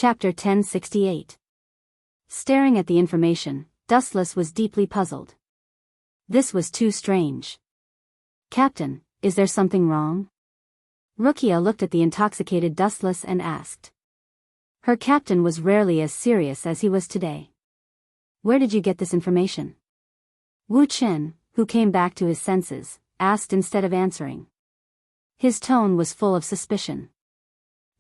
Chapter 1068. Staring at the information, Dustless was deeply puzzled. This was too strange. "Captain, is there something wrong?" Rukia looked at the intoxicated Dustless and asked. Her captain was rarely as serious as he was today. "Where did you get this information?" Wu Chen, who came back to his senses, asked instead of answering. His tone was full of suspicion.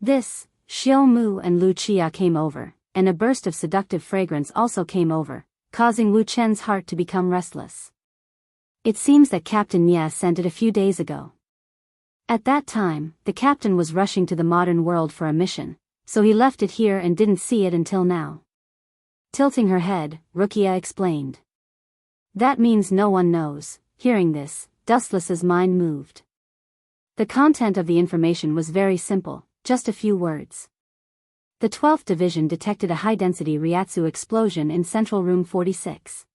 This, Xiao Mu and Lu Chia came over, and a burst of seductive fragrance also came over, causing Wu Chen's heart to become restless. It seems that Captain Mia sent it a few days ago. At that time, the captain was rushing to the modern world for a mission, so he left it here and didn't see it until now. Tilting her head, Rukia explained. That means no one knows. Hearing this, Dustless's mind moved. The content of the information was very simple, just a few words. The 12th Division detected a high-density Ryatsu explosion in Central Room 46.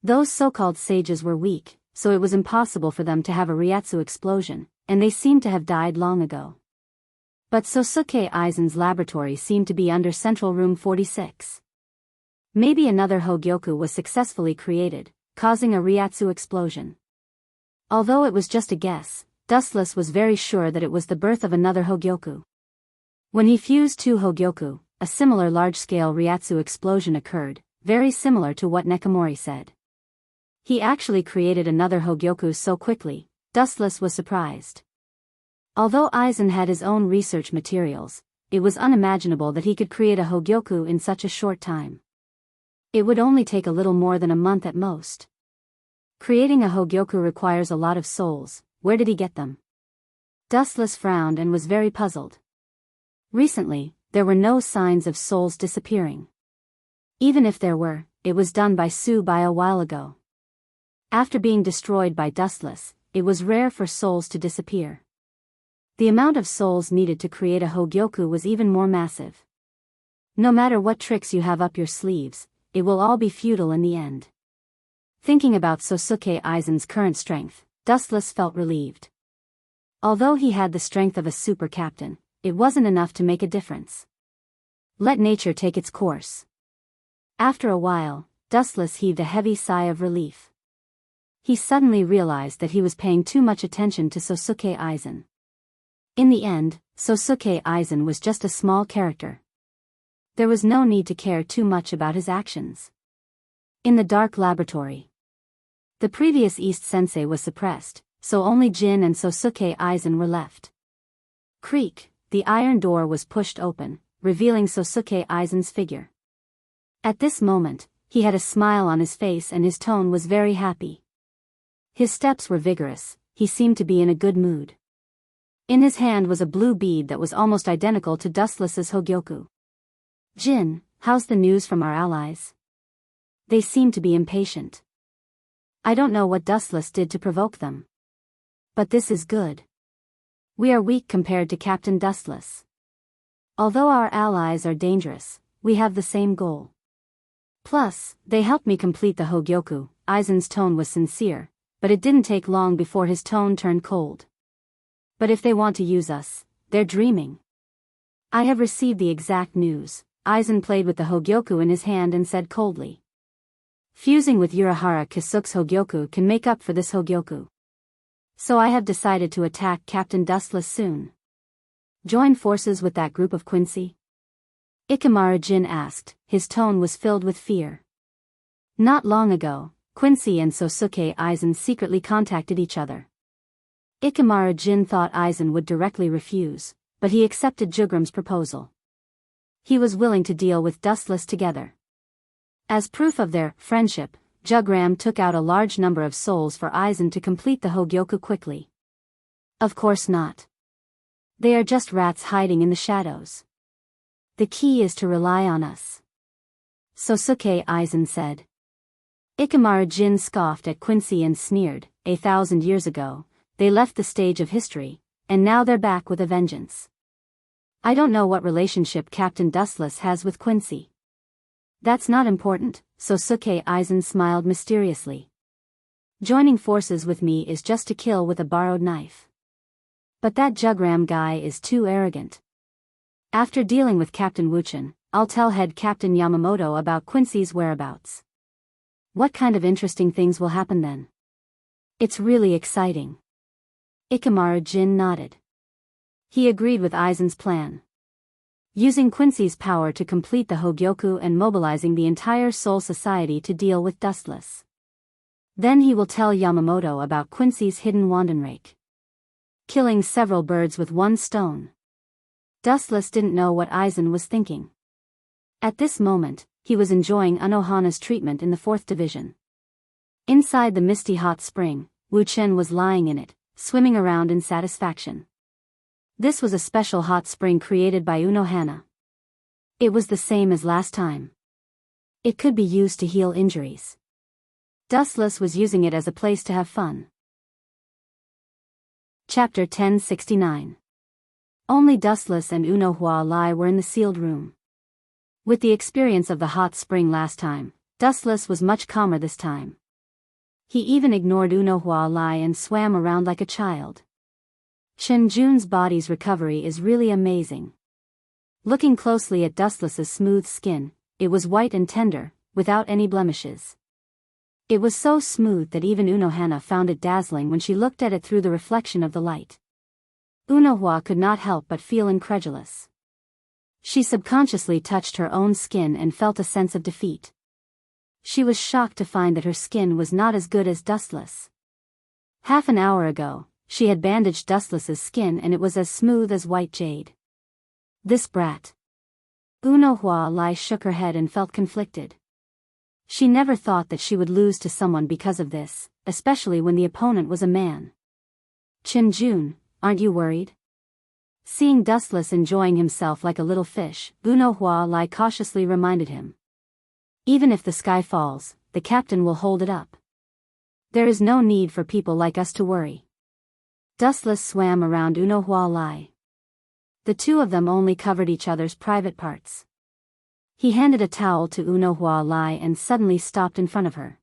Those so-called sages were weak, so it was impossible for them to have a Ryatsu explosion, and they seemed to have died long ago. But Sosuke Aizen's laboratory seemed to be under Central Room 46. Maybe another Hogyoku was successfully created, causing a Ryatsu explosion. Although it was just a guess, Dustless was very sure that it was the birth of another Hogyoku. When he fused two Hogyoku, a similar large-scale Ryatsu explosion occurred, very similar to what Nekomori said. He actually created another Hogyoku so quickly, Dustless was surprised. Although Aizen had his own research materials, it was unimaginable that he could create a Hogyoku in such a short time. It would only take a little more than a month at most. Creating a Hogyoku requires a lot of souls. Where did he get them? Dustless frowned and was very puzzled. Recently, there were no signs of souls disappearing. Even if there were, it was done by Su Bai a while ago. After being destroyed by Dustless, it was rare for souls to disappear. The amount of souls needed to create a Hogyoku was even more massive. No matter what tricks you have up your sleeves, it will all be futile in the end. Thinking about Sosuke Aizen's current strength, Dustless felt relieved. Although he had the strength of a super captain, it wasn't enough to make a difference. Let nature take its course. After a while, Dustless heaved a heavy sigh of relief. He suddenly realized that he was paying too much attention to Sosuke Aizen. In the end, Sosuke Aizen was just a small character. There was no need to care too much about his actions. In the dark laboratory, the previous East Sensei was suppressed, so only Jin and Sosuke Aizen were left. Creak, the iron door was pushed open, revealing Sosuke Aizen's figure. At this moment, he had a smile on his face and his tone was very happy. His steps were vigorous, he seemed to be in a good mood. In his hand was a blue bead that was almost identical to Dustless's Hogyoku. "Jin, how's the news from our allies?" They seem to be impatient. "I don't know what Dustless did to provoke them. But this is good. We are weak compared to Captain Dustless. Although our allies are dangerous, we have the same goal. Plus, they helped me complete the Hogyoku." Aizen's tone was sincere, but it didn't take long before his tone turned cold. "But if they want to use us, they're dreaming." "I have received the exact news." Aizen played with the Hogyoku in his hand and said coldly. "Fusing with Urahara Kisuke's Hogyoku can make up for this Hogyoku. So I have decided to attack Captain Dustless soon." "Join forces with that group of Quincy?" Ikemara Jin asked, his tone was filled with fear. Not long ago, Quincy and Sosuke Aizen secretly contacted each other. Ikemara Jin thought Aizen would directly refuse, but he accepted Jugram's proposal. He was willing to deal with Dustless together. As proof of their friendship, Jugram took out a large number of souls for Aizen to complete the Hogyoku quickly. "Of course not. They are just rats hiding in the shadows. The key is to rely on us," Sosuke Aizen said. Ikemara Jin scoffed at Quincy and sneered, 1,000 years ago, they left the stage of history, and now they're back with a vengeance. "I don't know what relationship Captain Dustless has with Quincy." "That's not important," Sosuke Aizen smiled mysteriously. "Joining forces with me is just to kill with a borrowed knife. But that Jugram guy is too arrogant. After dealing with Captain Wuchen, I'll tell Head Captain Yamamoto about Quincy's whereabouts. What kind of interesting things will happen then? It's really exciting. Ikamaru Jin nodded. He agreed with Aizen's plan. Using Quincy's power to complete the Hogyoku and mobilizing the entire Soul Society to deal with Dustless. Then he will tell Yamamoto about Quincy's hidden Wandenrake. Killing several birds with one stone. Dustless didn't know what Aizen was thinking. At this moment, he was enjoying Unohana's treatment in the 4th Division. Inside the misty hot spring, Wu Chen was lying in it, swimming around in satisfaction. This was a special hot spring created by Unohana. It was the same as last time. It could be used to heal injuries. Dustless was using it as a place to have fun. Chapter 1069. Only Dustless and Unohua Lai were in the sealed room. With the experience of the hot spring last time, Dustless was much calmer this time. He even ignored Unohua Lai and swam around like a child. Chen Jun's body's recovery is really amazing. Looking closely at Dustless's smooth skin, it was white and tender, without any blemishes. It was so smooth that even Unohana found it dazzling when she looked at it through the reflection of the light. Unohua could not help but feel incredulous. She subconsciously touched her own skin and felt a sense of defeat. She was shocked to find that her skin was not as good as Dustless. Half an hour ago, she had bandaged Dustless's skin and it was as smooth as white jade. This brat. Unohua Lai shook her head and felt conflicted. She never thought that she would lose to someone because of this, especially when the opponent was a man. Chen Jun, aren't you worried? Seeing Dustless enjoying himself like a little fish, Unohua Lai cautiously reminded him. Even if the sky falls, the captain will hold it up. There is no need for people like us to worry. Dustless swam around Unohua Lai. The two of them only covered each other's private parts. He handed a towel to Unohua Lai and suddenly stopped in front of her.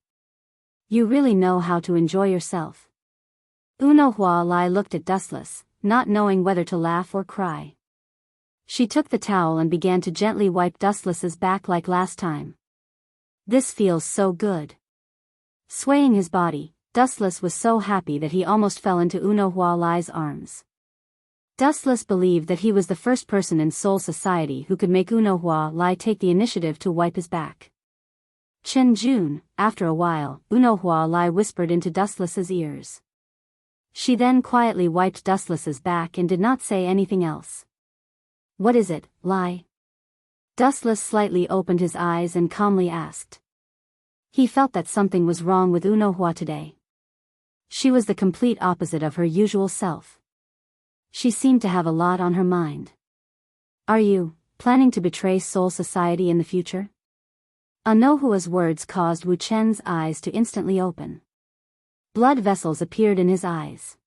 You really know how to enjoy yourself. Unohua Lai looked at Dustless, not knowing whether to laugh or cry. She took the towel and began to gently wipe Dustless's back like last time. This feels so good. Swaying his body, Dustless was so happy that he almost fell into Unohua Lai's arms. Dustless believed that he was the first person in Soul Society who could make Unohua Lai take the initiative to wipe his back. Chen Jun, after a while, Unohua Lai whispered into Dustless's ears. She then quietly wiped Dustless's back and did not say anything else. What is it, Lai? Dustless slightly opened his eyes and calmly asked. He felt that something was wrong with Unohua today. She was the complete opposite of her usual self. She seemed to have a lot on her mind. Are you planning to betray Soul Society in the future? Unohua's words caused Wu Chen's eyes to instantly open. Blood vessels appeared in his eyes.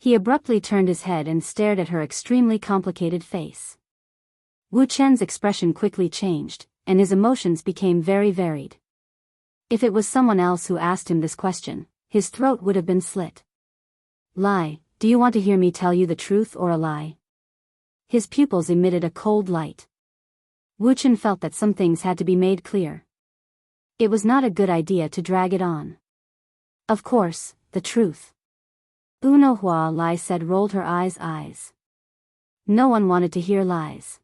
He abruptly turned his head and stared at her extremely complicated face. Wu Chen's expression quickly changed, and his emotions became very varied. If it was someone else who asked him this question, his throat would have been slit. Lai, do you want to hear me tell you the truth or a lie? His pupils emitted a cold light. Wu Chen felt that some things had to be made clear. It was not a good idea to drag it on. Of course, the truth. Unohua Lai said, rolled her eyes. No one wanted to hear lies.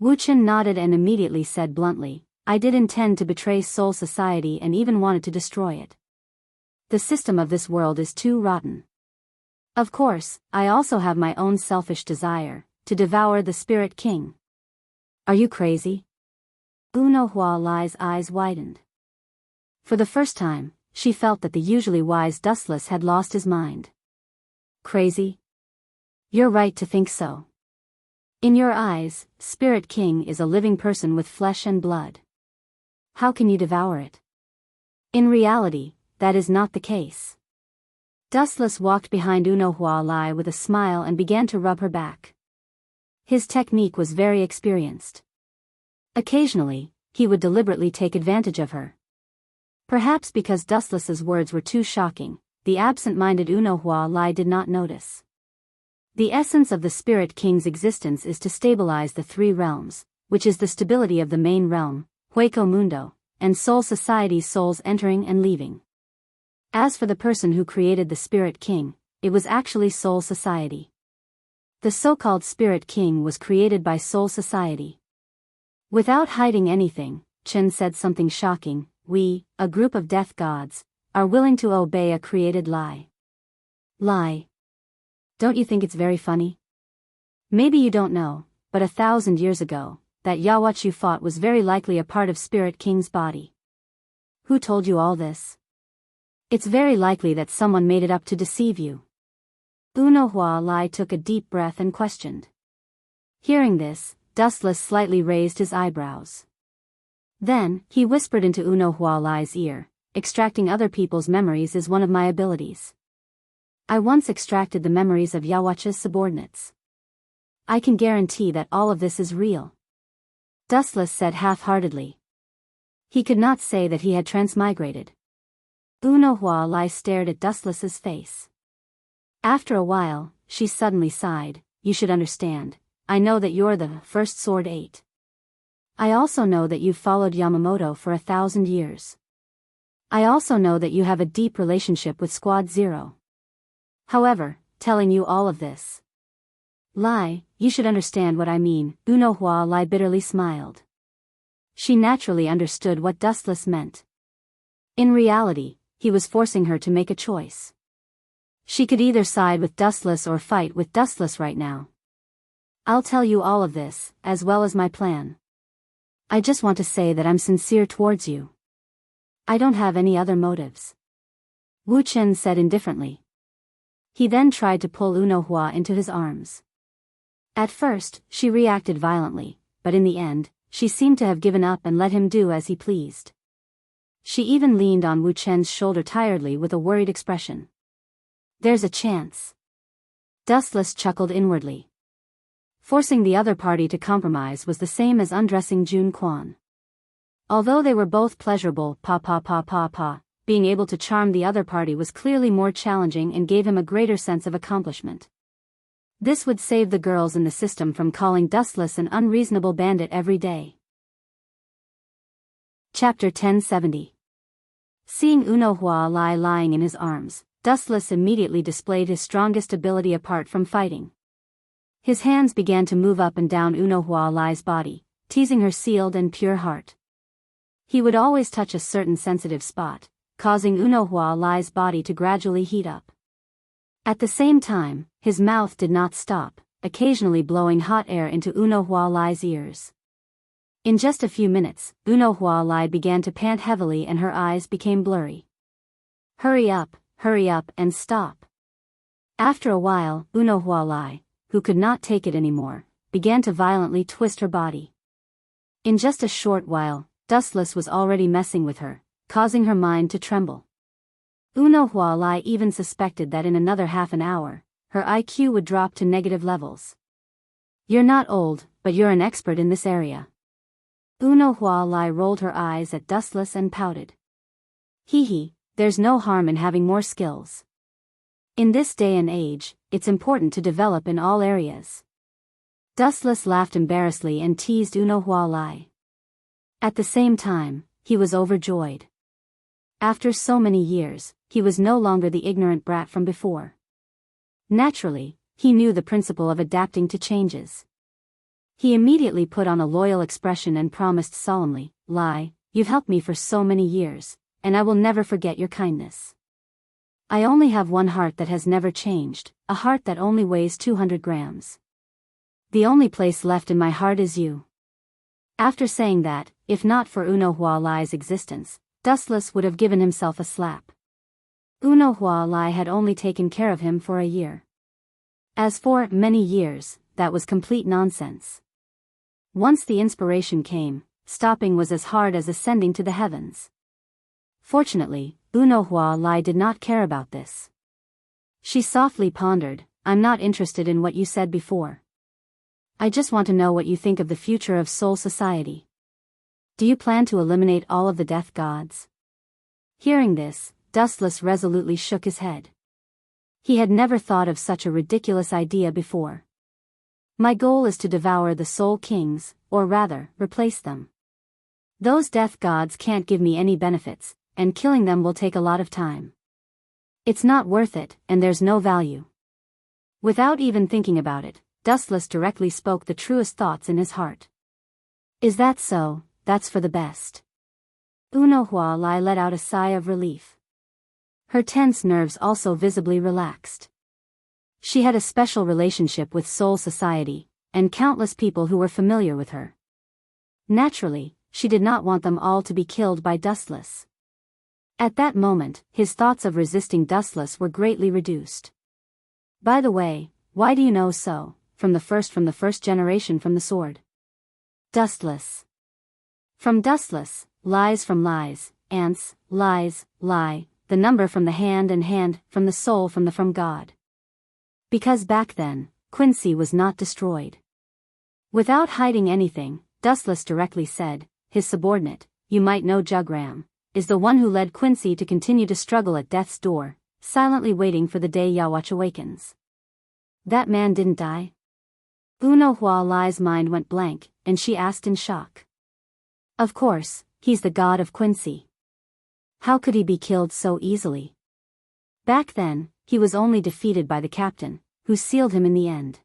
Wu Chen nodded and immediately said bluntly, I did intend to betray Soul Society and even wanted to destroy it. The system of this world is too rotten. Of course, I also have my own selfish desire, to devour the Spirit King. Are you crazy? Unohua Lai's eyes widened. For the first time, she felt that the usually wise Dustless had lost his mind. Crazy? You're right to think so. In your eyes, Spirit King is a living person with flesh and blood. How can you devour it? In reality, that is not the case. Dustless walked behind Unohua Lai with a smile and began to rub her back. His technique was very experienced. Occasionally, he would deliberately take advantage of her. Perhaps because Dustless's words were too shocking, the absent-minded Unohua Lai did not notice. The essence of the Spirit King's existence is to stabilize the three realms, which is the stability of the main realm, Hueco Mundo, and Soul Society's souls entering and leaving. As for the person who created the Spirit King, it was actually Soul Society. The so-called Spirit King was created by Soul Society. Without hiding anything, Chen said something shocking. We, a group of death gods, are willing to obey a created lie. Lie. Don't you think it's very funny? Maybe you don't know, but 1,000 years ago, that Yawach you fought was very likely a part of Spirit King's body. Who told you all this? It's very likely that someone made it up to deceive you. Unohua Lai took a deep breath and questioned. Hearing this, Dustless slightly raised his eyebrows. Then, he whispered into Unohua Lai's ear, extracting other people's memories is one of my abilities. I once extracted the memories of Yawach's subordinates. I can guarantee that all of this is real. Dustless said half-heartedly. He could not say that he had transmigrated. Unohua Lai stared at Dustless's face. After a while, she suddenly sighed. You should understand, I know that you're the first Sword 8. I also know that you've followed Yamamoto for 1,000 years. I also know that you have a deep relationship with Squad 0. However, telling you all of this. Lai, you should understand what I mean. Unohua Lai bitterly smiled. She naturally understood what Dustless meant. In reality, he was forcing her to make a choice. She could either side with Dustless or fight with Dustless right now. I'll tell you all of this, as well as my plan. I just want to say that I'm sincere towards you. I don't have any other motives. Wu Chen said indifferently. He then tried to pull Unohua into his arms. At first, she reacted violently, but in the end, she seemed to have given up and let him do as he pleased. She even leaned on Wu Chen's shoulder tiredly with a worried expression. There's a chance. Dustless chuckled inwardly. Forcing the other party to compromise was the same as undressing Jun Quan. Although they were both pleasurable, being able to charm the other party was clearly more challenging and gave him a greater sense of accomplishment. This would save the girls in the system from calling Dustless an unreasonable bandit every day. Chapter 1070. Seeing Unohua Lai lying in his arms, Dustless immediately displayed his strongest ability apart from fighting. His hands began to move up and down Unohua Lai's body, teasing her sealed and pure heart. He would always touch a certain sensitive spot, causing Unohua Lai's body to gradually heat up. At the same time, his mouth did not stop, occasionally blowing hot air into Unohua Lai's ears. In just a few minutes, Unohua Lai began to pant heavily and her eyes became blurry. Hurry up, and stop. After a while, Unohua Lai, who could not take it anymore, began to violently twist her body. In just a short while, Dustless was already messing with her, causing her mind to tremble. Unohua Lai even suspected that in another half an hour, her IQ would drop to negative levels. You're not old, but you're an expert in this area. Unohua Lai rolled her eyes at Dustless and pouted. Hee, there's no harm in having more skills. In this day and age, it's important to develop in all areas. Dustless laughed embarrassedly and teased Unohua Lai. At the same time, he was overjoyed. After so many years, he was no longer the ignorant brat from before. Naturally, he knew the principle of adapting to changes. He immediately put on a loyal expression and promised solemnly, Lai, you've helped me for so many years, and I will never forget your kindness. I only have one heart that has never changed, a heart that only weighs 200 grams. The only place left in my heart is you. After saying that, if not for Unohua Lai's existence, Dustless would have given himself a slap. Unohua Lai had only taken care of him for a year. As for many years, that was complete nonsense. Once the inspiration came, stopping was as hard as ascending to the heavens. Fortunately, Unohua Lai did not care about this. She softly pondered, I'm not interested in what you said before. I just want to know what you think of the future of Soul Society. Do you plan to eliminate all of the death gods? Hearing this, Dustless resolutely shook his head. He had never thought of such a ridiculous idea before. My goal is to devour the Soul Kings, or rather, replace them. Those death gods can't give me any benefits, and killing them will take a lot of time. It's not worth it, and there's no value. Without even thinking about it, Dustless directly spoke the truest thoughts in his heart. Is that so? That's for the best. Unohua Lai let out a sigh of relief. Her tense nerves also visibly relaxed. She had a special relationship with Soul Society, and countless people who were familiar with her. Naturally, she did not want them all to be killed by Dustless. At that moment, his thoughts of resisting Dustless were greatly reduced. By the way, why do you know so, from the first generation from the sword? Dustless. From Dustless, lies from lies, ants, lies, lie, the number from the hand and hand, from the soul from God. Because back then, Quincy was not destroyed. Without hiding anything, Dustless directly said, his subordinate, you might know Jugram, is the one who led Quincy to continue to struggle at death's door, silently waiting for the day Yawatch awakens. That man didn't die? Unohua Lai's mind went blank, and she asked in shock. Of course, he's the god of Quincy. How could he be killed so easily? Back then, he was only defeated by the captain, who sealed him in the end.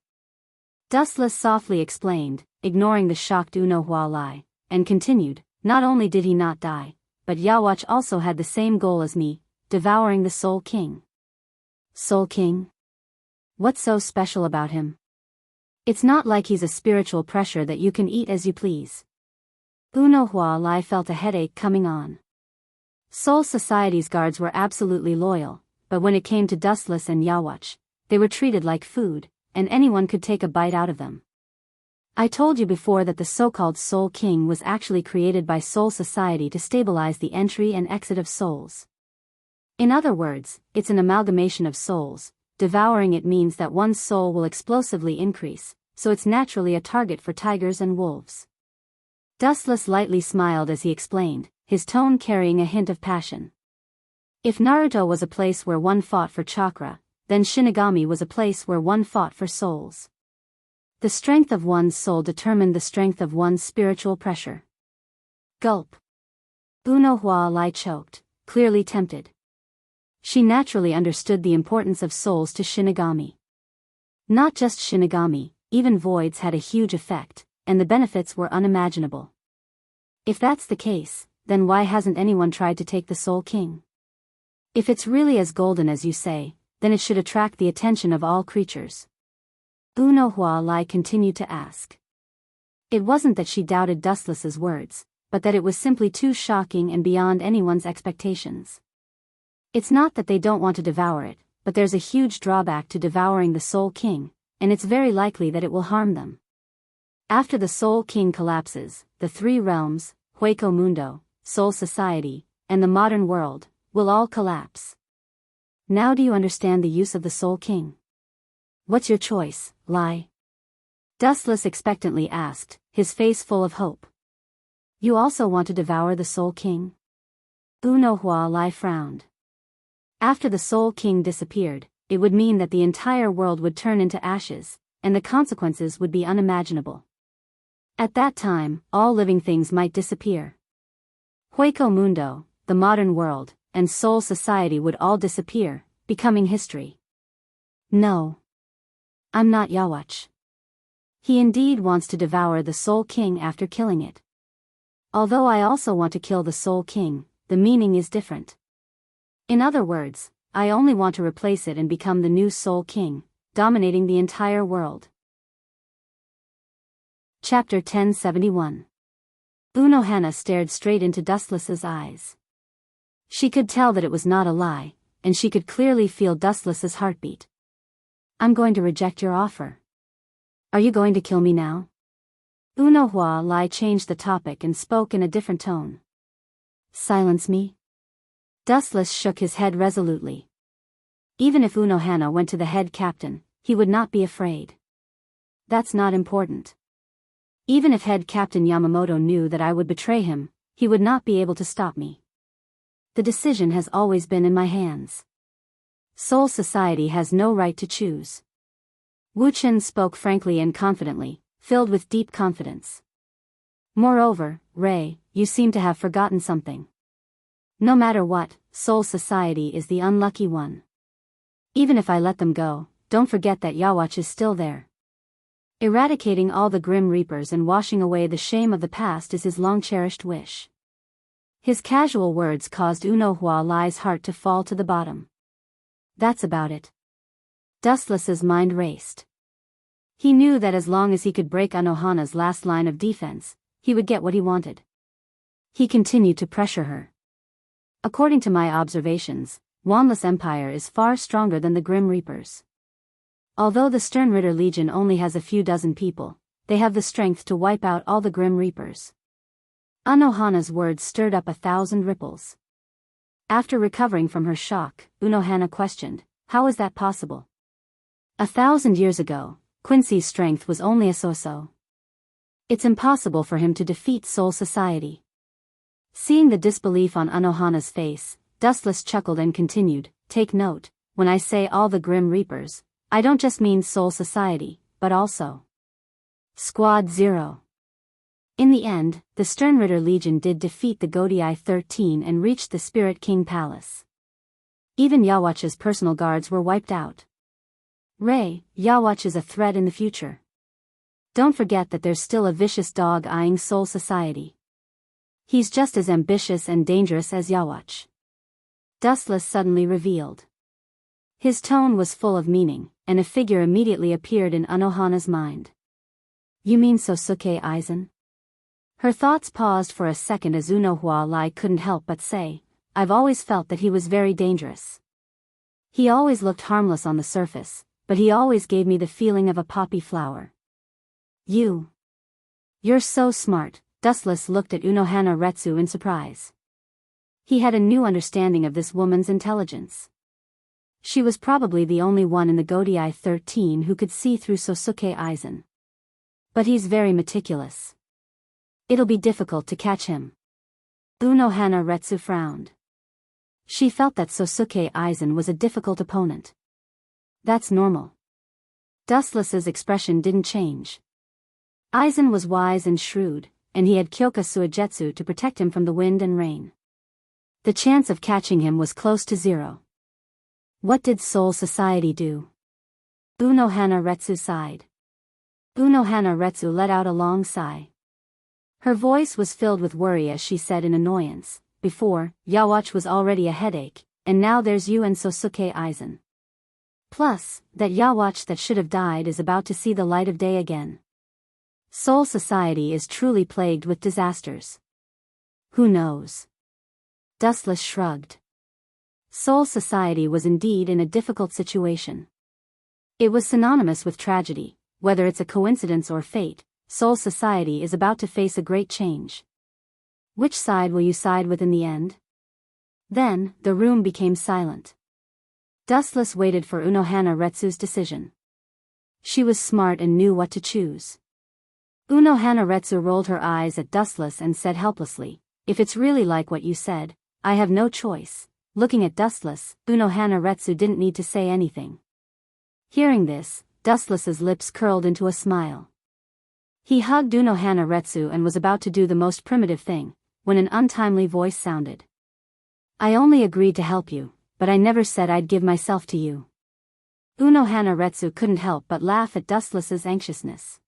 Dustless softly explained, ignoring the shocked Unohua Lai, and continued, not only did he not die, but Yawatch also had the same goal as me, devouring the Soul King. Soul King? What's so special about him? It's not like he's a spiritual pressure that you can eat as you please. Unohua Lai felt a headache coming on. Soul Society's guards were absolutely loyal, but when it came to Dustless and Yawatch, they were treated like food, and anyone could take a bite out of them. I told you before that the so-called Soul King was actually created by Soul Society to stabilize the entry and exit of souls. In other words, it's an amalgamation of souls. Devouring it means that one's soul will explosively increase, so it's naturally a target for tigers and wolves. Dustless lightly smiled as he explained, his tone carrying a hint of passion. If Naruto was a place where one fought for chakra, then Shinigami was a place where one fought for souls. The strength of one's soul determined the strength of one's spiritual pressure. Gulp. Unohua Lai choked, clearly tempted. She naturally understood the importance of souls to Shinigami. Not just Shinigami, even voids had a huge effect, and the benefits were unimaginable. If that's the case, then why hasn't anyone tried to take the Soul King? If it's really as golden as you say, then it should attract the attention of all creatures. Unohua Lai continued to ask. It wasn't that she doubted Dustless's words, but that it was simply too shocking and beyond anyone's expectations. It's not that they don't want to devour it, but there's a huge drawback to devouring the Soul King, and it's very likely that it will harm them. After the Soul King collapses, the three realms, Hueco Mundo, Soul Society, and the modern world, will all collapse. Now do you understand the use of the Soul King? What's your choice, Lai? Dustless expectantly asked, his face full of hope. You also want to devour the Soul King? Unohua Lai frowned. After the Soul King disappeared, it would mean that the entire world would turn into ashes, and the consequences would be unimaginable. At that time, all living things might disappear. Hueco Mundo, the modern world, and Soul Society would all disappear, becoming history. No. I'm not Yawatch. He indeed wants to devour the Soul King after killing it. Although I also want to kill the Soul King, the meaning is different. In other words, I only want to replace it and become the new Soul King, dominating the entire world. Chapter 1071. Unohana stared straight into Dustless's eyes. She could tell that it was not a lie, and she could clearly feel Dustless's heartbeat. I'm going to reject your offer. Are you going to kill me now? Unohua Lai changed the topic and spoke in a different tone. Silence me? Dustless shook his head resolutely. Even if Unohana went to the head captain, he would not be afraid. That's not important. Even if head captain Yamamoto knew that I would betray him, he would not be able to stop me. The decision has always been in my hands. Soul Society has no right to choose. Wu Chen spoke frankly and confidently, filled with deep confidence. Moreover, Ray, you seem to have forgotten something. No matter what, Soul Society is the unlucky one. Even if I let them go, don't forget that Yawatch is still there. Eradicating all the Grim Reapers and washing away the shame of the past is his long-cherished wish. His casual words caused Unohua Lai's heart to fall to the bottom. That's about it. Dustless's mind raced. He knew that as long as he could break Anohana's last line of defense, he would get what he wanted. He continued to pressure her. According to my observations, Wanless Empire is far stronger than the Grim Reapers. Although the Sternritter Legion only has a few dozen people, they have the strength to wipe out all the Grim Reapers. Anohana's words stirred up 1,000 ripples. After recovering from her shock, Unohana questioned, how is that possible? 1,000 years ago, Quincy's strength was only a so-so. It's impossible for him to defeat Soul Society. Seeing the disbelief on Anohana's face, Dustless chuckled and continued, take note, when I say all the Grim Reapers, I don't just mean Soul Society, but also Squad Zero. In the end, the Sternritter Legion did defeat the Godii 13 and reached the Spirit King Palace. Even Yawatch's personal guards were wiped out. Ray, Yawatch is a threat in the future. Don't forget that there's still a vicious dog eyeing Soul Society. He's just as ambitious and dangerous as Yawatch. Dustless suddenly revealed. His tone was full of meaning, and a figure immediately appeared in Anohana's mind. You mean Sosuke Aizen? Her thoughts paused for a second as Unohua Lai couldn't help but say, I've always felt that he was very dangerous. He always looked harmless on the surface, but he always gave me the feeling of a poppy flower. You're so smart, Dustless looked at Unohana Retsu in surprise. He had a new understanding of this woman's intelligence. She was probably the only one in the Godii 13 who could see through Sosuke Aizen. But he's very meticulous. It'll be difficult to catch him. Unohana Retsu frowned. She felt that Sosuke Aizen was a difficult opponent. That's normal. Dustless's expression didn't change. Aizen was wise and shrewd, and he had Kyoka Suigetsu to protect him from the wind and rain. The chance of catching him was close to zero. What did Soul Society do? Unohana Retsu sighed. Unohana Retsu let out a long sigh. Her voice was filled with worry as she said in annoyance, before, Yawatch was already a headache, and now there's you and Sosuke Aizen. Plus, that Yawatch that should have died is about to see the light of day again. Soul Society is truly plagued with disasters. Who knows? Dustless shrugged. Soul Society was indeed in a difficult situation. It was synonymous with tragedy, whether it's a coincidence or fate. Soul Society is about to face a great change. Which side will you side with in the end? Then, the room became silent. Dustless waited for Unohana Retsu's decision. She was smart and knew what to choose. Unohana Retsu rolled her eyes at Dustless and said helplessly, if it's really like what you said, I have no choice. Looking at Dustless, Unohana Retsu didn't need to say anything. Hearing this, Dustless's lips curled into a smile. He hugged Unohana Retsu and was about to do the most primitive thing, when an untimely voice sounded. I only agreed to help you, but I never said I'd give myself to you. Unohana Retsu couldn't help but laugh at Dustless's anxiousness.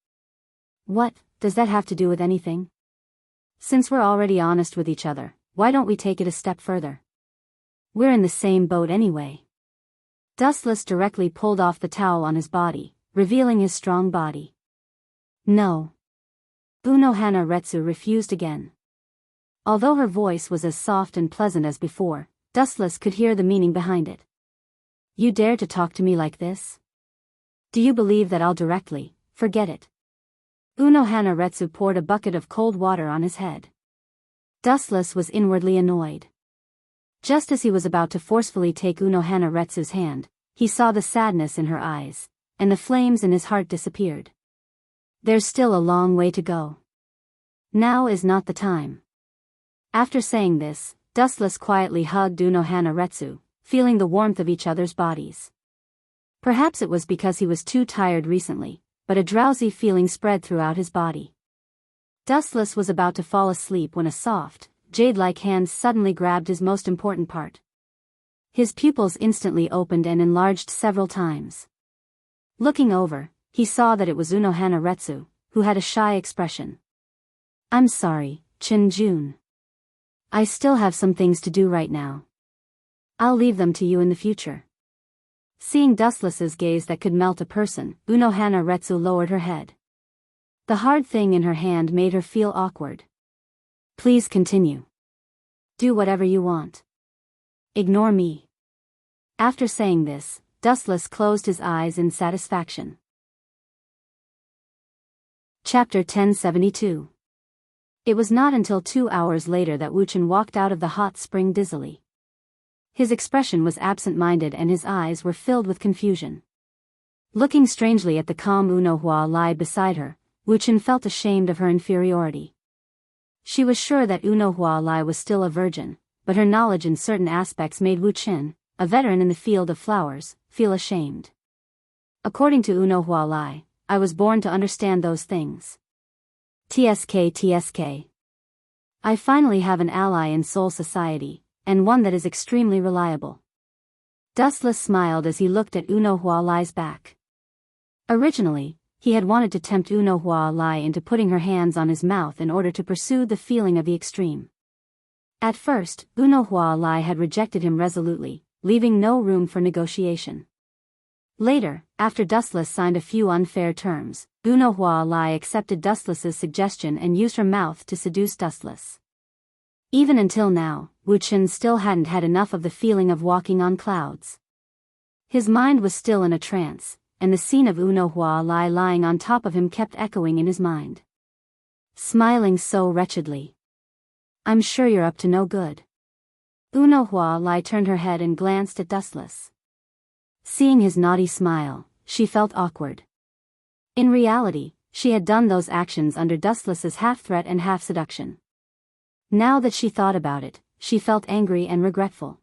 What, does that have to do with anything? Since we're already honest with each other, why don't we take it a step further? We're in the same boat anyway. Dustless directly pulled off the towel on his body, revealing his strong body. No. Unohana Retsu refused again. Although her voice was as soft and pleasant as before, Dustless could hear the meaning behind it. You dare to talk to me like this? Do you believe that I'll directly forget it? Unohana Retsu poured a bucket of cold water on his head. Dustless was inwardly annoyed. Just as he was about to forcefully take Unohana Retsu's hand, he saw the sadness in her eyes, and the flames in his heart disappeared. There's still a long way to go. Now is not the time. After saying this, Dustless quietly hugged Unohana Retsu, feeling the warmth of each other's bodies. Perhaps it was because he was too tired recently, but a drowsy feeling spread throughout his body. Dustless was about to fall asleep when a soft, jade-like hand suddenly grabbed his most important part. His pupils instantly opened and enlarged several times. Looking over, he saw that it was Unohana Retsu, who had a shy expression. "I'm sorry, Chin-jun. I still have some things to do right now. I'll leave them to you in the future." Seeing Dustless's gaze that could melt a person, Unohana Retsu lowered her head. The hard thing in her hand made her feel awkward. "Please continue. Do whatever you want. Ignore me." After saying this, Dustless closed his eyes in satisfaction. Chapter 1072. It was not until 2 hours later that Wuchen walked out of the hot spring dizzily. His expression was absent-minded and his eyes were filled with confusion. Looking strangely at the calm Unohua Lai beside her, Wuchen felt ashamed of her inferiority. She was sure that Unohua Lai was still a virgin, but her knowledge in certain aspects made Wuchen, a veteran in the field of flowers, feel ashamed. According to Unohua Lai, "I was born to understand those things. TSK. I finally have an ally in Soul Society, and one that is extremely reliable." Dustless smiled as he looked at Unohua Lai's back. Originally, he had wanted to tempt Unohua Lai into putting her hands on his mouth in order to pursue the feeling of the extreme. At first, Unohua Lai had rejected him resolutely, leaving no room for negotiation. Later, after Dustless signed a few unfair terms, Unohua Lai accepted Dustless's suggestion and used her mouth to seduce Dustless. Even until now, Wuchen still hadn't had enough of the feeling of walking on clouds. His mind was still in a trance, and the scene of Unohua Lai lying on top of him kept echoing in his mind. Smiling so wretchedly. "I'm sure you're up to no good." Unohua Lai turned her head and glanced at Dustless. Seeing his naughty smile, she felt awkward. In reality, she had done those actions under Dustless's half-threat and half-seduction. Now that she thought about it, she felt angry and regretful.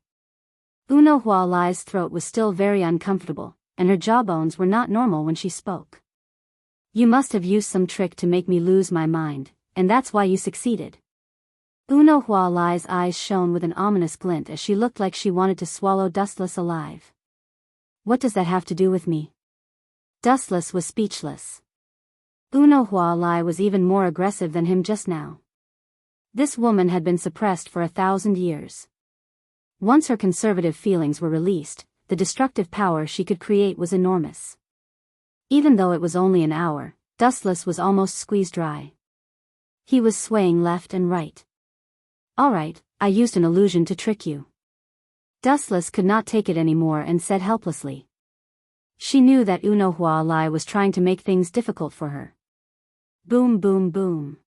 Unohua Lai's throat was still very uncomfortable, and her jawbones were not normal when she spoke. "You must have used some trick to make me lose my mind, and that's why you succeeded." Unohua Lai's eyes shone with an ominous glint as she looked like she wanted to swallow Dustless alive. "What does that have to do with me?" Dustless was speechless. Unohua Lai was even more aggressive than him just now. This woman had been suppressed for 1,000 years. Once her conservative feelings were released, the destructive power she could create was enormous. Even though it was only an hour, Dustless was almost squeezed dry. He was swaying left and right. "All right, I used an illusion to trick you." Dustless could not take it anymore and said helplessly. She knew that Unohua Lai was trying to make things difficult for her. Boom, boom, boom.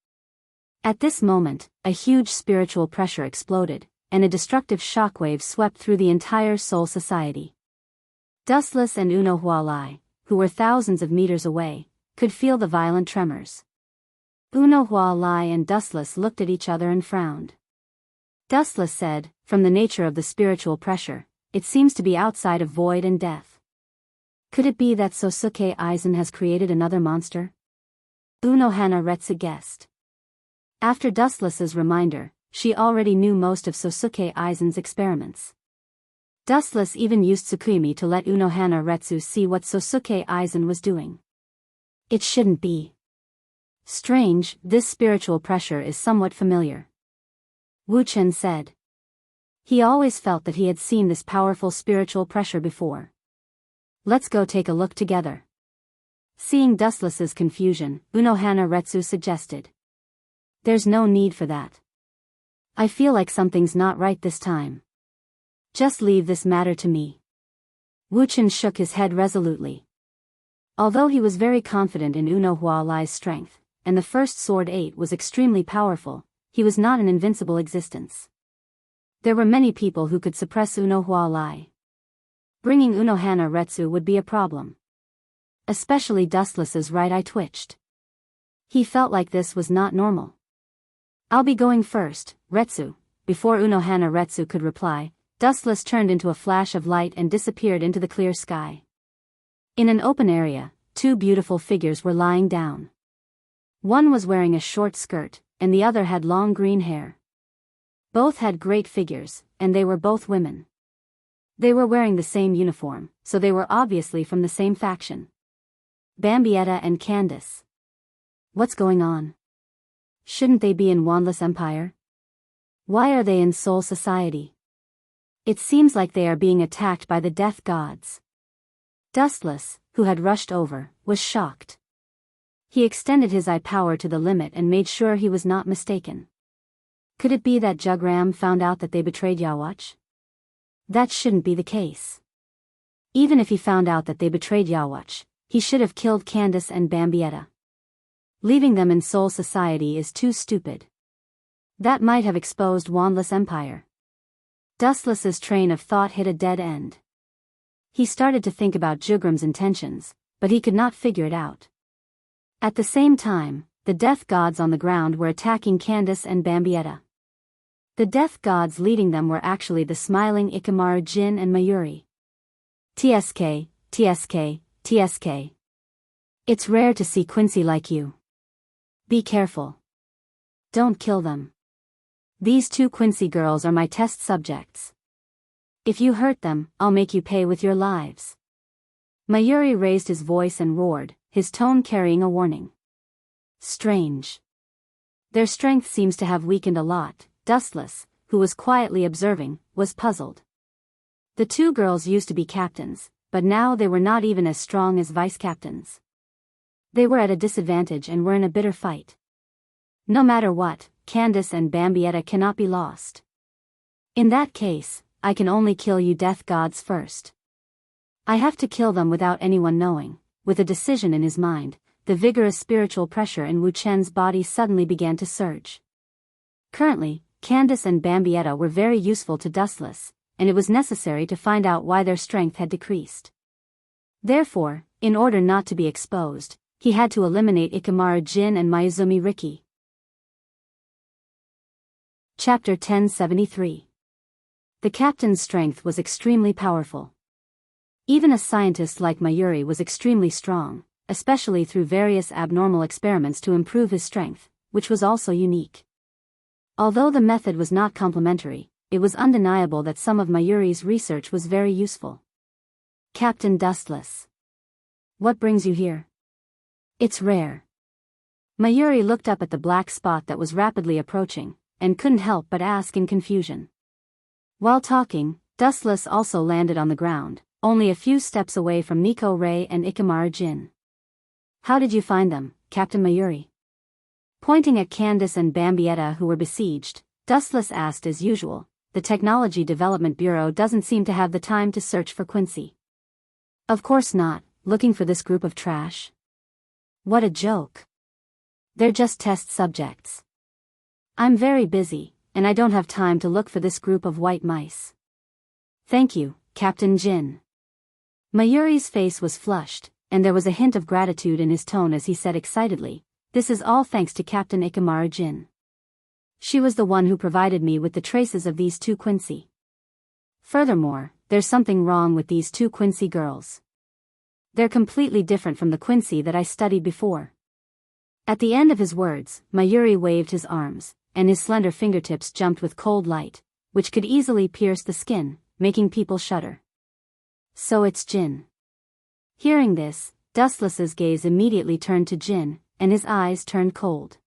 At this moment, a huge spiritual pressure exploded, and a destructive shockwave swept through the entire Soul Society. Dustless and Unohua Lai, who were thousands of meters away, could feel the violent tremors. Unohua Lai and Dustless looked at each other and frowned. Dustless said, "From the nature of the spiritual pressure, it seems to be outside of void and death. Could it be that Sosuke Aizen has created another monster?" Unohana Retsu guessed. After Dustless's reminder, she already knew most of Sosuke Aizen's experiments. Dustless even used Tsukimi to let Unohana Retsu see what Sosuke Aizen was doing. "It shouldn't be. Strange, this spiritual pressure is somewhat familiar," Wuchen said. He always felt that he had seen this powerful spiritual pressure before. "Let's go take a look together." Seeing Dustless's confusion, Unohana Retsu suggested. "There's no need for that. I feel like something's not right this time. Just leave this matter to me." Wuchen shook his head resolutely. Although he was very confident in Unohua Lai's strength, and the first Sword 8 was extremely powerful, he was not an invincible existence. There were many people who could suppress Unohua Lai. Bringing Unohana Retsu would be a problem. Especially Dustless's right eye twitched. He felt like this was not normal. "I'll be going first, Retsu." Before Unohana Retsu could reply, Dustless turned into a flash of light and disappeared into the clear sky. In an open area, two beautiful figures were lying down. One was wearing a short skirt, and the other had long green hair. Both had great figures, and they were both women. They were wearing the same uniform, so they were obviously from the same faction. Bambietta and Candace. What's going on? Shouldn't they be in Wandless Empire? Why are they in Soul Society? It seems like they are being attacked by the death gods. Dustless, who had rushed over, was shocked. He extended his eye power to the limit and made sure he was not mistaken. Could it be that Jugram found out that they betrayed Yawatch? That shouldn't be the case. Even if he found out that they betrayed Yawatch, he should have killed Candace and Bambietta. Leaving them in Soul Society is too stupid. That might have exposed Wandless Empire. Dustless's train of thought hit a dead end. He started to think about Jugram's intentions, but he could not figure it out. At the same time, the death gods on the ground were attacking Candace and Bambietta. The death gods leading them were actually the smiling Ikamaru Jin and Mayuri. TSK, TSK, TSK. It's rare to see Quincy like you. Be careful. Don't kill them. These two Quincy girls are my test subjects. If you hurt them, I'll make you pay with your lives. Mayuri raised his voice and roared, his tone carrying a warning. Strange. Their strength seems to have weakened a lot. Dustless, who was quietly observing, was puzzled. The two girls used to be captains, but now they were not even as strong as vice-captains. They were at a disadvantage and were in a bitter fight. No matter what, Candace and Bambietta cannot be lost. In that case, I can only kill you death gods first. I have to kill them without anyone knowing. With a decision in his mind, the vigorous spiritual pressure in Wu Chen's body suddenly began to surge. Currently, Candace and Bambietta were very useful to Dustless, and it was necessary to find out why their strength had decreased. Therefore, in order not to be exposed, he had to eliminate Ikamaru Jin and Mayuzumi Riki. Chapter 1073. The captain's strength was extremely powerful. Even a scientist like Mayuri was extremely strong, especially through various abnormal experiments to improve his strength, which was also unique. Although the method was not complementary, it was undeniable that some of Mayuri's research was very useful. Captain Dustless. What brings you here? It's rare. Mayuri looked up at the black spot that was rapidly approaching, and couldn't help but ask in confusion. While talking, Dustless also landed on the ground, only a few steps away from Nico Ray and Ikamaru Jin. How did you find them, Captain Mayuri? Pointing at Candace and Bambietta who were besieged, Dustless asked as usual, the Technology Development Bureau doesn't seem to have the time to search for Quincy. Of course not, looking for this group of trash. What a joke. They're just test subjects. I'm very busy, and I don't have time to look for this group of white mice. Thank you, Captain Jin. Mayuri's face was flushed, and there was a hint of gratitude in his tone as he said excitedly, "This is all thanks to Captain Ikamaru Jin. She was the one who provided me with the traces of these two Quincy. Furthermore, there's something wrong with these two Quincy girls. They're completely different from the Quincy that I studied before." At the end of his words, Mayuri waved his arms, and his slender fingertips jumped with cold light, which could easily pierce the skin, making people shudder. So it's Jin. Hearing this, Dustless's gaze immediately turned to Jin, and his eyes turned cold.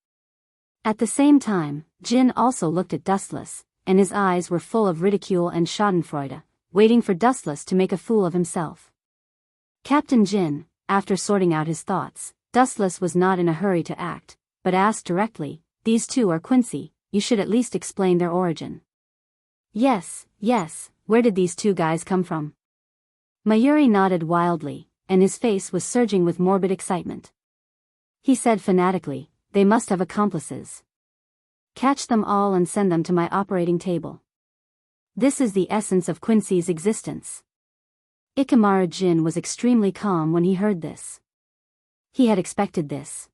At the same time, Jin also looked at Dustless, and his eyes were full of ridicule and schadenfreude, waiting for Dustless to make a fool of himself. Captain Jin, after sorting out his thoughts, Dustless was not in a hurry to act, but asked directly, "These two are Quincy, you should at least explain their origin." Yes, where did these two guys come from?" Mayuri nodded wildly, and his face was surging with morbid excitement. He said fanatically, "They must have accomplices. Catch them all and send them to my operating table. This is the essence of Quincy's existence." Ikamaru Jin was extremely calm when he heard this. He had expected this.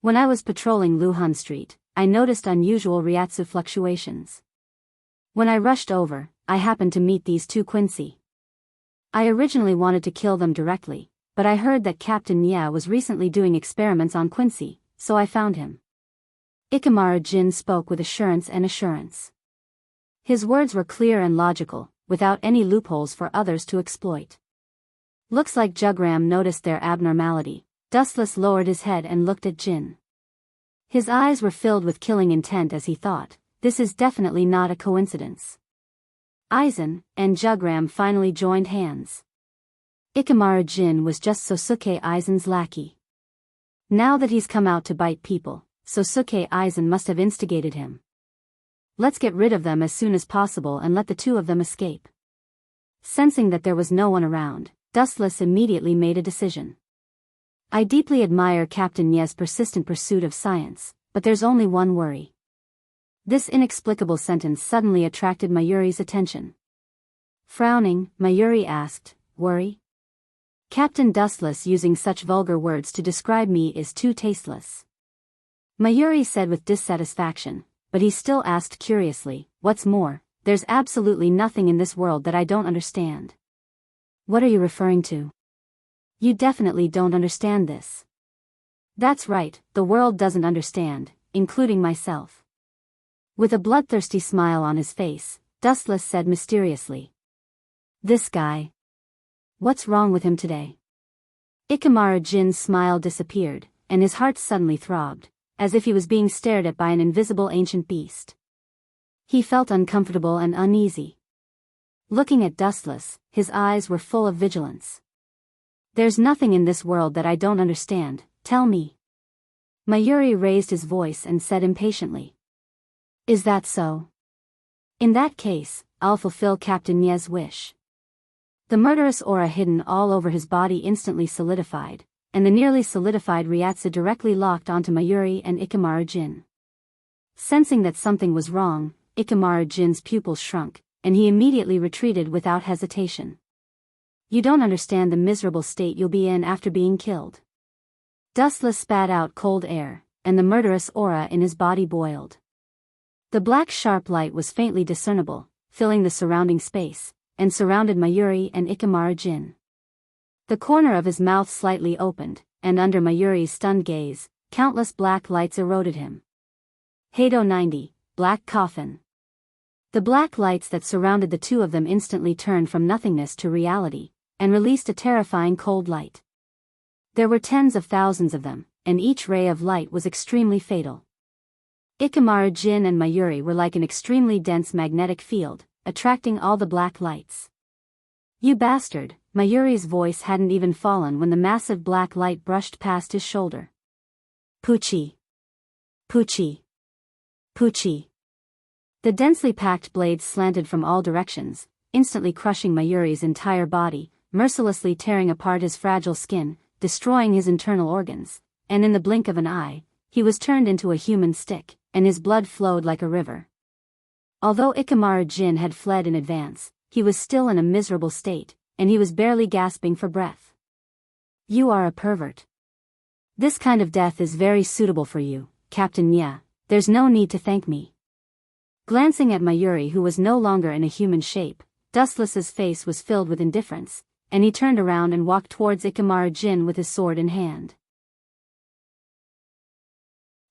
When I was patrolling Luhan Street, I noticed unusual Ryatsu fluctuations. When I rushed over, I happened to meet these two Quincy. I originally wanted to kill them directly, but I heard that Captain Nia was recently doing experiments on Quincy, so I found him. Ikamaru Jin spoke with assurance. His words were clear and logical, without any loopholes for others to exploit. Looks like Jugram noticed their abnormality. Dustless lowered his head and looked at Jin. His eyes were filled with killing intent as he thought, this is definitely not a coincidence. Aizen and Jugram finally joined hands. Ikamaru Jin was just Sosuke Aizen's lackey. Now that he's come out to bite people, Sosuke Aizen must have instigated him. Let's get rid of them as soon as possible and let the two of them escape. Sensing that there was no one around, Dustless immediately made a decision. I deeply admire Captain Nie's persistent pursuit of science, but there's only one worry. This inexplicable sentence suddenly attracted Mayuri's attention. Frowning, Mayuri asked, worry? Captain Dustless using such vulgar words to describe me is too tasteless. Mayuri said with dissatisfaction, but he still asked curiously, what's more, there's absolutely nothing in this world that I don't understand. What are you referring to? You definitely don't understand this. That's right, the world doesn't understand, including myself. With a bloodthirsty smile on his face, Dustless said mysteriously. This guy. What's wrong with him today? Ikamaru Jin's smile disappeared, and his heart suddenly throbbed, as if he was being stared at by an invisible ancient beast. He felt uncomfortable and uneasy. Looking at Dustless, his eyes were full of vigilance. There's nothing in this world that I don't understand, tell me. Mayuri raised his voice and said impatiently. Is that so? In that case, I'll fulfill Captain Nie's wish. The murderous aura hidden all over his body instantly solidified, and the nearly solidified Ryatsu directly locked onto Mayuri and Ikamaru Jin. Sensing that something was wrong, Ikamaru Jin's pupils shrunk, and he immediately retreated without hesitation. You don't understand the miserable state you'll be in after being killed. Dustless spat out cold air, and the murderous aura in his body boiled. The black sharp light was faintly discernible, filling the surrounding space, and surrounded Mayuri and Ikamaru Jin. The corner of his mouth slightly opened, and under Mayuri's stunned gaze, countless black lights eroded him. Heido 90, Black Coffin. The black lights that surrounded the two of them instantly turned from nothingness to reality, and released a terrifying cold light. There were tens of thousands of them, and each ray of light was extremely fatal. Ikamaru Jin and Mayuri were like an extremely dense magnetic field, attracting all the black lights. You bastard, Mayuri's voice hadn't even fallen when the massive black light brushed past his shoulder. Puchi. Puchi. Puchi. The densely packed blades slanted from all directions, instantly crushing Mayuri's entire body, mercilessly tearing apart his fragile skin, destroying his internal organs, and in the blink of an eye, he was turned into a human stick, and his blood flowed like a river. Although Ikamaru Jin had fled in advance, he was still in a miserable state, and he was barely gasping for breath. You are a pervert. This kind of death is very suitable for you, Captain Nya, there's no need to thank me. Glancing at Mayuri, who was no longer in a human shape, Dustless's face was filled with indifference, and he turned around and walked towards Ikamaru Jin with his sword in hand.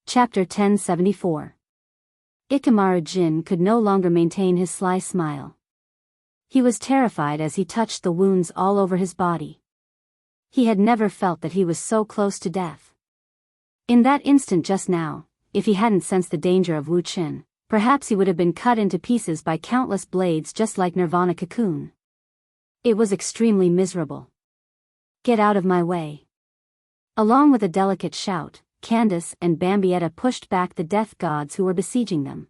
Chapter 1074. Ikamaru Jin could no longer maintain his sly smile. He was terrified as he touched the wounds all over his body. He had never felt that he was so close to death. In that instant just now, if he hadn't sensed the danger of Wu Qin, perhaps he would have been cut into pieces by countless blades just like Nirvana Cocoon. It was extremely miserable. Get out of my way. Along with a delicate shout, Candace and Bambietta pushed back the death gods who were besieging them.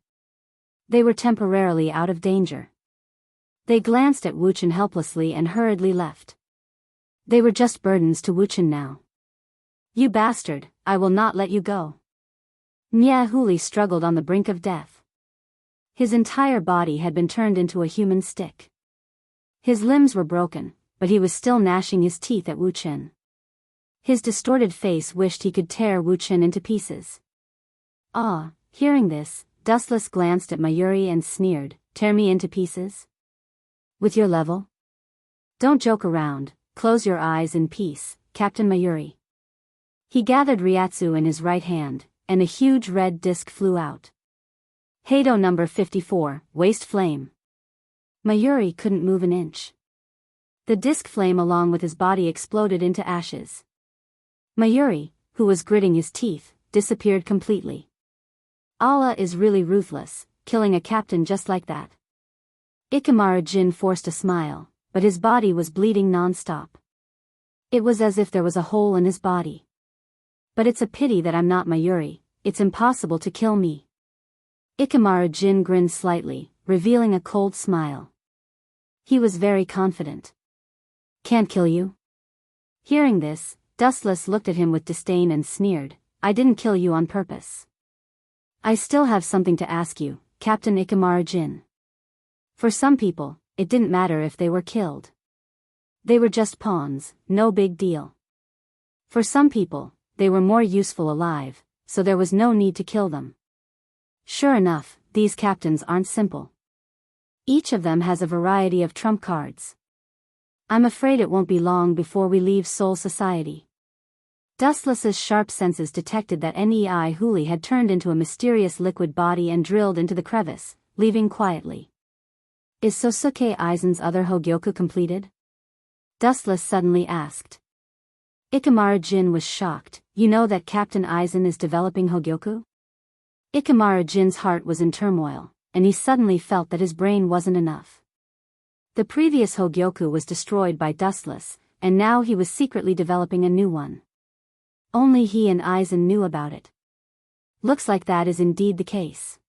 They were temporarily out of danger. They glanced at Wu Qin helplessly and hurriedly left. They were just burdens to Wu Qin now. You bastard, I will not let you go. Nya Huli struggled on the brink of death. His entire body had been turned into a human stick. His limbs were broken, but he was still gnashing his teeth at Wu Qin. His distorted face wished he could tear Wu Qin into pieces. Ah, hearing this, Dustless glanced at Mayuri and sneered, tear me into pieces? With your level? Don't joke around, close your eyes in peace, Captain Mayuri. He gathered Ryatsu in his right hand, and a huge red disc flew out. Heido number 54, Waste Flame. Mayuri couldn't move an inch. The disc flame along with his body exploded into ashes. Mayuri, who was gritting his teeth, disappeared completely. Allah is really ruthless, killing a captain just like that. Ikamaru Jin forced a smile, but his body was bleeding non-stop. It was as if there was a hole in his body. But it's a pity that I'm not Mayuri, it's impossible to kill me. Ikamaru Jin grinned slightly, revealing a cold smile. He was very confident. Can't kill you? Hearing this, Dustless looked at him with disdain and sneered, I didn't kill you on purpose. I still have something to ask you, Captain Ikamaru Jin. For some people, it didn't matter if they were killed. They were just pawns, no big deal. For some people, they were more useful alive, so there was no need to kill them. Sure enough, these captains aren't simple. Each of them has a variety of trump cards. I'm afraid it won't be long before we leave Soul Society. Dustless's sharp senses detected that Nei Huli had turned into a mysterious liquid body and drilled into the crevice, leaving quietly. Is Sosuke Aizen's other Hogyoku completed? Dustless suddenly asked. Ikamaru Jin was shocked, you know that Captain Aizen is developing Hogyoku? Ikamaru Jin's heart was in turmoil, and he suddenly felt that his brain wasn't enough. The previous Hogyoku was destroyed by Dustless, and now he was secretly developing a new one. Only he and Aizen knew about it. Looks like that is indeed the case.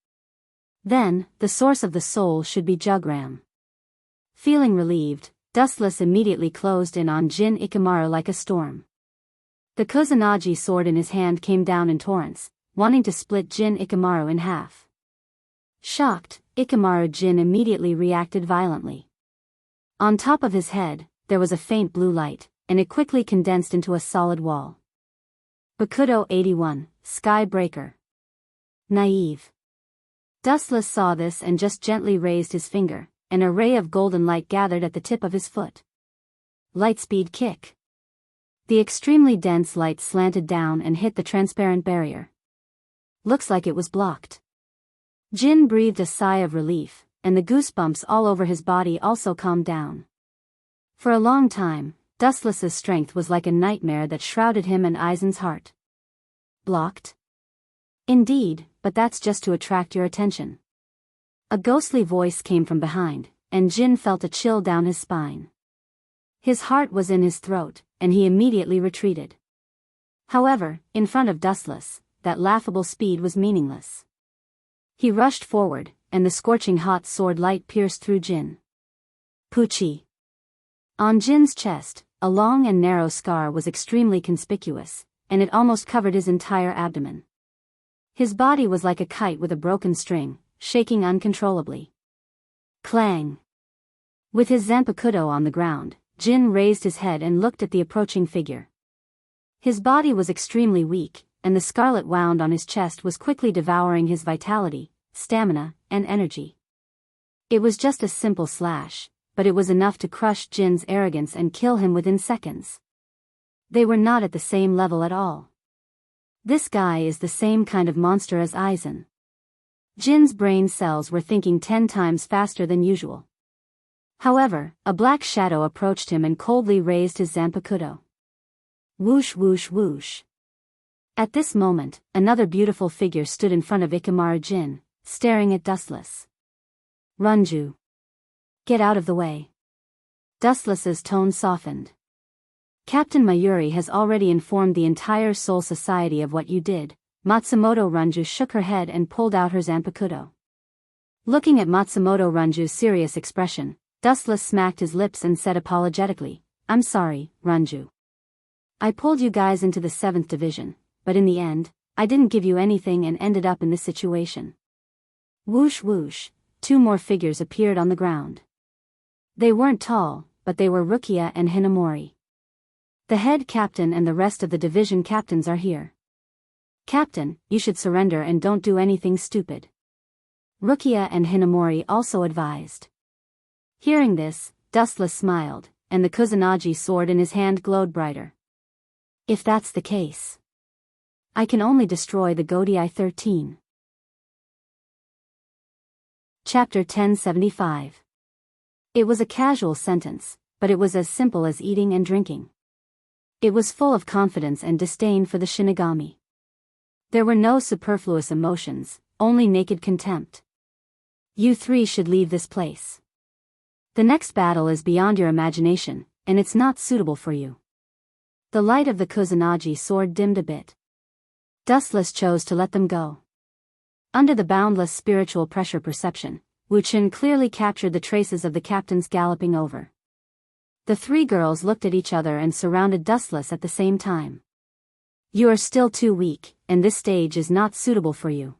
Then, the source of the soul should be Jugram. Feeling relieved, Dustless immediately closed in on Jin Ikamaru like a storm. The Kusanagi sword in his hand came down in torrents, wanting to split Jin Ikamaru in half. Shocked, Ikamaru Jin immediately reacted violently. On top of his head, there was a faint blue light, and it quickly condensed into a solid wall. Bakudo 81, Sky Breaker. Naive. Dustless saw this and just gently raised his finger, and a ray of golden light gathered at the tip of his foot. Lightspeed Kick. The extremely dense light slanted down and hit the transparent barrier. Looks like it was blocked. Jin breathed a sigh of relief, and the goosebumps all over his body also calmed down. For a long time, Dustless's strength was like a nightmare that shrouded him and Aizen's heart. Blocked? Indeed, but that's just to attract your attention. A ghostly voice came from behind, and Jin felt a chill down his spine. His heart was in his throat, and he immediately retreated. However, in front of Dustless, that laughable speed was meaningless. He rushed forward, and the scorching hot sword light pierced through Jin. Puchi. On Jin's chest, a long and narrow scar was extremely conspicuous, and it almost covered his entire abdomen. His body was like a kite with a broken string, shaking uncontrollably. Clang. With his Zanpakuto on the ground, Jin raised his head and looked at the approaching figure. His body was extremely weak, and the scarlet wound on his chest was quickly devouring his vitality, stamina, and energy. It was just a simple slash, but it was enough to crush Jin's arrogance and kill him within seconds. They were not at the same level at all. This guy is the same kind of monster as Aizen. Jin's brain cells were thinking 10 times faster than usual. However, a black shadow approached him and coldly raised his Zanpakuto. Whoosh whoosh whoosh. At this moment, another beautiful figure stood in front of Ikamaru Jin, staring at Dustless. Runju. Get out of the way. Dustless's tone softened. Captain Mayuri has already informed the entire Soul Society of what you did. Matsumoto Runju shook her head and pulled out her Zanpakuto. Looking at Matsumoto Runju's serious expression, Dustless smacked his lips and said apologetically, I'm sorry, Runju. I pulled you guys into the 7th division, but in the end, I didn't give you anything and ended up in this situation. Whoosh whoosh, 2 more figures appeared on the ground. They weren't tall, but they were Rukia and Hinamori. The head captain and the rest of the division captains are here. Captain, you should surrender and don't do anything stupid. Rukia and Hinamori also advised. Hearing this, Dustless smiled, and the Kusanagi sword in his hand glowed brighter. If that's the case, I can only destroy the Godii 13. Chapter 1075. It was a casual sentence, but it was as simple as eating and drinking. It was full of confidence and disdain for the Shinigami. There were no superfluous emotions, only naked contempt. You three should leave this place. The next battle is beyond your imagination, and it's not suitable for you. The light of the Kusanagi sword dimmed a bit. Dustless chose to let them go. Under the boundless spiritual pressure perception, Wuchen clearly captured the traces of the captains galloping over. The three girls looked at each other and surrounded Dustless at the same time. You are still too weak, and this stage is not suitable for you.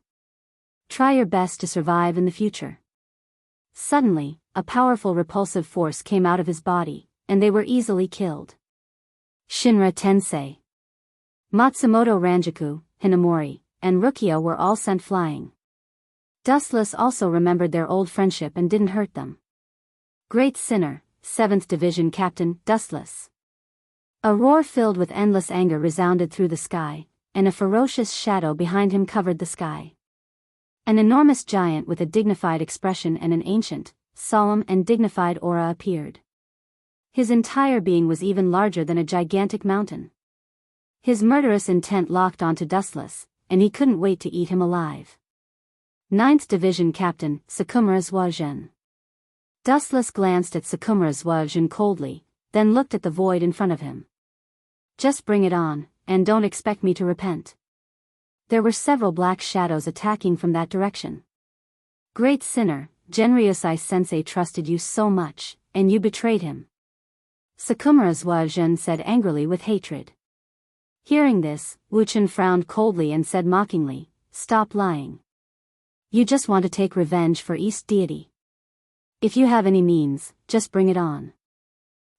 Try your best to survive in the future. Suddenly, a powerful repulsive force came out of his body, and they were easily killed. Shinra Tensei, Matsumoto Ranjaku, Hinamori, and Rukia were all sent flying. Dustless also remembered their old friendship and didn't hurt them. Great Sinner, 7th Division Captain, Dustless. A roar filled with endless anger resounded through the sky, and a ferocious shadow behind him covered the sky. An enormous giant with a dignified expression and an ancient, solemn and dignified aura appeared. His entire being was even larger than a gigantic mountain. His murderous intent locked onto Dustless, and he couldn't wait to eat him alive. 9th Division Captain, Sakumura Zuagen. Dustless glanced at Sakumura Zuagen coldly, then looked at the void in front of him. Just bring it on, and don't expect me to repent. There were several black shadows attacking from that direction. Great Sinner, Genryosai-sensei trusted you so much, and you betrayed him. Sakumura Zuagen said angrily with hatred. Hearing this, Wuchen frowned coldly and said mockingly, "Stop lying. You just want to take revenge for East Deity. If you have any means, just bring it on."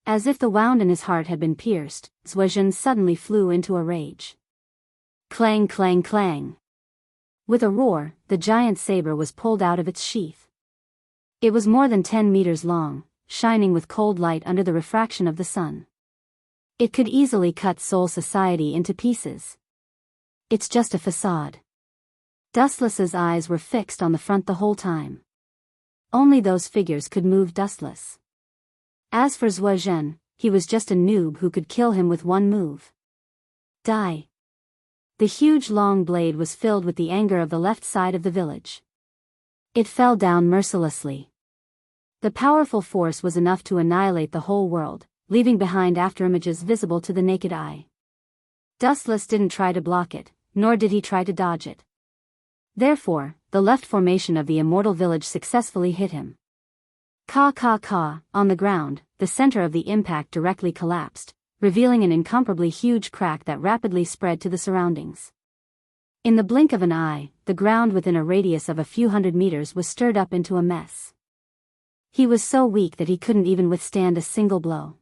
As if the wound in his heart had been pierced, Zuagen suddenly flew into a rage. Clang clang clang. With a roar, the giant saber was pulled out of its sheath. It was more than 10 meters long, shining with cold light under the refraction of the sun. It could easily cut Soul Society into pieces. It's just a facade. Dustless's eyes were fixed on the front the whole time. Only those figures could move Dustless. As for Zuagen, he was just a noob who could kill him with one move. Die. The huge long blade was filled with the anger of the left side of the village. It fell down mercilessly. The powerful force was enough to annihilate the whole world, leaving behind afterimages visible to the naked eye. Dustless didn't try to block it, nor did he try to dodge it. Therefore, the left formation of the immortal village successfully hit him. Ka. On the ground, the center of the impact directly collapsed, revealing an incomparably huge crack that rapidly spread to the surroundings. In the blink of an eye, the ground within a radius of a few hundred meters was stirred up into a mess. He was so weak that he couldn't even withstand a single blow.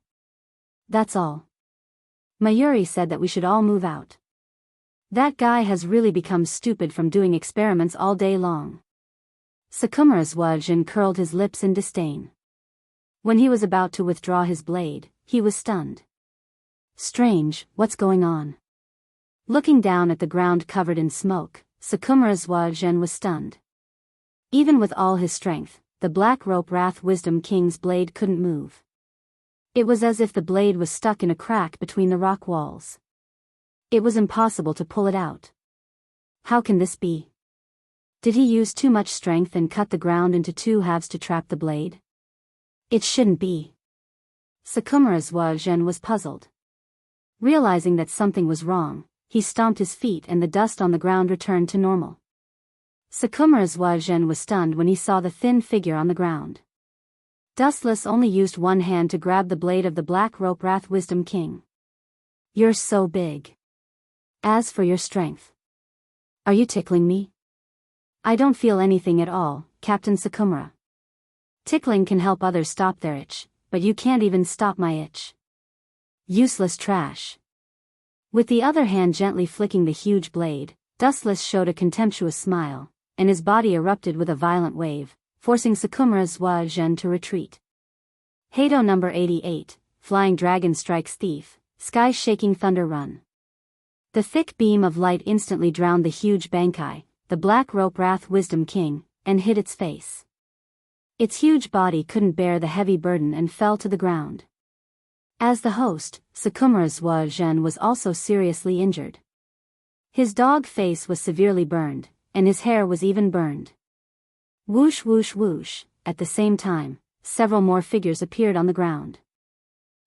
That's all. Mayuri said that we should all move out. That guy has really become stupid from doing experiments all day long. Sakumura Zuagen curled his lips in disdain. When he was about to withdraw his blade, he was stunned. Strange, what's going on? Looking down at the ground covered in smoke, Sakumura Zuagen was stunned. Even with all his strength, the Black Rope Wrath Wisdom King's blade couldn't move. It was as if the blade was stuck in a crack between the rock walls. It was impossible to pull it out. How can this be? Did he use too much strength and cut the ground into two halves to trap the blade? It shouldn't be. Sakumura Zuagen was puzzled. Realizing that something was wrong, he stomped his feet and the dust on the ground returned to normal. Sakumura Zuagen was stunned when he saw the thin figure on the ground. Dustless only used one hand to grab the blade of the Black Rope Wrath Wisdom King. You're so big. As for your strength. Are you tickling me? I don't feel anything at all, Captain Sakumura. Tickling can help others stop their itch, but you can't even stop my itch. Useless trash. With the other hand gently flicking the huge blade, Dustless showed a contemptuous smile, and his body erupted with a violent wave, forcing Sakumura Zuagen to retreat. Hado number 88, Flying Dragon Strikes Thief, Sky Shaking Thunder Run. The thick beam of light instantly drowned the huge Bankai, the black rope Wrath Wisdom King, and hid its face. Its huge body couldn't bear the heavy burden and fell to the ground. As the host, Sakumura's Zhen was also seriously injured. His dog face was severely burned, and his hair was even burned. Whoosh whoosh whoosh, at the same time, several more figures appeared on the ground.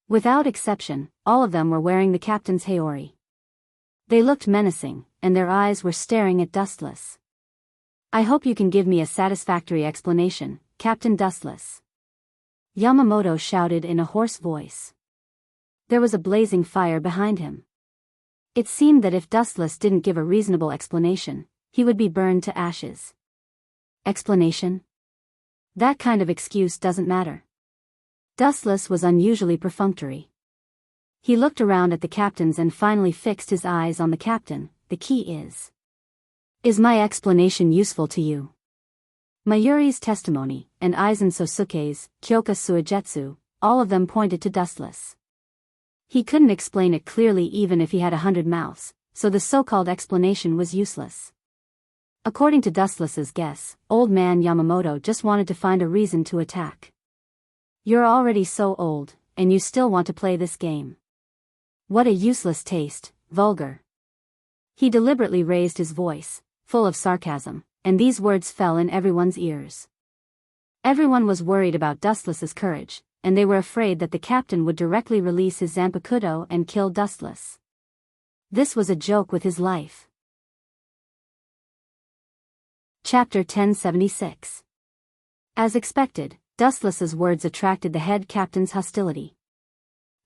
Without exception, all of them were wearing the captain's haori. They looked menacing, and their eyes were staring at Dustless. I hope you can give me a satisfactory explanation, Captain Dustless. Yamamoto shouted in a hoarse voice. There was a blazing fire behind him. It seemed that if Dustless didn't give a reasonable explanation, he would be burned to ashes. Explanation? That kind of excuse doesn't matter. Dustless was unusually perfunctory. He looked around at the captains and finally fixed his eyes on the captain. The key is. Is my explanation useful to you? Mayuri's testimony, and Aizen Sosuke's, Kyoka Suigetsu, all of them pointed to Dustless. He couldn't explain it clearly even if he had 100 mouths, so the so-called explanation was useless. According to Dustless's guess, old man Yamamoto just wanted to find a reason to attack. You're already so old, and you still want to play this game. What a useless taste, vulgar. He deliberately raised his voice, full of sarcasm, and these words fell in everyone's ears. Everyone was worried about Dustless's courage, and they were afraid that the captain would directly release his Zanpakuto and kill Dustless. This was a joke with his life. Chapter 1076. As expected, Dustless's words attracted the head captain's hostility.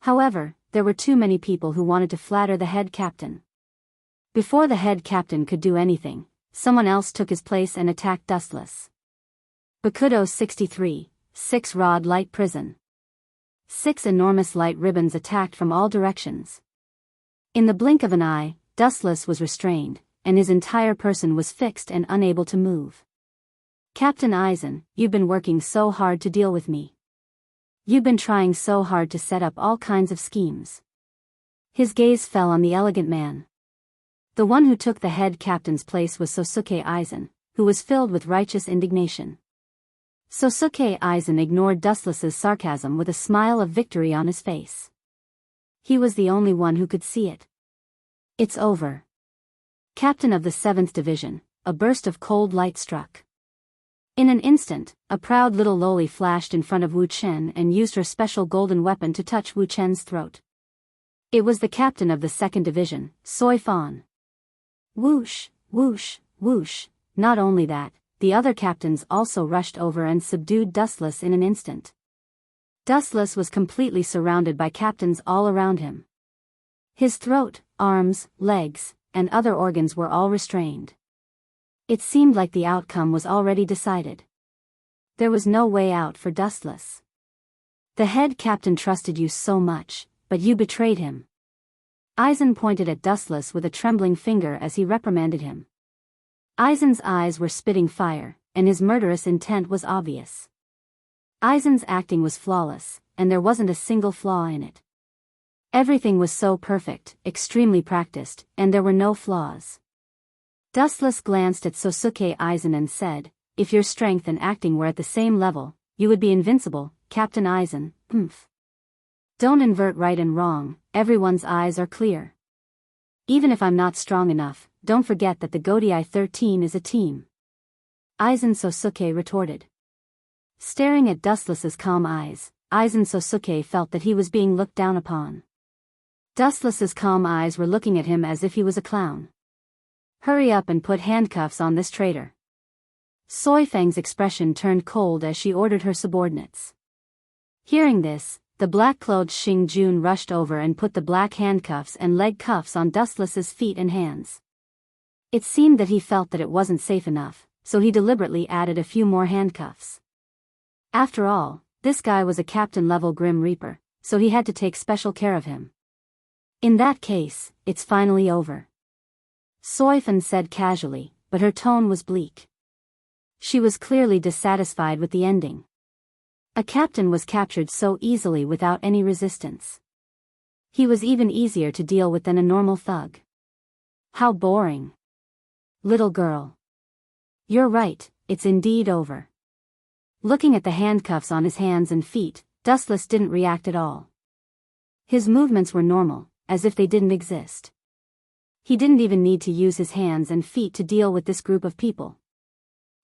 However, there were too many people who wanted to flatter the head captain. Before the head captain could do anything, someone else took his place and attacked Dustless. Bakudo 63, 6-rod light prison. 6 enormous light ribbons attacked from all directions. In the blink of an eye, Dustless was restrained, and his entire person was fixed and unable to move. Captain Aizen, you've been working so hard to deal with me. You've been trying so hard to set up all kinds of schemes. His gaze fell on the elegant man. The one who took the head captain's place was Sosuke Aizen, who was filled with righteous indignation. Sosuke Aizen ignored Dustless's sarcasm with a smile of victory on his face. He was the only one who could see it. It's over. Captain of the 7th Division, a burst of cold light struck. In an instant, a proud little loli flashed in front of Wu Chen and used her special golden weapon to touch Wu Chen's throat. It was the captain of the 2nd Division, Soi Fan. Whoosh, whoosh, whoosh. Not only that, the other captains also rushed over and subdued Dustless in an instant. Dustless was completely surrounded by captains all around him. His throat, arms, legs, and other organs were all restrained. It seemed like the outcome was already decided. There was no way out for Dustless. The head captain trusted you so much, but you betrayed him. Aizen pointed at Dustless with a trembling finger as he reprimanded him. Aizen's eyes were spitting fire, and his murderous intent was obvious. Aizen's acting was flawless, and there wasn't a single flaw in it. Everything was so perfect, extremely practiced, and there were no flaws. Dustless glanced at Sosuke Aizen and said, if your strength and acting were at the same level, you would be invincible, Captain Aizen. Don't invert right and wrong, everyone's eyes are clear. Even if I'm not strong enough, don't forget that the Godai 13 is a team. Aizen Sosuke retorted. Staring at Dustless's calm eyes, Aizen Sosuke felt that he was being looked down upon. Dustless's calm eyes were looking at him as if he was a clown. Hurry up and put handcuffs on this traitor. Soi Fang's expression turned cold as she ordered her subordinates. Hearing this, the black-clothed Xing Jun rushed over and put the black handcuffs and leg cuffs on Dustless's feet and hands. It seemed that he felt that it wasn't safe enough, so he deliberately added a few more handcuffs. After all, this guy was a captain-level Grim Reaper, so he had to take special care of him. In that case, it's finally over. Soi Fan said casually, but her tone was bleak. She was clearly dissatisfied with the ending. A captain was captured so easily without any resistance. He was even easier to deal with than a normal thug. How boring. Little girl. You're right, it's indeed over. Looking at the handcuffs on his hands and feet, Dustless didn't react at all. His movements were normal, as if they didn't exist. He didn't even need to use his hands and feet to deal with this group of people.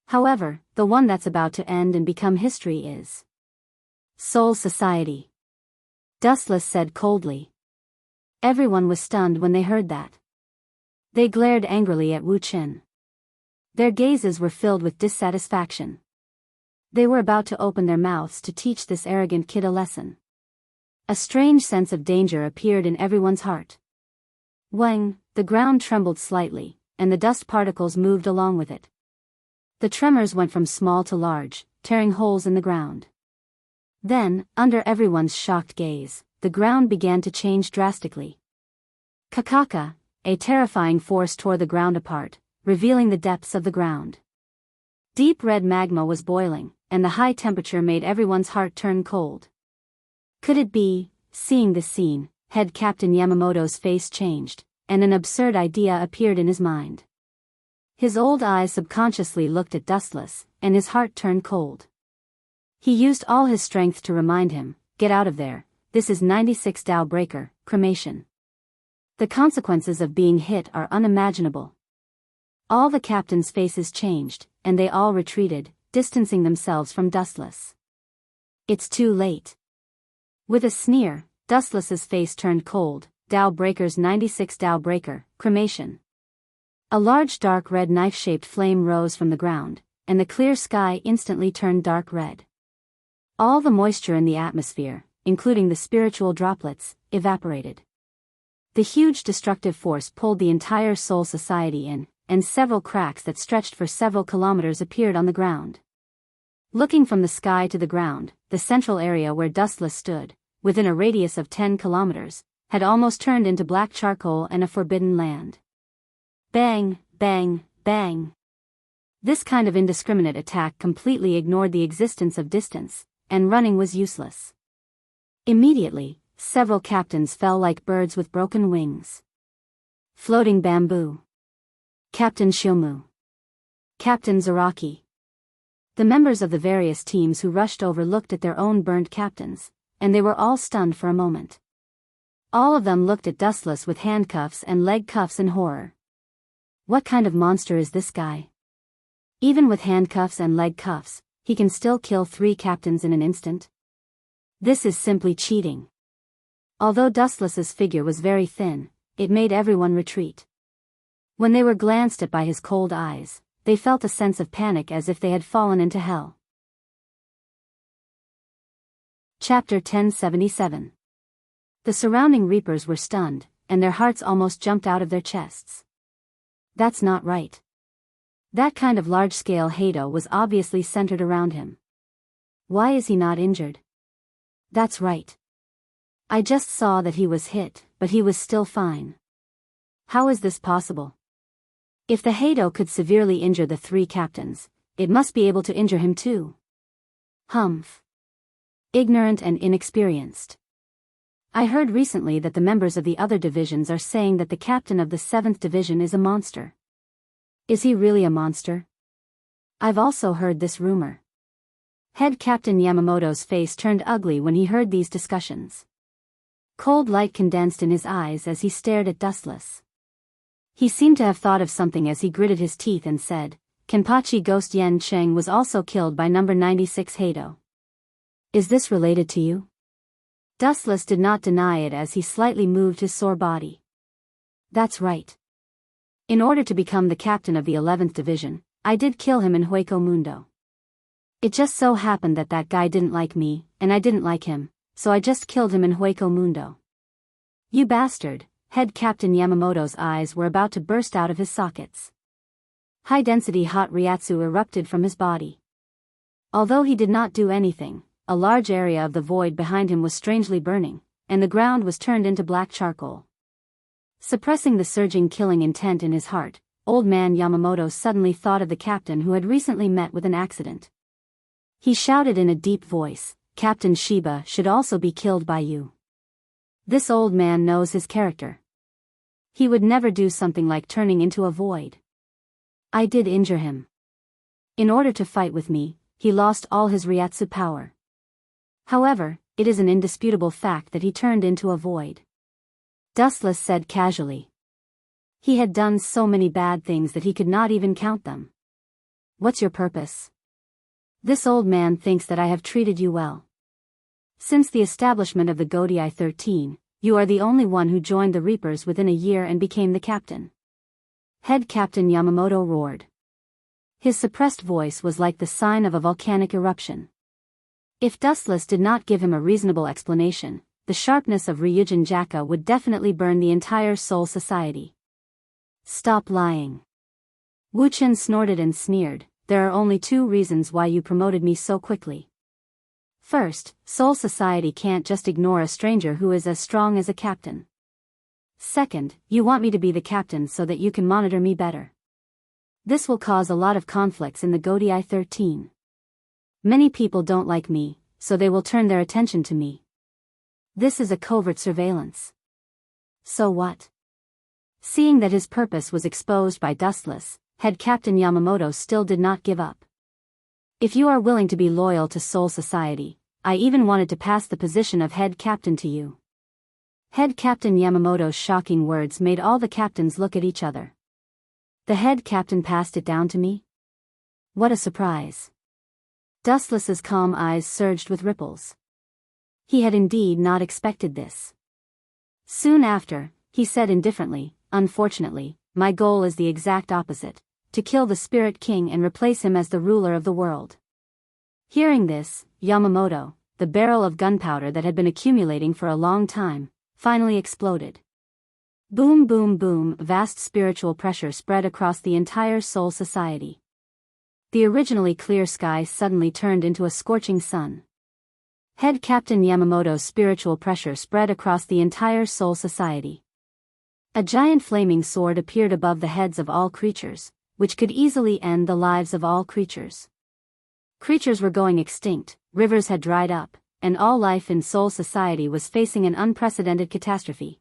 However, the one that's about to end and become history is Soul Society. Dustless said coldly. Everyone was stunned when they heard that. They glared angrily at Wu Chen. Their gazes were filled with dissatisfaction. They were about to open their mouths to teach this arrogant kid a lesson. A strange sense of danger appeared in everyone's heart. Wang, the ground trembled slightly, and the dust particles moved along with it. The tremors went from small to large, tearing holes in the ground. Then, under everyone's shocked gaze, the ground began to change drastically. Kakaka, a terrifying force tore the ground apart, revealing the depths of the ground. Deep red magma was boiling, and the high temperature made everyone's heart turn cold. Could it be? Seeing this scene, Head Captain Yamamoto's face changed, and an absurd idea appeared in his mind. His old eyes subconsciously looked at Dustless, and his heart turned cold. He used all his strength to remind him, "Get out of there, this is 96 Tao Breaker, cremation. The consequences of being hit are unimaginable." All the captains' faces changed, and they all retreated, distancing themselves from Dustless. It's too late. With a sneer, Dustless's face turned cold. Tao Breaker's 96 Tao Breaker, cremation. A large dark red knife-shaped flame rose from the ground, and the clear sky instantly turned dark red. All the moisture in the atmosphere, including the spiritual droplets, evaporated. The huge destructive force pulled the entire Soul Society in, and several cracks that stretched for several kilometers appeared on the ground. Looking from the sky to the ground, the central area where Dustless stood, within a radius of 10 kilometers, had almost turned into black charcoal and a forbidden land. Bang, bang, bang. This kind of indiscriminate attack completely ignored the existence of distance, and running was useless. Immediately, several captains fell like birds with broken wings. Floating bamboo. Captain Shiomu. Captain Zaraki. The members of the various teams who rushed over looked at their own burned captains, and they were all stunned for a moment. All of them looked at Dustless with handcuffs and leg cuffs in horror. What kind of monster is this guy? Even with handcuffs and leg cuffs, he can still kill 3 captains in an instant? This is simply cheating. Although Dustless's figure was very thin, it made everyone retreat. When they were glanced at by his cold eyes, they felt a sense of panic as if they had fallen into hell. Chapter 1077. The surrounding reapers were stunned, and their hearts almost jumped out of their chests. That's not right. That kind of large-scale Heido was obviously centered around him. Why is he not injured? That's right. I just saw that he was hit, but he was still fine. How is this possible? If the Heido could severely injure the 3 captains, it must be able to injure him too. Humph. Ignorant and inexperienced. I heard recently that the members of the other divisions are saying that the captain of the 7th division is a monster. Is he really a monster? I've also heard this rumor. Head Captain Yamamoto's face turned ugly when he heard these discussions. Cold light condensed in his eyes as he stared at Dustless. He seemed to have thought of something as he gritted his teeth and said, "Kenpachi Ghost Yen Cheng was also killed by number 96 Heido. Is this related to you?" Dustless did not deny it as he slightly moved his sore body. That's right. In order to become the captain of the 11th division, I did kill him in Hueco Mundo. It just so happened that that guy didn't like me, and I didn't like him, so I just killed him in Hueco Mundo. You bastard. Head Captain Yamamoto's eyes were about to burst out of his sockets. High-density hot Ryatsu erupted from his body. Although he did not do anything, a large area of the void behind him was strangely burning, and the ground was turned into black charcoal. Suppressing the surging killing intent in his heart, old man Yamamoto suddenly thought of the captain who had recently met with an accident. He shouted in a deep voice, Captain Shiba should also be killed by you. This old man knows his character. He would never do something like turning into a void. I did injure him. In order to fight with me, he lost all his Ryatsu power. However, it is an indisputable fact that he turned into a void. Dustless said casually. He had done so many bad things that he could not even count them. What's your purpose? This old man thinks that I have treated you well. Since the establishment of the Godai 13, you are the only one who joined the Reapers within a year and became the captain. Head Captain Yamamoto roared. His suppressed voice was like the sign of a volcanic eruption. If Dustless did not give him a reasonable explanation, the sharpness of Ryujin Jaka would definitely burn the entire Soul Society. Stop lying. Wuchen snorted and sneered. There are only 2 reasons why you promoted me so quickly. First, Soul Society can't just ignore a stranger who is as strong as a captain. Second, you want me to be the captain so that you can monitor me better. This will cause a lot of conflicts in the Godai 13. Many people don't like me, so they will turn their attention to me. This is a covert surveillance. So what? Seeing that his purpose was exposed by Dustless, Head Captain Yamamoto still did not give up. If you are willing to be loyal to Soul Society, I even wanted to pass the position of head captain to you. Head Captain Yamamoto's shocking words made all the captains look at each other. The head captain passed it down to me? What a surprise. Dustless's calm eyes surged with ripples. He had indeed not expected this. Soon after, he said indifferently, unfortunately, my goal is the exact opposite, to kill the Spirit King and replace him as the ruler of the world. Hearing this, Yamamoto, the barrel of gunpowder that had been accumulating for a long time, finally exploded. Boom boom boom, vast spiritual pressure spread across the entire Soul Society. The originally clear sky suddenly turned into a scorching sun. Head Captain Yamamoto's spiritual pressure spread across the entire Soul Society. A giant flaming sword appeared above the heads of all creatures, which could easily end the lives of all creatures. Creatures were going extinct, rivers had dried up, and all life in Soul Society was facing an unprecedented catastrophe.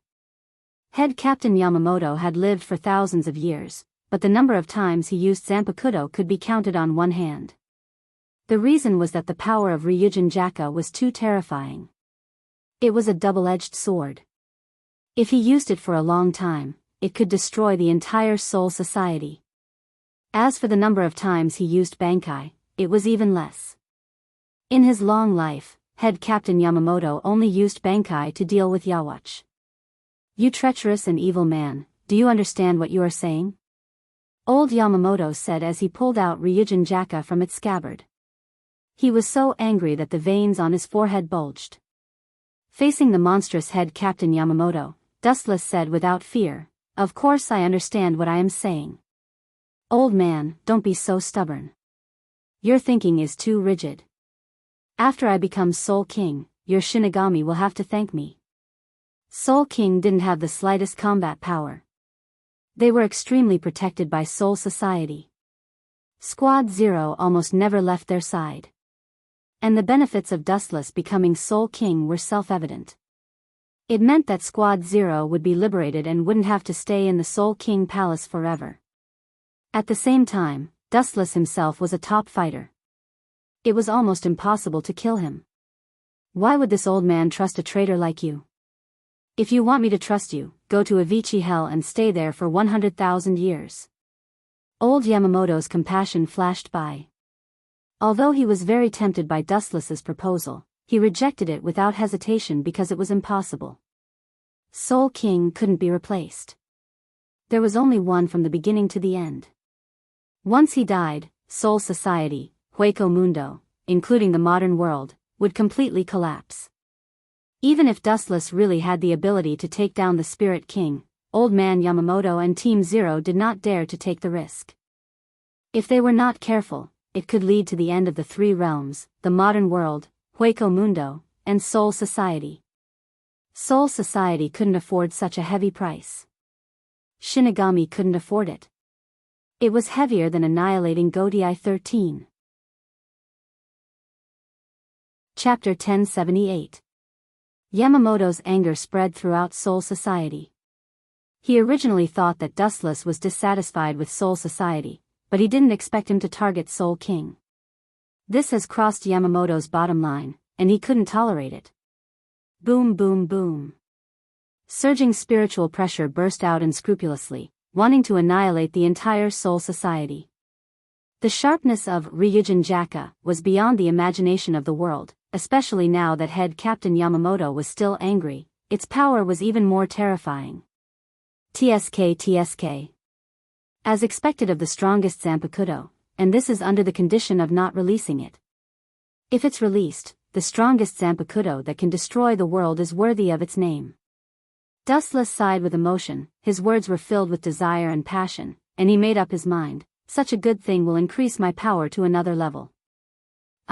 Head Captain Yamamoto had lived for thousands of years, but the number of times he used Zanpakuto could be counted on one hand. The reason was that the power of Ryujin Jaka was too terrifying. It was a double-edged sword. If he used it for a long time, it could destroy the entire Soul Society. As for the number of times he used Bankai, it was even less. In his long life, Head Captain Yamamoto only used Bankai to deal with Yawatch. You treacherous and evil man, do you understand what you are saying? Old Yamamoto said as he pulled out Ryujin Jaka from its scabbard. He was so angry that the veins on his forehead bulged. Facing the monstrous Head Captain Yamamoto, Dustless said without fear, of course I understand what I am saying. Old man, don't be so stubborn. Your thinking is too rigid. After I become Soul King, your Shinigami will have to thank me. Soul King didn't have the slightest combat power. They were extremely protected by Soul Society. Squad Zero almost never left their side. And the benefits of Dustless becoming Soul King were self-evident. It meant that Squad Zero would be liberated and wouldn't have to stay in the Soul King Palace forever. At the same time, Dustless himself was a top fighter. It was almost impossible to kill him. Why would this old man trust a traitor like you? If you want me to trust you, go to Avicii Hell and stay there for 100,000 years. Old Yamamoto's compassion flashed by. Although he was very tempted by Dustless's proposal, he rejected it without hesitation because it was impossible. Soul King couldn't be replaced. There was only one from the beginning to the end. Once he died, Soul Society, Hueco Mundo, including the modern world, would completely collapse. Even if Dustless really had the ability to take down the Spirit King, Old Man Yamamoto and Team Zero did not dare to take the risk. If they were not careful, it could lead to the end of the 3 realms, the modern world, Hueco Mundo, and Soul Society. Soul Society couldn't afford such a heavy price. Shinigami couldn't afford it. It was heavier than annihilating Godai 13. Chapter 1078. Yamamoto's anger spread throughout Soul Society. He originally thought that Dustless was dissatisfied with Soul Society, but he didn't expect him to target Soul King. This has crossed Yamamoto's bottom line, and he couldn't tolerate it. Boom boom boom. Surging spiritual pressure burst out unscrupulously, wanting to annihilate the entire Soul Society. The sharpness of Ryujin Jaka was beyond the imagination of the world, especially now that head Captain Yamamoto was still angry. Its power was even more terrifying. TSK. As expected of the strongest Zanpakuto, and this is under the condition of not releasing it. If it's released, the strongest Zanpakuto that can destroy the world is worthy of its name. Dustless sighed with emotion, his words were filled with desire and passion, and he made up his mind, such a good thing will increase my power to another level.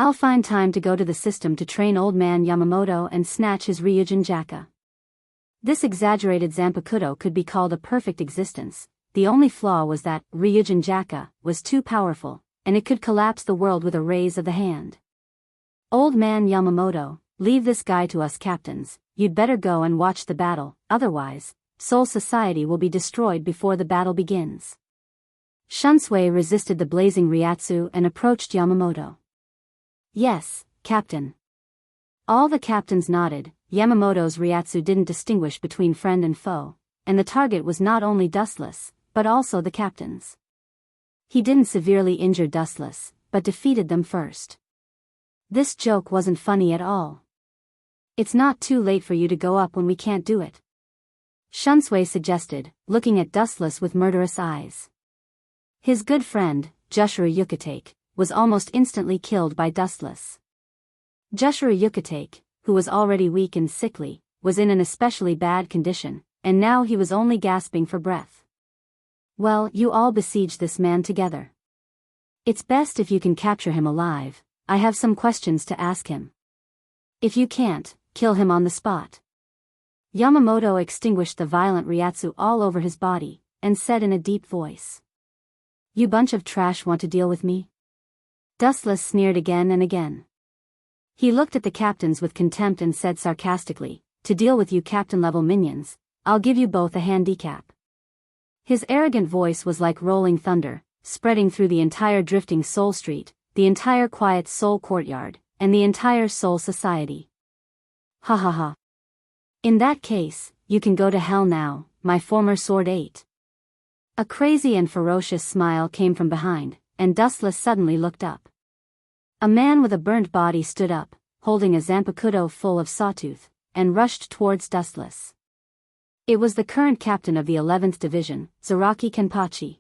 I'll find time to go to the system to train old man Yamamoto and snatch his Ryujin Jaka. This exaggerated Zanpakuto could be called a perfect existence. The only flaw was that Ryujin Jaka was too powerful, and it could collapse the world with a raise of the hand. Old man Yamamoto, leave this guy to us captains. You'd better go and watch the battle, otherwise, Soul Society will be destroyed before the battle begins. Shunsui resisted the blazing Ryatsu and approached Yamamoto. Yes, Captain. All the captains nodded. Yamamoto's Ryatsu didn't distinguish between friend and foe, and the target was not only Dustless, but also the captains. He didn't severely injure Dustless, but defeated them first. This joke wasn't funny at all. It's not too late for you to go up when we can't do it. Shunsui suggested, looking at Dustless with murderous eyes. His good friend, Jushiro Yukitake, was almost instantly killed by Dustless. Jushiro Yukitake, who was already weak and sickly, was in an especially bad condition, and now he was only gasping for breath. Well, you all besiege this man together. It's best if you can capture him alive. I have some questions to ask him. If you can't, kill him on the spot. Yamamoto extinguished the violent Ryatsu all over his body, and said in a deep voice. You bunch of trash want to deal with me? Dustless sneered again and again. He looked at the captains with contempt and said sarcastically, to deal with you captain-level minions, I'll give you both a handicap. His arrogant voice was like rolling thunder, spreading through the entire drifting Soul Street, the entire quiet Soul Courtyard, and the entire Soul Society. Ha ha ha. In that case, you can go to hell now, my former Sword 8. A crazy and ferocious smile came from behind, and Dustless suddenly looked up. A man with a burnt body stood up, holding a Zanpakuto full of sawtooth, and rushed towards Dustless. It was the current captain of the 11th Division, Zaraki Kenpachi.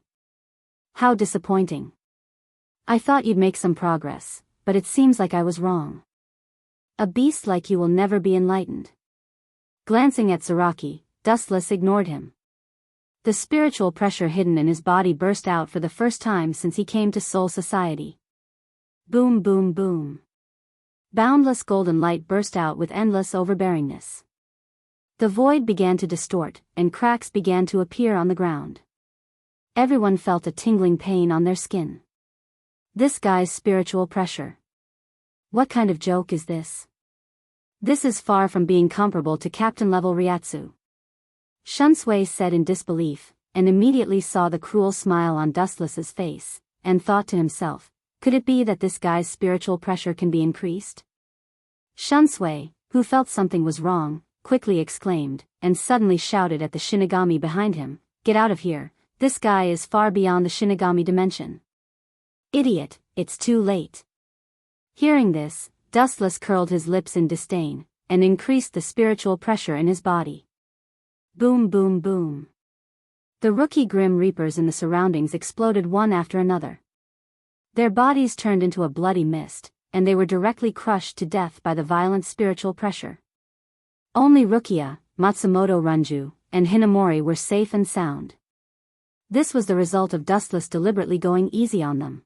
How disappointing. I thought you'd make some progress, but it seems like I was wrong. A beast like you will never be enlightened. Glancing at Zaraki, Dustless ignored him. The spiritual pressure hidden in his body burst out for the first time since he came to Soul Society. Boom boom boom. Boundless golden light burst out with endless overbearingness. The void began to distort, and cracks began to appear on the ground. Everyone felt a tingling pain on their skin. This guy's spiritual pressure. What kind of joke is this? This is far from being comparable to captain-level Ryatsu. Shunsui said in disbelief, and immediately saw the cruel smile on Dustless's face, and thought to himself, could it be that this guy's spiritual pressure can be increased? Shunsui, who felt something was wrong, quickly exclaimed, and suddenly shouted at the Shinigami behind him, get out of here, this guy is far beyond the Shinigami dimension. Idiot, it's too late. Hearing this, Dustless curled his lips in disdain, and increased the spiritual pressure in his body. Boom boom boom. The rookie Grim Reapers in the surroundings exploded one after another. Their bodies turned into a bloody mist, and they were directly crushed to death by the violent spiritual pressure. Only Rukia, Matsumoto Runju, and Hinamori were safe and sound. This was the result of Dustless deliberately going easy on them.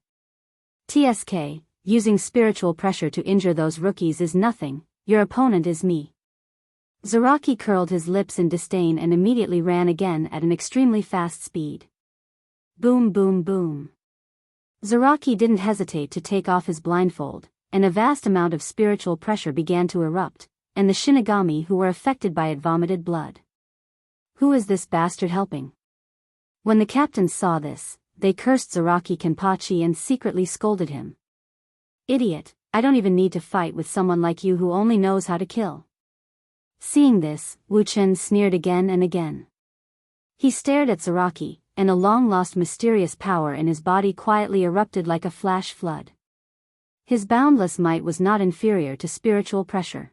TSK, using spiritual pressure to injure those rookies is nothing, your opponent is me. Zaraki curled his lips in disdain and immediately ran again at an extremely fast speed. Boom boom boom. Zaraki didn't hesitate to take off his blindfold, and a vast amount of spiritual pressure began to erupt, and the Shinigami who were affected by it vomited blood. Who is this bastard helping? When the captains saw this, they cursed Zaraki Kenpachi and secretly scolded him. Idiot, I don't even need to fight with someone like you who only knows how to kill. Seeing this, Wu Chen sneered again and again. He stared at Zaraki, and a long-lost mysterious power in his body quietly erupted like a flash flood. His boundless might was not inferior to spiritual pressure.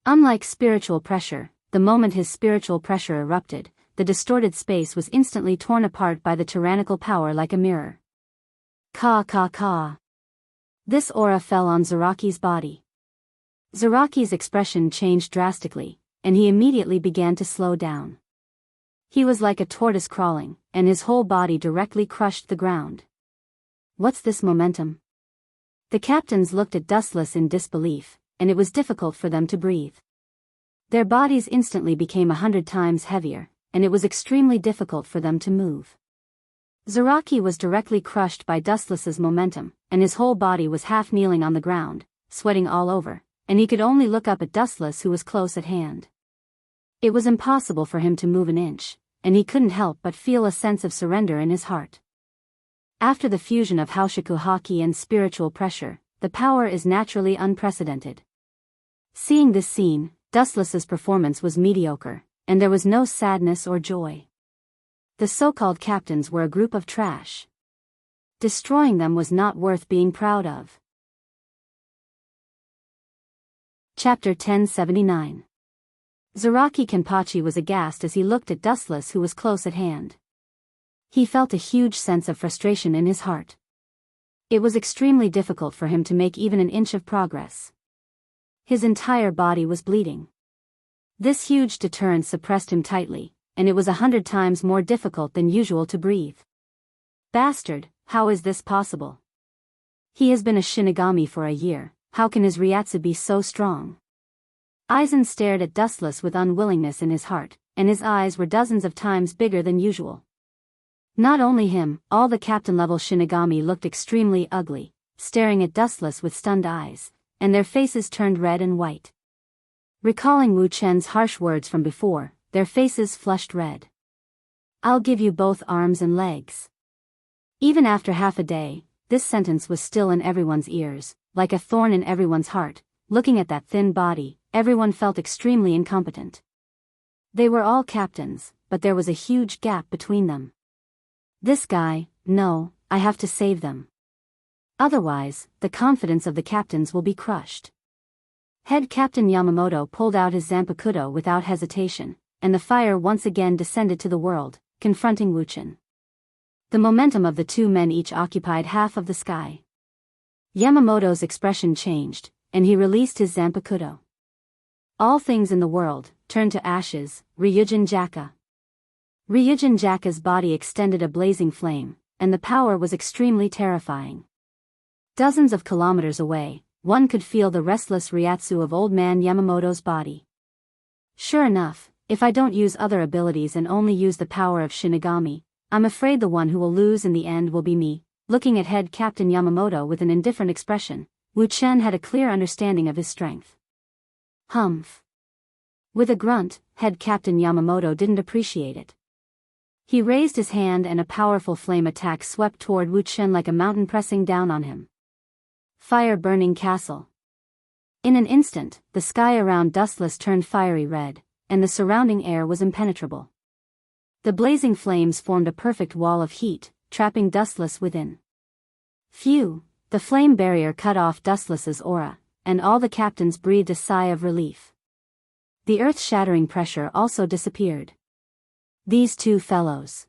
Unlike spiritual pressure, the moment his spiritual pressure erupted, the distorted space was instantly torn apart by the tyrannical power like a mirror. Ka ka ka. This aura fell on Zaraki's body. Zaraki's expression changed drastically, and he immediately began to slow down. He was like a tortoise crawling, and his whole body directly crushed the ground. What's this momentum? The captains looked at Dustless in disbelief, and it was difficult for them to breathe. Their bodies instantly became 100 times heavier, and it was extremely difficult for them to move. Zaraki was directly crushed by Dustless's momentum, and his whole body was half kneeling on the ground, sweating all over, and he could only look up at Dustless who was close at hand. It was impossible for him to move an inch, and he couldn't help but feel a sense of surrender in his heart. After the fusion of Haoshiku Haki and spiritual pressure, the power is naturally unprecedented. Seeing this scene, Dustless's performance was mediocre, and there was no sadness or joy. The so-called captains were a group of trash. Destroying them was not worth being proud of. Chapter 1079. Zaraki Kenpachi was aghast as he looked at Dustless who was close at hand. He felt a huge sense of frustration in his heart. It was extremely difficult for him to make even an inch of progress. His entire body was bleeding. This huge deterrent suppressed him tightly, and it was 100 times more difficult than usual to breathe. Bastard, how is this possible? He has been a Shinigami for a year, how can his Ryatsu be so strong? Aizen stared at Dustless with unwillingness in his heart, and his eyes were dozens of times bigger than usual. Not only him, all the captain-level Shinigami looked extremely ugly, staring at Dustless with stunned eyes, and their faces turned red and white. Recalling Wu Chen's harsh words from before, their faces flushed red. I'll give you both arms and legs. Even after half a day, this sentence was still in everyone's ears, like a thorn in everyone's heart. Looking at that thin body, everyone felt extremely incompetent. They were all captains, but there was a huge gap between them. This guy, no, I have to save them. Otherwise, the confidence of the captains will be crushed. Head Captain Yamamoto pulled out his Zanpakuto without hesitation, and the fire once again descended to the world, confronting Wu Chen. The momentum of the two men each occupied half of the sky. Yamamoto's expression changed, and he released his Zanpakuto. All things in the world turned to ashes. Ryujin Jaka. Ryujin Jaka's body extended a blazing flame, and the power was extremely terrifying. Dozens of kilometers away, one could feel the restless Ryatsu of old man Yamamoto's body. Sure enough, if I don't use other abilities and only use the power of Shinigami, I'm afraid the one who will lose in the end will be me. Looking at head Captain Yamamoto with an indifferent expression, Wu Chen had a clear understanding of his strength. Humph. With a grunt, head Captain Yamamoto didn't appreciate it. He raised his hand and a powerful flame attack swept toward Wu Chen like a mountain pressing down on him. Fire-burning castle. In an instant, the sky around Dustless turned fiery red, and the surrounding air was impenetrable. The blazing flames formed a perfect wall of heat, trapping Dustless within. Phew, the flame barrier cut off Dustless's aura, and all the captains breathed a sigh of relief. The earth-shattering pressure also disappeared. These two fellows.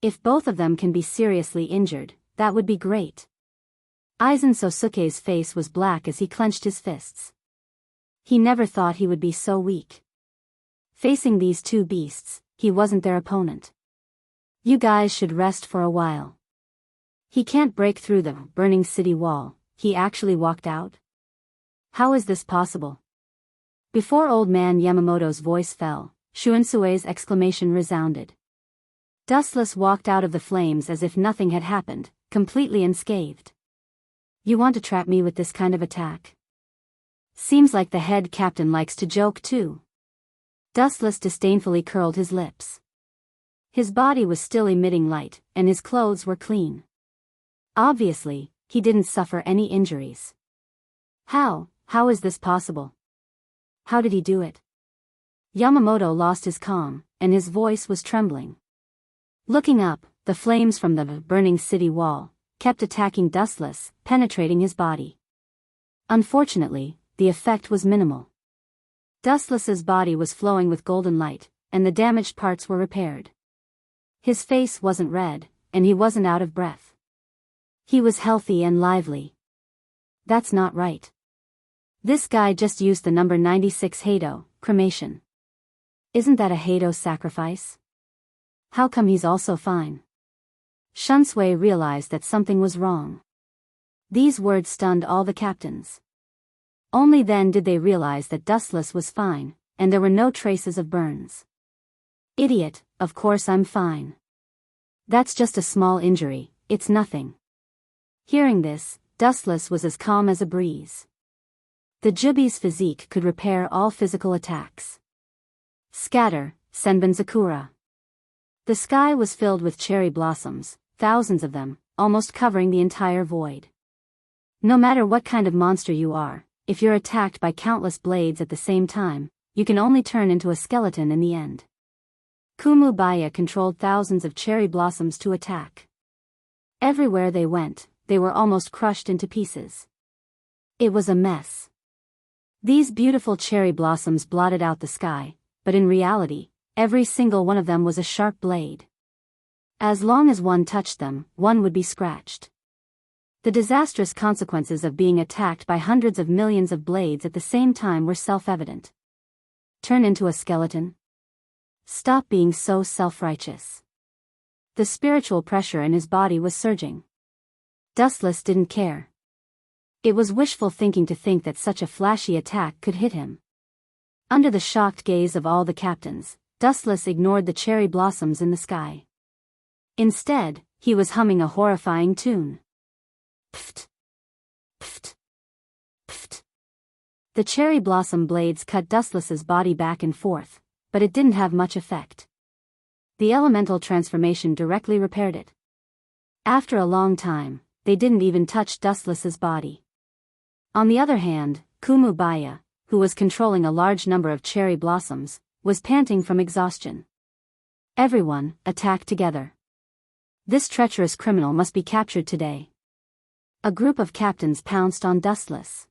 If both of them can be seriously injured, that would be great. Aizen Sosuke's face was black as he clenched his fists. He never thought he would be so weak. Facing these two beasts, he wasn't their opponent. You guys should rest for a while. He can't break through the burning city wall. He actually walked out? How is this possible? Before old man Yamamoto's voice fell, Shuinsue's exclamation resounded. Dustless walked out of the flames as if nothing had happened, completely unscathed. You want to trap me with this kind of attack? Seems like the head captain likes to joke too. Dustless disdainfully curled his lips. His body was still emitting light, and his clothes were clean. Obviously, he didn't suffer any injuries. How is this possible? How did he do it? Yamamoto lost his calm, and his voice was trembling. Looking up, the flames from the burning city wall kept attacking Dustless, penetrating his body. Unfortunately, the effect was minimal. Dustless's body was flowing with golden light, and the damaged parts were repaired. His face wasn't red, and he wasn't out of breath. He was healthy and lively. That's not right. This guy just used the number 96 Heido, cremation. Isn't that a Heido sacrifice? How come he's also fine? Shunsui realized that something was wrong. These words stunned all the captains. Only then did they realize that Dustless was fine, and there were no traces of burns. Idiot, of course I'm fine. That's just a small injury, it's nothing. Hearing this, Dustless was as calm as a breeze. The Jubi's physique could repair all physical attacks. Scatter, Senbon Sakura. The sky was filled with cherry blossoms, thousands of them, almost covering the entire void. No matter what kind of monster you are, if you're attacked by countless blades at the same time, you can only turn into a skeleton in the end. Kumu Baya controlled thousands of cherry blossoms to attack. Everywhere they went, they were almost crushed into pieces. It was a mess. These beautiful cherry blossoms blotted out the sky, but in reality, every single one of them was a sharp blade. As long as one touched them, one would be scratched. The disastrous consequences of being attacked by hundreds of millions of blades at the same time were self-evident. Turn into a skeleton? Stop being so self-righteous. The spiritual pressure in his body was surging. Dustless didn't care. It was wishful thinking to think that such a flashy attack could hit him. Under the shocked gaze of all the captains, Dustless ignored the cherry blossoms in the sky. Instead, he was humming a horrifying tune. Pft! Pft! Pft! The cherry blossom blades cut Dustless's body back and forth, but it didn't have much effect. The elemental transformation directly repaired it. After a long time, they didn't even touch Dustless's body. On the other hand, Kumu Baya, who was controlling a large number of cherry blossoms, was panting from exhaustion. Everyone, attack together. This treacherous criminal must be captured today. A group of captains pounced on Dustless.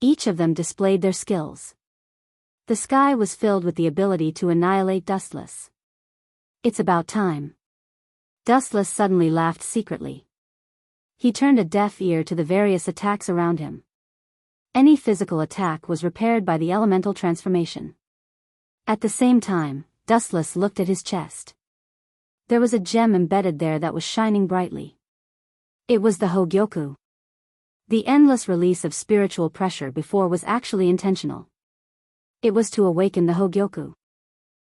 Each of them displayed their skills. The sky was filled with the ability to annihilate Dustless. It's about time. Dustless suddenly laughed secretly. He turned a deaf ear to the various attacks around him. Any physical attack was repaired by the elemental transformation. At the same time, Dustless looked at his chest. There was a gem embedded there that was shining brightly. It was the Hogyoku. The endless release of spiritual pressure before was actually intentional. It was to awaken the Hogyoku.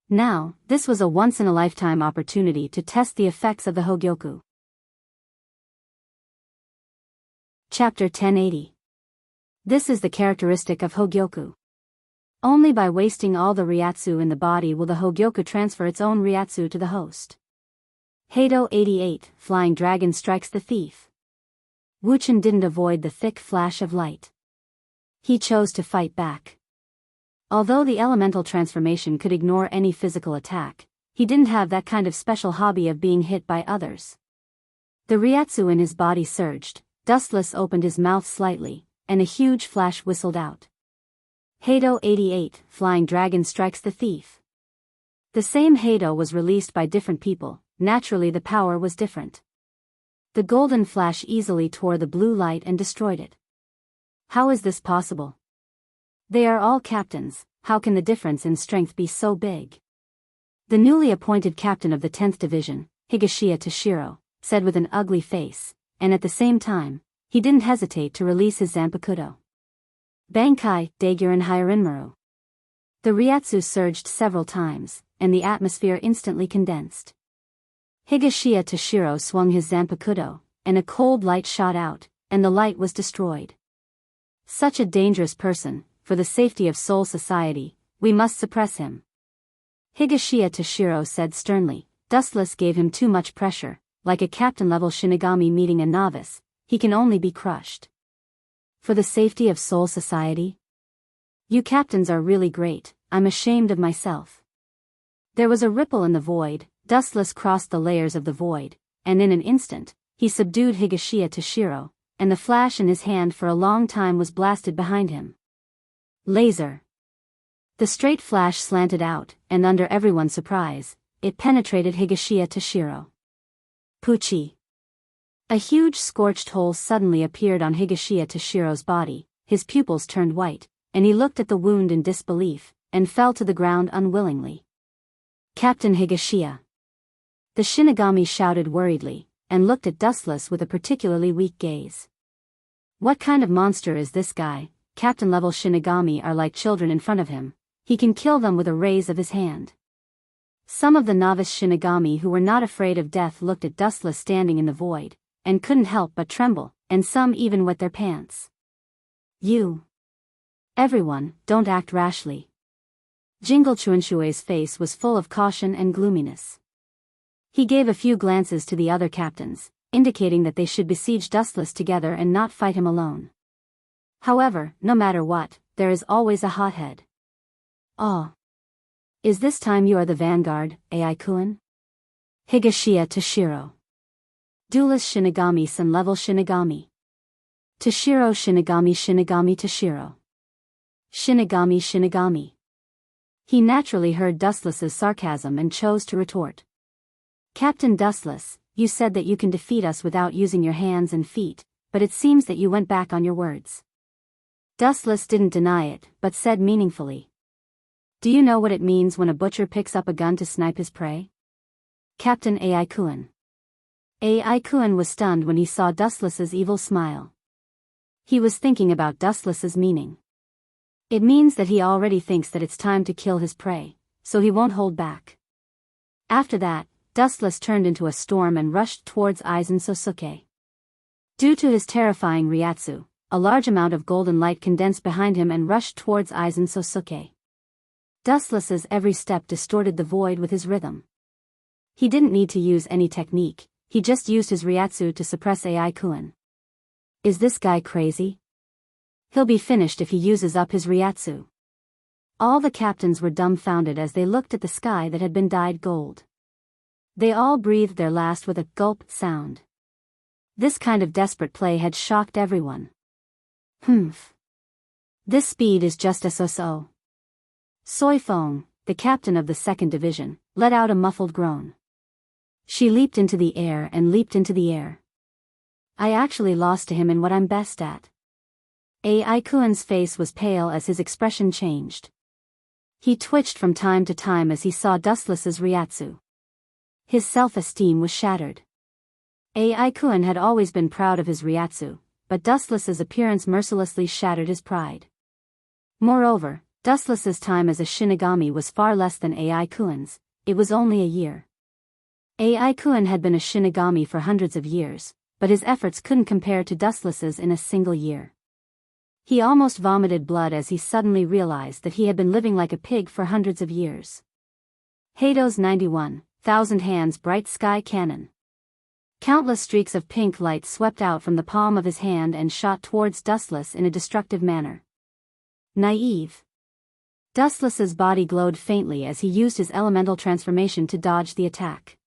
Now, this was a once-in-a-lifetime opportunity to test the effects of the Hogyoku. Chapter 1080. This is the characteristic of Hogyoku. Only by wasting all the Ryatsu in the body will the Hogyoku transfer its own Ryatsu to the host. Heido 88, Flying Dragon Strikes the Thief. Wuchen didn't avoid the thick flash of light. He chose to fight back. Although the elemental transformation could ignore any physical attack, he didn't have that kind of special hobby of being hit by others. The Ryatsu in his body surged. Dustless opened his mouth slightly, and a huge flash whistled out. Heido 88, Flying Dragon Strikes the Thief. The same Heido was released by different people, naturally the power was different. The golden flash easily tore the blue light and destroyed it. How is this possible? They are all captains, how can the difference in strength be so big? The newly appointed captain of the 10th Division, Higashiya Toshiro, said with an ugly face, and at the same time, he didn't hesitate to release his Zanpakuto. Bankai, Daiguren Hyarinmaru. The Ryatsu surged several times, and the atmosphere instantly condensed. Higashiya Toshiro swung his Zanpakuto, and a cold light shot out, and the light was destroyed. Such a dangerous person, for the safety of Soul Society, we must suppress him. Higashiya Toshiro said sternly. Dustless gave him too much pressure, like a captain-level Shinigami meeting a novice, he can only be crushed. For the safety of Soul Society? You captains are really great, I'm ashamed of myself. There was a ripple in the void, Dustless crossed the layers of the void, and in an instant, he subdued Higashiya Toshiro, and the flash in his hand for a long time was blasted behind him. Laser. The straight flash slanted out, and under everyone's surprise, it penetrated Higashiya Toshiro. Pucci. A huge scorched hole suddenly appeared on Higashiya Toshiro's body, his pupils turned white, and he looked at the wound in disbelief, and fell to the ground unwillingly. Captain Higashiya. The Shinigami shouted worriedly, and looked at Dustless with a particularly weak gaze. What kind of monster is this guy? Captain-level Shinigami are like children in front of him, he can kill them with a raise of his hand. Some of the novice Shinigami who were not afraid of death looked at Dustless standing in the void, and couldn't help but tremble, and some even wet their pants. You. Everyone, don't act rashly. Jingle Chuanshue's face was full of caution and gloominess. He gave a few glances to the other captains, indicating that they should besiege Dustless together and not fight him alone. However, no matter what, there is always a hothead. Oh. Is this time you are the vanguard, Ai-kun? Higashiya Toshiro. Duelist Shinigami Sun Level Shinigami. Toshiro Shinigami Shinigami Toshiro. Shinigami Shinigami. He naturally heard Dustless's sarcasm and chose to retort. Captain Dustless, you said that you can defeat us without using your hands and feet, but it seems that you went back on your words. Dustless didn't deny it, but said meaningfully. Do you know what it means when a butcher picks up a gun to snipe his prey? Captain Ai-kun. Ai-kun was stunned when he saw Dustless's evil smile. He was thinking about Dustless's meaning. It means that he already thinks that it's time to kill his prey, so he won't hold back. After that, Dustless turned into a storm and rushed towards Aizen Sosuke. Due to his terrifying Ryatsu, a large amount of golden light condensed behind him and rushed towards Aizen Sosuke. Dustless's every step distorted the void with his rhythm. He didn't need to use any technique, he just used his Ryatsu to suppress Ai-kun. Is this guy crazy? He'll be finished if he uses up his Ryatsu. All the captains were dumbfounded as they looked at the sky that had been dyed gold. They all breathed their last with a gulp sound. This kind of desperate play had shocked everyone. Humph. This speed is just a so-so. Soifeng, the captain of the 2nd Division, let out a muffled groan. She leaped into the air and leaped into the air. I actually lost to him in what I'm best at. Ai-kun's face was pale as his expression changed. He twitched from time to time as he saw Dustless's Ryatsu. His self-esteem was shattered. Ai-kun had always been proud of his Ryatsu, but Dustless's appearance mercilessly shattered his pride. Moreover, Dustless's time as a Shinigami was far less than Ai-kun's, it was only a year. Ai-kun had been a Shinigami for hundreds of years, but his efforts couldn't compare to Dustless's in a single year. He almost vomited blood as he suddenly realized that he had been living like a pig for hundreds of years. Heido's 91,000 hands bright sky cannon. Countless streaks of pink light swept out from the palm of his hand and shot towards Dustless in a destructive manner. Naive. Dustless's body glowed faintly as he used his elemental transformation to dodge the attack.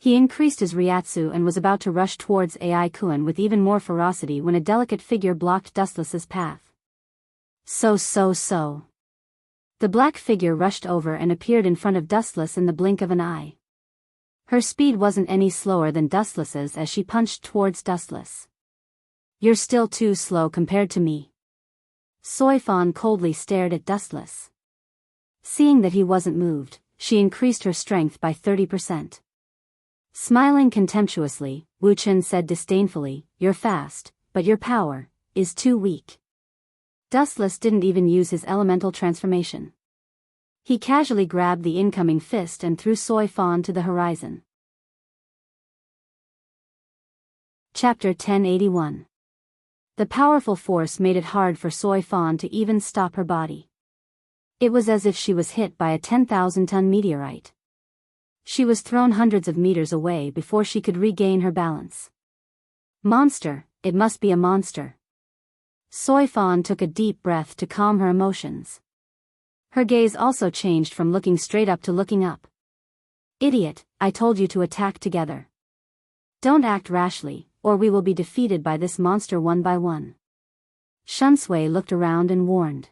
He increased his Ryatsu and was about to rush towards Ai-kun with even more ferocity when a delicate figure blocked Dustless's path. So. The black figure rushed over and appeared in front of Dustless in the blink of an eye. Her speed wasn't any slower than Dustless's as she punched towards Dustless. You're still too slow compared to me. Soifeng coldly stared at Dustless. Seeing that he wasn't moved, she increased her strength by 30%. Smiling contemptuously, Wu Chen said disdainfully, you're fast, but your power is too weak. Dustless didn't even use his elemental transformation. He casually grabbed the incoming fist and threw Soifeng to the horizon. Chapter 1081. The powerful force made it hard for Soy Fawn to even stop her body. It was as if she was hit by a 10,000-ton meteorite. She was thrown hundreds of meters away before she could regain her balance. Monster, it must be a monster. Soy Fawn took a deep breath to calm her emotions. Her gaze also changed from looking straight up to looking up. Idiot, I told you to attack together. Don't act rashly, or we will be defeated by this monster one by one. Shunsui looked around and warned.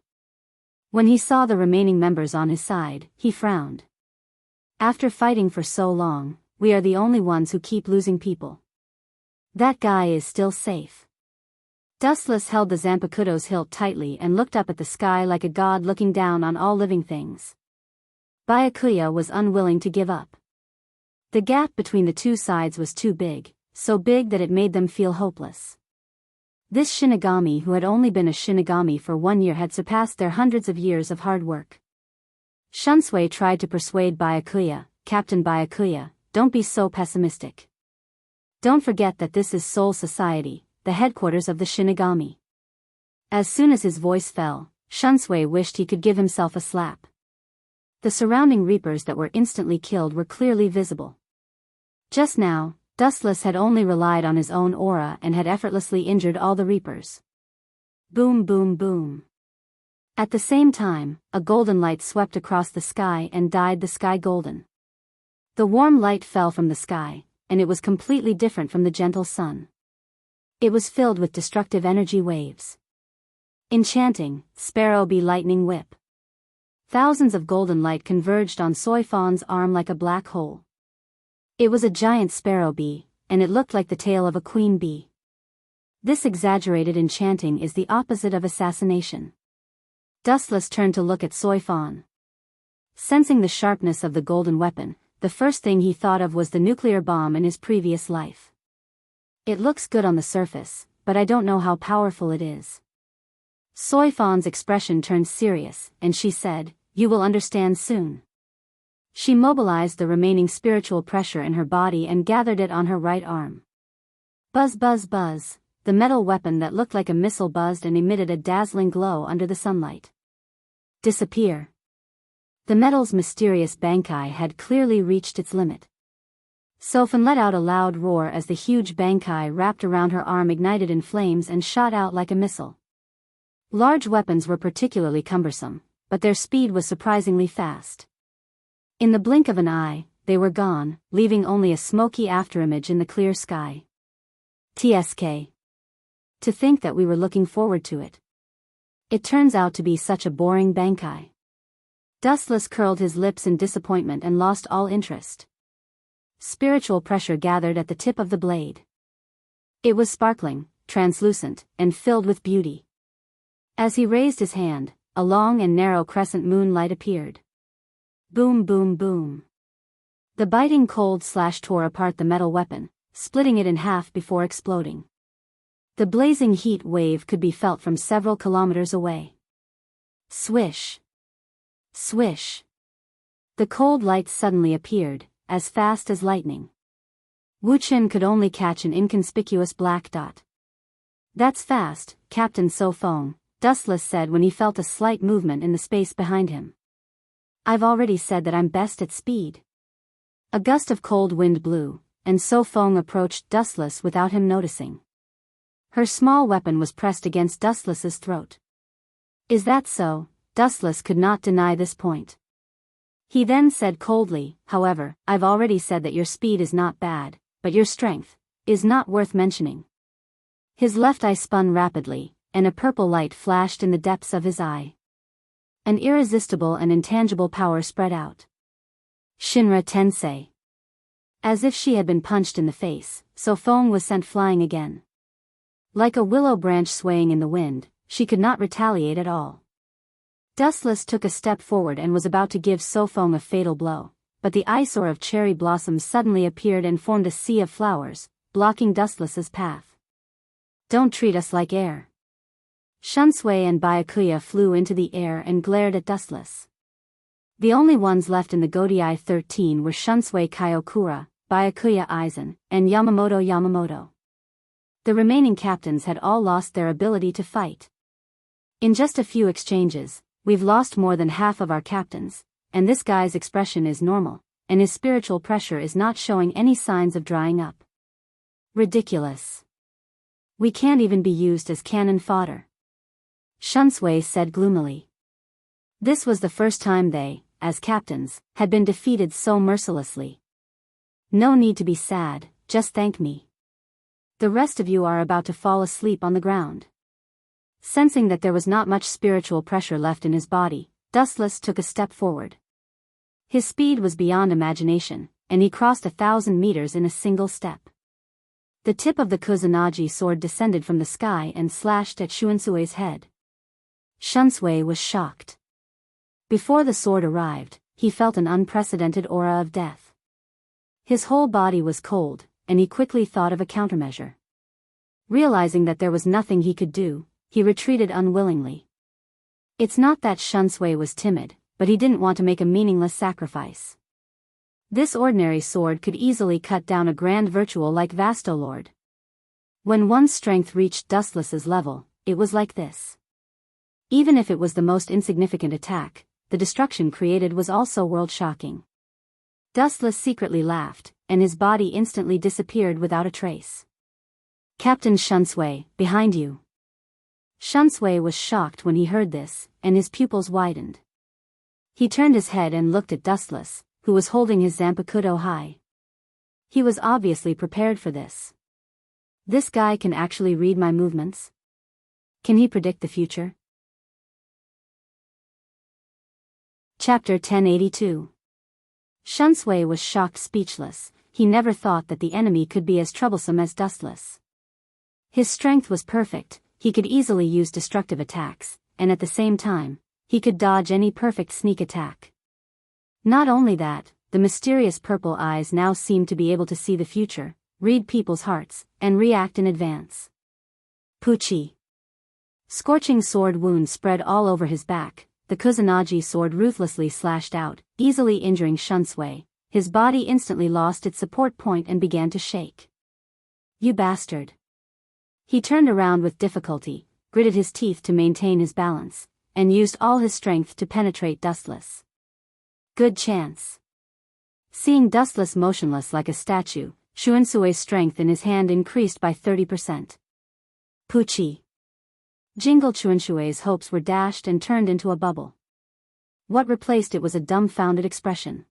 When he saw the remaining members on his side, he frowned. After fighting for so long, we are the only ones who keep losing people. That guy is still safe. Dustless held the Zanpakuto's hilt tightly and looked up at the sky like a god looking down on all living things. Byakuya was unwilling to give up. The gap between the two sides was too big, so big that it made them feel hopeless. This Shinigami who had only been a Shinigami for 1 year had surpassed their hundreds of years of hard work. Shunsui tried to persuade Byakuya, Captain Byakuya, don't be so pessimistic. Don't forget that this is Soul Society, the headquarters of the Shinigami. As soon as his voice fell, Shunsui wished he could give himself a slap. The surrounding reapers that were instantly killed were clearly visible. Just now, Dustless had only relied on his own aura and had effortlessly injured all the reapers. Boom boom boom. At the same time, a golden light swept across the sky and dyed the sky golden. The warm light fell from the sky, and it was completely different from the gentle sun. It was filled with destructive energy waves. Enchanting, Sparrow Bee Lightning Whip. Thousands of golden light converged on Soy Fawn's arm like a black hole. It was a giant sparrow bee, and it looked like the tail of a queen bee. This exaggerated enchanting is the opposite of assassination. Dustless turned to look at Soy Fawn. Sensing the sharpness of the golden weapon, the first thing he thought of was the nuclear bomb in his previous life. It looks good on the surface, but I don't know how powerful it is. Soy Fawn's expression turned serious, and she said, "You will understand soon." She mobilized the remaining spiritual pressure in her body and gathered it on her right arm. Buzz buzz buzz, the metal weapon that looked like a missile buzzed and emitted a dazzling glow under the sunlight. Disappear. The metal's mysterious bankai had clearly reached its limit. Sofan let out a loud roar as the huge bankai wrapped around her arm ignited in flames and shot out like a missile. Large weapons were particularly cumbersome, but their speed was surprisingly fast. In the blink of an eye, they were gone, leaving only a smoky afterimage in the clear sky. TSK. To think that we were looking forward to it. It turns out to be such a boring bankai. Dustless curled his lips in disappointment and lost all interest. Spiritual pressure gathered at the tip of the blade. It was sparkling, translucent, and filled with beauty. As he raised his hand, a long and narrow crescent moonlight appeared. Boom boom boom. The biting cold slash tore apart the metal weapon, splitting it in half before exploding. The blazing heat wave could be felt from several kilometers away. Swish. Swish. The cold light suddenly appeared, as fast as lightning. Wu Qin could only catch an inconspicuous black dot. That's fast, Captain So Feng, Dustless said when he felt a slight movement in the space behind him. I've already said that I'm best at speed. A gust of cold wind blew, and So Feng approached Dustless without him noticing. Her small weapon was pressed against Dustless's throat. Is that so? Dustless could not deny this point. He then said coldly, however, I've already said that your speed is not bad, but your strength is not worth mentioning. His left eye spun rapidly, and a purple light flashed in the depths of his eye. An irresistible and intangible power spread out. Shinra Tensei. As if she had been punched in the face, So Feng was sent flying again. Like a willow branch swaying in the wind, she could not retaliate at all. Dustless took a step forward and was about to give So Feng a fatal blow, but the eyesore of cherry blossoms suddenly appeared and formed a sea of flowers, blocking Dustless's path. Don't treat us like air. Shunsui and Byakuya flew into the air and glared at Dustless. The only ones left in the Godai 13 were Shunsui Kaiokura, Byakuya Aizen, and Yamamoto. The remaining captains had all lost their ability to fight. In just a few exchanges, we've lost more than half of our captains, and this guy's expression is normal, and his spiritual pressure is not showing any signs of drying up. Ridiculous. We can't even be used as cannon fodder. Shunsui said gloomily. This was the first time they, as captains, had been defeated so mercilessly. No need to be sad, just thank me. The rest of you are about to fall asleep on the ground. Sensing that there was not much spiritual pressure left in his body, Dustless took a step forward. His speed was beyond imagination, and he crossed 1,000 meters in a single step. The tip of the Kusanagi sword descended from the sky and slashed at Shuansue's head. Shunsui was shocked. Before the sword arrived, he felt an unprecedented aura of death. His whole body was cold, and he quickly thought of a countermeasure. Realizing that there was nothing he could do, he retreated unwillingly. It's not that Shunsui was timid, but he didn't want to make a meaningless sacrifice. This ordinary sword could easily cut down a grand virtual like Vastolord. When one's strength reached Dustless's level, it was like this. Even if it was the most insignificant attack, the destruction created was also world-shocking. Dustless secretly laughed, and his body instantly disappeared without a trace. Captain Shunsui, behind you. Shunsui was shocked when he heard this, and his pupils widened. He turned his head and looked at Dustless, who was holding his Zanpakuto high. He was obviously prepared for this. This guy can actually read my movements? Can he predict the future? Chapter 1082. Shunsui was shocked speechless. He never thought that the enemy could be as troublesome as Dustless. His strength was perfect, he could easily use destructive attacks, and at the same time, he could dodge any perfect sneak attack. Not only that, the mysterious purple eyes now seemed to be able to see the future, read people's hearts, and react in advance. Puchi. Scorching sword wounds spread all over his back. The Kusanagi sword ruthlessly slashed out, easily injuring Shunsui. His body instantly lost its support point and began to shake. You bastard. He turned around with difficulty, gritted his teeth to maintain his balance, and used all his strength to penetrate Dustless. Good chance. Seeing Dustless motionless like a statue, Shuansue's strength in his hand increased by 30%. Puchi. Jingle Shuansue's hopes were dashed and turned into a bubble. What replaced it was a dumbfounded expression.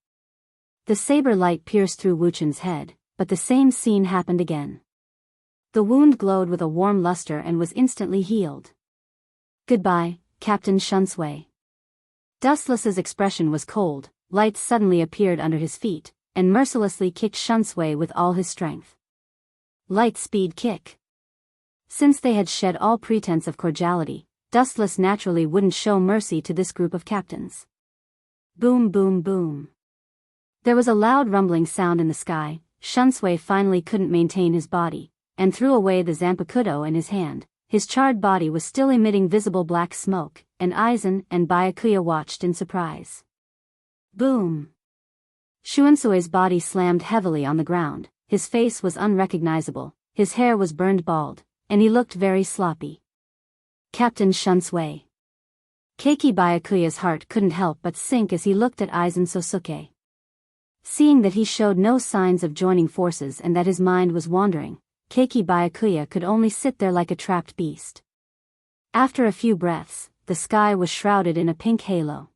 The saber light pierced through Wuchen's head, but the same scene happened again. The wound glowed with a warm luster and was instantly healed. Goodbye, Captain Shunsui. Dustless's expression was cold. Light suddenly appeared under his feet, and mercilessly kicked Shunsui with all his strength. Light speed kick. Since they had shed all pretense of cordiality, Dustless naturally wouldn't show mercy to this group of captains. Boom boom boom. There was a loud rumbling sound in the sky. Shunsui finally couldn't maintain his body, and threw away the Zanpakuto in his hand. His charred body was still emitting visible black smoke, and Aizen and Byakuya watched in surprise. Boom. Shuansui's body slammed heavily on the ground. His face was unrecognizable, his hair was burned bald, and he looked very sloppy. Captain Shunsui. Keiki Byakuya's heart couldn't help but sink as he looked at Aizen Sosuke. Seeing that he showed no signs of joining forces and that his mind was wandering, Keiki Byakuya could only sit there like a trapped beast. After a few breaths, the sky was shrouded in a pink halo.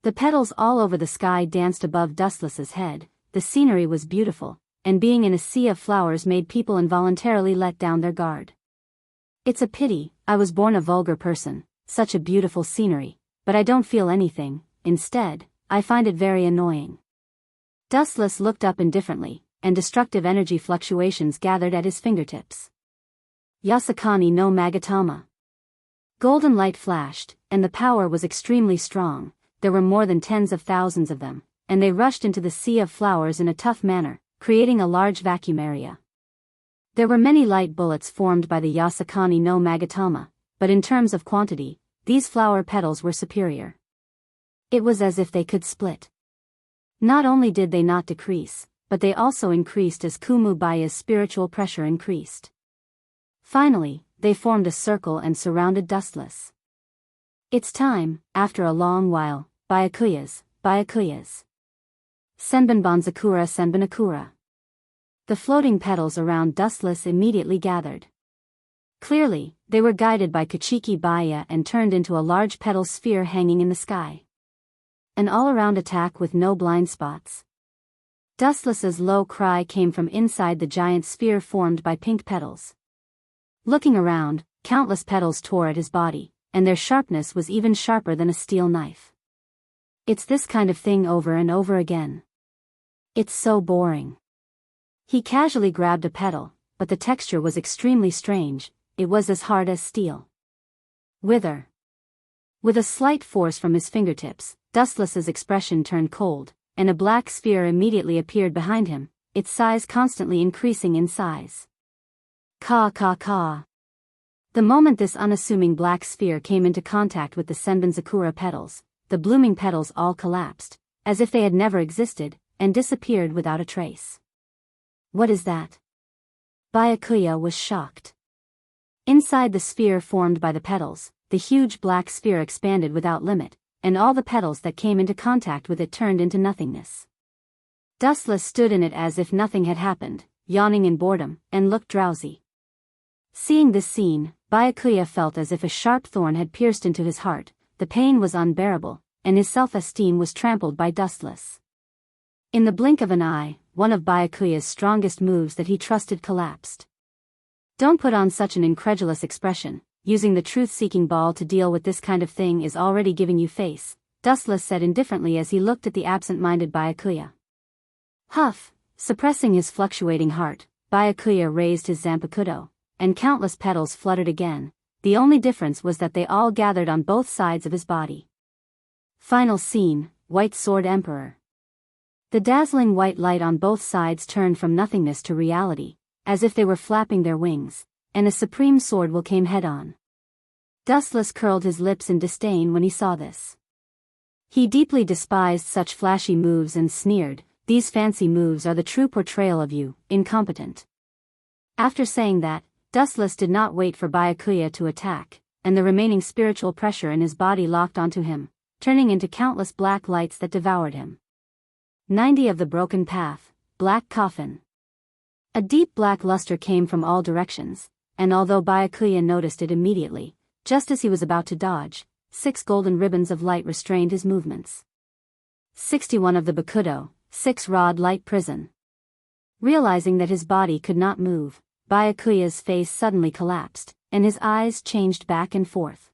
The petals all over the sky danced above Dustless's head. The scenery was beautiful, and being in a sea of flowers made people involuntarily let down their guard. It's a pity, I was born a vulgar person, such a beautiful scenery, but I don't feel anything. Instead, I find it very annoying. Dustless looked up indifferently, and destructive energy fluctuations gathered at his fingertips. Yasakani no Magatama. Golden light flashed, and the power was extremely strong. There were more than tens of thousands of them, and they rushed into the sea of flowers in a tough manner, creating a large vacuum area. There were many light bullets formed by the Yasakani no Magatama, but in terms of quantity, these flower petals were superior. It was as if they could split. Not only did they not decrease, but they also increased as Kumubaya's spiritual pressure increased. Finally, they formed a circle and surrounded Dustless. It's time, after a long while, Byakuyas, Byakuyas. Senbonbonzakura Senbonakura. The floating petals around Dustless immediately gathered. Clearly, they were guided by Kachiki Baya and turned into a large petal sphere hanging in the sky. An all-around attack with no blind spots. Dustless's low cry came from inside the giant sphere formed by pink petals. Looking around, countless petals tore at his body, and their sharpness was even sharper than a steel knife. It's this kind of thing over and over again. It's so boring. He casually grabbed a petal, but the texture was extremely strange. It was as hard as steel. Wither. With a slight force from his fingertips, Dustless's expression turned cold, and a black sphere immediately appeared behind him, its size constantly increasing in size. Ka ka ka. The moment this unassuming black sphere came into contact with the Senbonzakura petals, the blooming petals all collapsed, as if they had never existed, and disappeared without a trace. What is that? Byakuya was shocked. Inside the sphere formed by the petals, the huge black sphere expanded without limit, and all the petals that came into contact with it turned into nothingness. Dustless stood in it as if nothing had happened, yawning in boredom, and looked drowsy. Seeing this scene, Byakuya felt as if a sharp thorn had pierced into his heart. The pain was unbearable, and his self-esteem was trampled by Dustless. In the blink of an eye, one of Byakuya's strongest moves that he trusted collapsed. Don't put on such an incredulous expression. Using the truth-seeking ball to deal with this kind of thing is already giving you face, Dustless said indifferently as he looked at the absent-minded Byakuya. Huff, suppressing his fluctuating heart, Byakuya raised his Zanpakuto, and countless petals fluttered again. The only difference was that they all gathered on both sides of his body. Final scene, White Sword Emperor. The dazzling white light on both sides turned from nothingness to reality, as if they were flapping their wings, and a supreme sword will came head-on. Dustless curled his lips in disdain when he saw this. He deeply despised such flashy moves and sneered, "These fancy moves are the true portrayal of you, incompetent." After saying that, Dustless did not wait for Byakuya to attack, and the remaining spiritual pressure in his body locked onto him, turning into countless black lights that devoured him. 90 of the broken path, black coffin. A deep black luster came from all directions, and although Byakuya noticed it immediately, just as he was about to dodge, 6 golden ribbons of light restrained his movements. 61 of the Bakudo, 6-rod light prison. Realizing that his body could not move, Byakuya's face suddenly collapsed, and his eyes changed back and forth.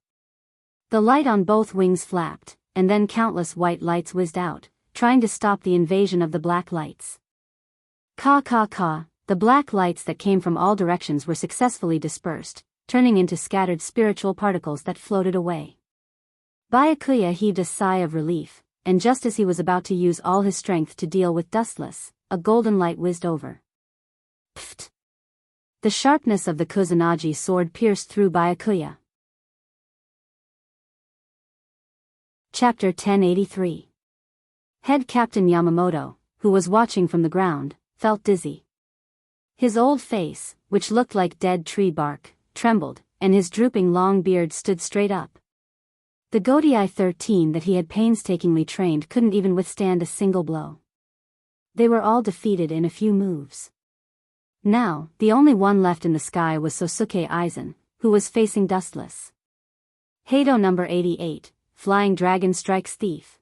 The light on both wings flapped, and then countless white lights whizzed out, trying to stop the invasion of the black lights. Ka ka ka, the black lights that came from all directions were successfully dispersed, turning into scattered spiritual particles that floated away. Byakuya heaved a sigh of relief, and just as he was about to use all his strength to deal with Dustless, a golden light whizzed over. Pfft! The sharpness of the Kusanagi sword pierced through Byakuya. Chapter 1083. Head Captain Yamamoto, who was watching from the ground, felt dizzy. His old face, which looked like dead tree bark, trembled, and his drooping long beard stood straight up. The Godii 13 that he had painstakingly trained couldn't even withstand a single blow. They were all defeated in a few moves. Now, the only one left in the sky was Sosuke Aizen, who was facing Dustless. Heido number 88, Flying Dragon Strikes Thief.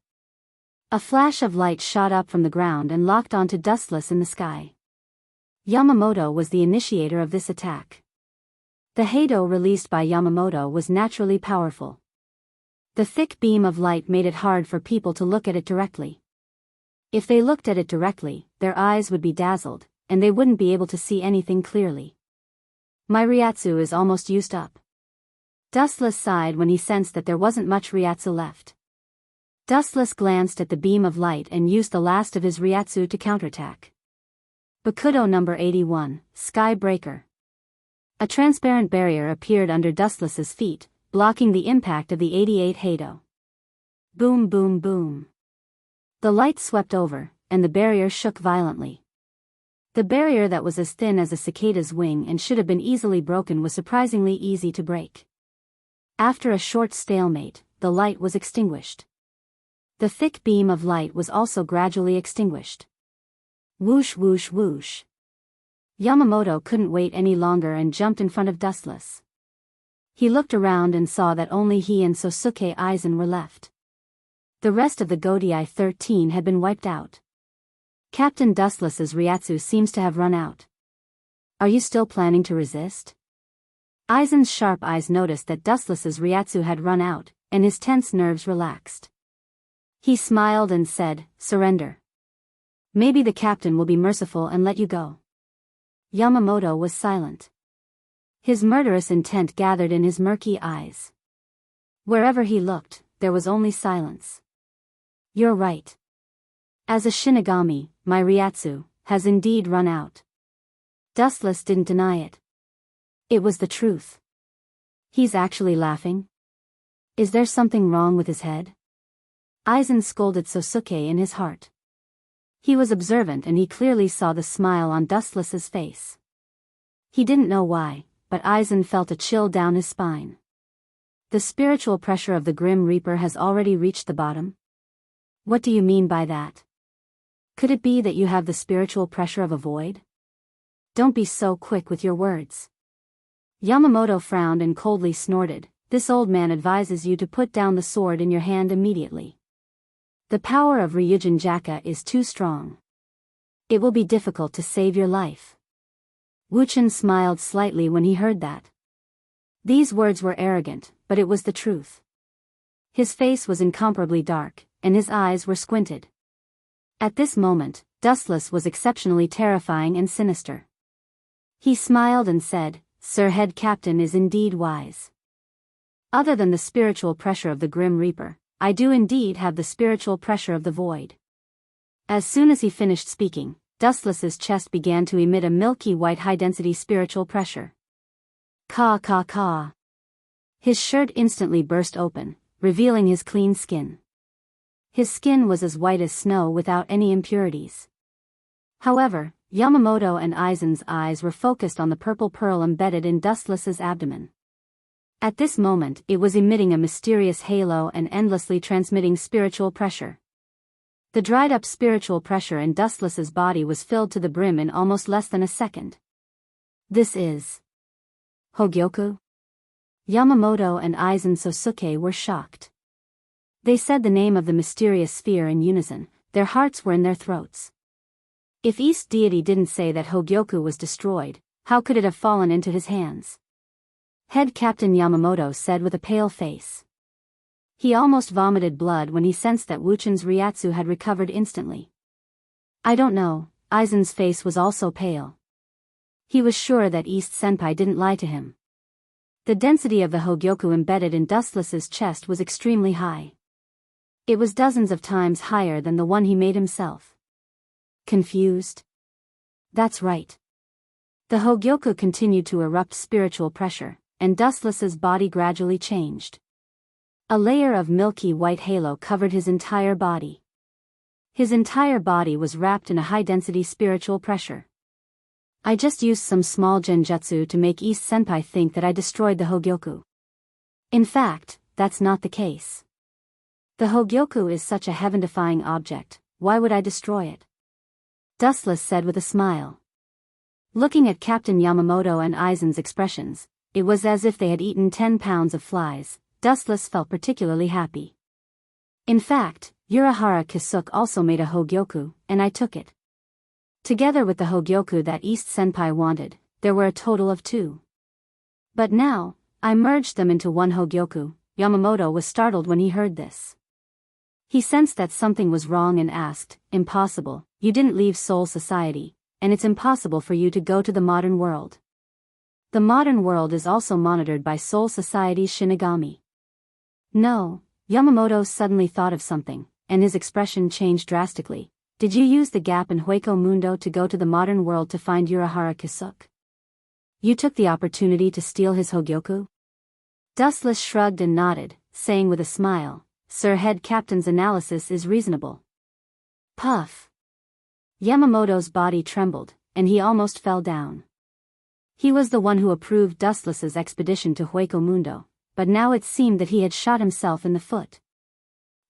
A flash of light shot up from the ground and locked onto Dustless in the sky. Yamamoto was the initiator of this attack. The Heido released by Yamamoto was naturally powerful. The thick beam of light made it hard for people to look at it directly. If they looked at it directly, their eyes would be dazzled, and they wouldn't be able to see anything clearly. My Ryatsu is almost used up. Dustless sighed when he sensed that there wasn't much Ryatsu left. Dustless glanced at the beam of light and used the last of his Ryatsu to counterattack. Bakudo number 81, Sky Breaker. A transparent barrier appeared under Dustless's feet, blocking the impact of the 88 Heido. Boom boom boom. The light swept over, and the barrier shook violently. The barrier that was as thin as a cicada's wing and should have been easily broken was surprisingly easy to break. After a short stalemate, the light was extinguished. The thick beam of light was also gradually extinguished. Whoosh whoosh whoosh. Yamamoto couldn't wait any longer and jumped in front of Dustless. He looked around and saw that only he and Sosuke Aizen were left. The rest of the Godai 13 had been wiped out. Captain Dustless's Ryatsu seems to have run out. Are you still planning to resist? Aizen's sharp eyes noticed that Dustless's Ryatsu had run out, and his tense nerves relaxed. He smiled and said, "Surrender. Maybe the captain will be merciful and let you go." Yamamoto was silent. His murderous intent gathered in his murky eyes. Wherever he looked, there was only silence. "You're right. As a Shinigami, my Ryatsu has indeed run out." Dustless didn't deny it. It was the truth. He's actually laughing? Is there something wrong with his head? Aizen scolded Sosuke in his heart. He was observant and he clearly saw the smile on Dustless's face. He didn't know why, but Aizen felt a chill down his spine. The spiritual pressure of the Grim Reaper has already reached the bottom? What do you mean by that? Could it be that you have the spiritual pressure of a void? Don't be so quick with your words. Yamamoto frowned and coldly snorted. This old man advises you to put down the sword in your hand immediately. The power of Ryujin Jaka is too strong. It will be difficult to save your life. Wuchen smiled slightly when he heard that. These words were arrogant, but it was the truth. His face was incomparably dark, and his eyes were squinted. At this moment, Dustless was exceptionally terrifying and sinister. He smiled and said, "Sir Head Captain is indeed wise. Other than the spiritual pressure of the Grim Reaper, I do indeed have the spiritual pressure of the void." As soon as he finished speaking, Dustless's chest began to emit a milky white high-density spiritual pressure. Caw caw caw. His shirt instantly burst open, revealing his clean skin. His skin was as white as snow without any impurities. However, Yamamoto and Aizen's eyes were focused on the purple pearl embedded in Dustless's abdomen. At this moment it was emitting a mysterious halo and endlessly transmitting spiritual pressure. The dried-up spiritual pressure in Dustless's body was filled to the brim in almost less than a second. This is Hogyoku? Yamamoto and Aizen Sosuke were shocked. They said the name of the mysterious sphere in unison, their hearts were in their throats. If East Deity didn't say that Hogyoku was destroyed, how could it have fallen into his hands? Head Captain Yamamoto said with a pale face. He almost vomited blood when he sensed that Wuchen's Ryatsu had recovered instantly. I don't know, Aizen's face was also pale. He was sure that East Senpai didn't lie to him. The density of the Hogyoku embedded in Dustless's chest was extremely high. It was dozens of times higher than the one he made himself. Confused? That's right. The Hogyoku continued to erupt spiritual pressure, and Dustless's body gradually changed. A layer of milky white halo covered his entire body. His entire body was wrapped in a high-density spiritual pressure. I just used some small genjutsu to make East Senpai think that I destroyed the Hogyoku. In fact, that's not the case. The Hogyoku is such a heaven-defying object, why would I destroy it? Dustless said with a smile. Looking at Captain Yamamoto and Aizen's expressions, it was as if they had eaten 10 pounds of flies. Dustless felt particularly happy. In fact, Urahara Kisuke also made a Hogyoku, and I took it. Together with the Hogyoku that East Senpai wanted, there were a total of 2. But now, I merged them into one Hogyoku. Yamamoto was startled when he heard this. He sensed that something was wrong and asked, "Impossible, you didn't leave Soul Society, and it's impossible for you to go to the modern world. The modern world is also monitored by Soul Society's Shinigami." No, Yamamoto suddenly thought of something, and his expression changed drastically. Did you use the gap in Hueco Mundo to go to the modern world to find Urahara Kisuke? You took the opportunity to steal his Hogyoku? Dustless shrugged and nodded, saying with a smile, "Sir Head Captain's analysis is reasonable." Puff. Yamamoto's body trembled, and he almost fell down. He was the one who approved Dustless's expedition to Hueco Mundo, but now it seemed that he had shot himself in the foot.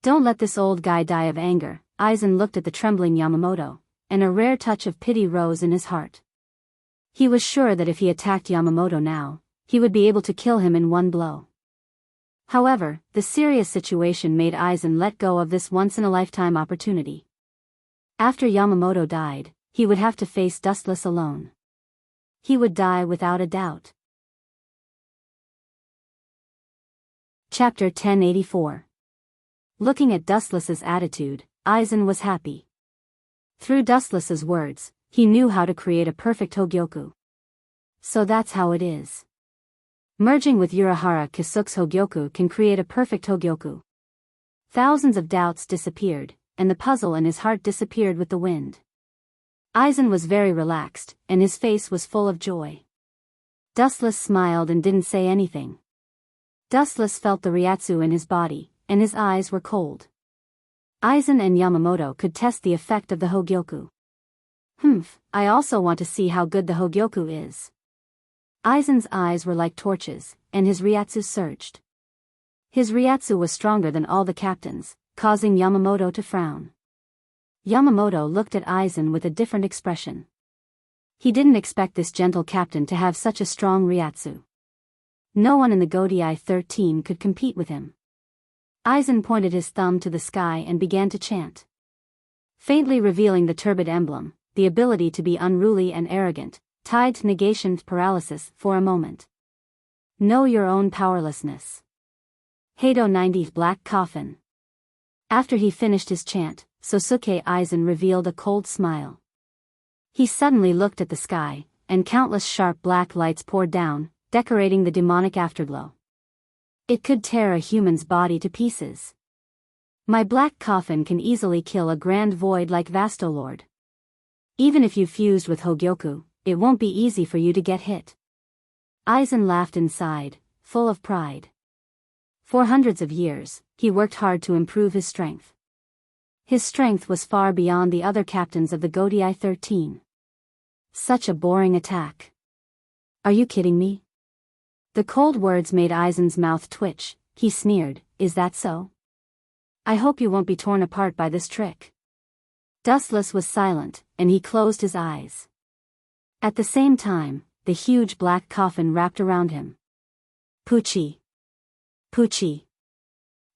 Don't let this old guy die of anger. Aizen looked at the trembling Yamamoto, and a rare touch of pity rose in his heart. He was sure that if he attacked Yamamoto now, he would be able to kill him in one blow. However, the serious situation made Aizen let go of this once-in-a-lifetime opportunity. After Yamamoto died, he would have to face Dustless alone. He would die without a doubt. Chapter 1084. Looking at Dustless's attitude, Aizen was happy. Through Dustless's words, he knew how to create a perfect Hogyoku. So that's how it is. Merging with Urahara Kisuke's Hogyoku can create a perfect Hogyoku. Thousands of doubts disappeared, and the puzzle in his heart disappeared with the wind. Aizen was very relaxed, and his face was full of joy. Dustless smiled and didn't say anything. Dustless felt the Ryatsu in his body, and his eyes were cold. Aizen and Yamamoto could test the effect of the Hogyoku. I also want to see how good the Hogyoku is. Aizen's eyes were like torches, and his Ryatsu surged. His Ryatsu was stronger than all the captains, causing Yamamoto to frown. Yamamoto looked at Aizen with a different expression. He didn't expect this gentle captain to have such a strong Ryatsu. No one in the Godai 13 could compete with him. Aizen pointed his thumb to the sky and began to chant. Faintly revealing the turbid emblem, the ability to be unruly and arrogant, tied to negation paralysis for a moment. Know your own powerlessness. Heido 90 Black Coffin. After he finished his chant, Sosuke Aizen revealed a cold smile. He suddenly looked at the sky, and countless sharp black lights poured down, decorating the demonic afterglow. It could tear a human's body to pieces. My black coffin can easily kill a grand void like Vastolord. Even if you fused with Hogyoku, it won't be easy for you to get hit. Aizen laughed inside, full of pride. For hundreds of years, he worked hard to improve his strength. His strength was far beyond the other captains of the Godai 13. Such a boring attack. Are you kidding me? The cold words made Aizen's mouth twitch. He sneered, is that so? I hope you won't be torn apart by this trick. Dustless was silent, and he closed his eyes. At the same time, the huge black coffin wrapped around him. Puchi. Puchi.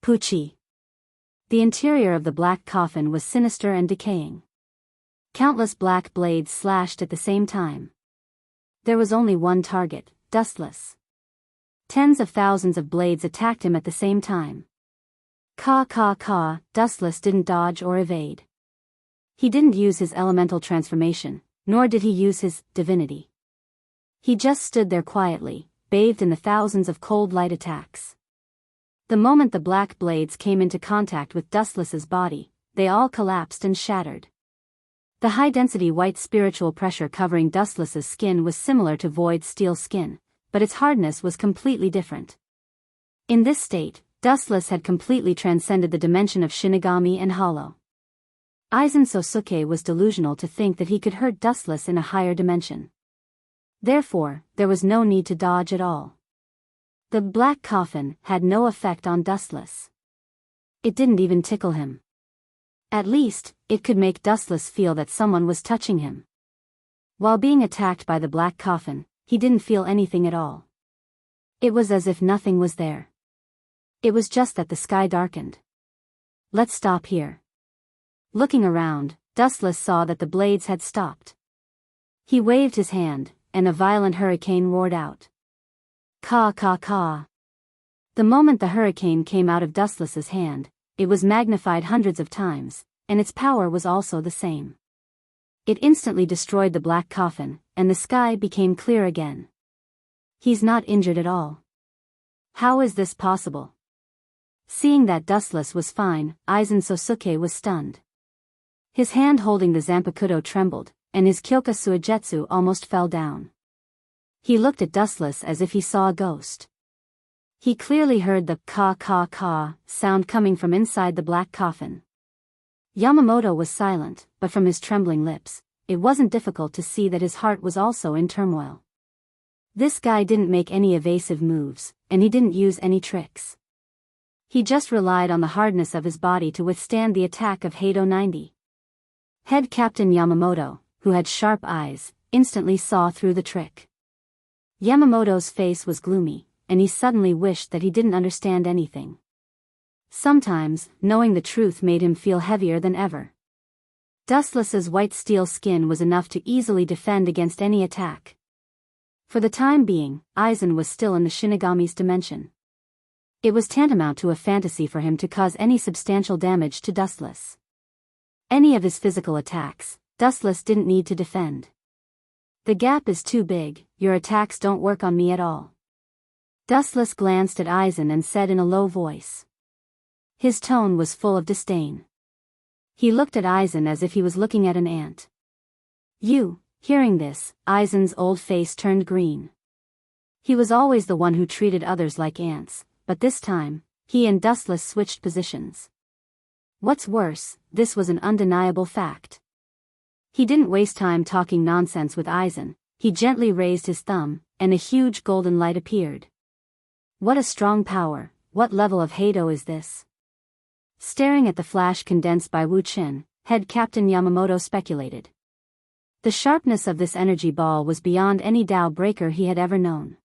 Puchi. The interior of the black coffin was sinister and decaying. Countless black blades slashed at the same time. There was only one target, Dustless. Tens of thousands of blades attacked him at the same time. Caw. Dustless didn't dodge or evade. He didn't use his elemental transformation, nor did he use his divinity. He just stood there quietly, bathed in the thousands of cold light attacks. The moment the black blades came into contact with Dustless's body, they all collapsed and shattered. The high-density white spiritual pressure covering Dustless's skin was similar to Void's steel skin, but its hardness was completely different. In this state, Dustless had completely transcended the dimension of Shinigami and Hollow. Aizen Sosuke was delusional to think that he could hurt Dustless in a higher dimension. Therefore, there was no need to dodge at all. The black coffin had no effect on Dustless. It didn't even tickle him. At least, it could make Dustless feel that someone was touching him. While being attacked by the black coffin, he didn't feel anything at all. It was as if nothing was there. It was just that the sky darkened. Let's stop here. Looking around, Dustless saw that the blades had stopped. He waved his hand, and a violent hurricane roared out. Caw. The moment the hurricane came out of Dustless's hand, it was magnified hundreds of times, and its power was also the same. It instantly destroyed the black coffin, and the sky became clear again. He's not injured at all. How is this possible? Seeing that Dustless was fine, Aizen Sosuke was stunned. His hand holding the Zanpakuto trembled, and his Kyoka Suigetsu almost fell down. He looked at Dustless as if he saw a ghost. He clearly heard the caw sound coming from inside the black coffin. Yamamoto was silent, but from his trembling lips, it wasn't difficult to see that his heart was also in turmoil. This guy didn't make any evasive moves, and he didn't use any tricks. He just relied on the hardness of his body to withstand the attack of Heido 90. Head Captain Yamamoto, who had sharp eyes, instantly saw through the trick. Yamamoto's face was gloomy, and he suddenly wished that he didn't understand anything. Sometimes, knowing the truth made him feel heavier than ever. Dustless's white steel skin was enough to easily defend against any attack. For the time being, Aizen was still in the Shinigami's dimension. It was tantamount to a fantasy for him to cause any substantial damage to Dustless. Any of his physical attacks, Dustless didn't need to defend. The gap is too big, your attacks don't work on me at all. Dustless glanced at Aizen and said in a low voice. His tone was full of disdain. He looked at Aizen as if he was looking at an ant. You, hearing this, Aizen's old face turned green. He was always the one who treated others like ants, but this time, he and Dustless switched positions. What's worse, this was an undeniable fact. He didn't waste time talking nonsense with Aizen, he gently raised his thumb, and a huge golden light appeared. What a strong power, what level of Heido is this? Staring at the flash condensed by Wu Qin, Head Captain Yamamoto speculated. The sharpness of this energy ball was beyond any Tao breaker he had ever known.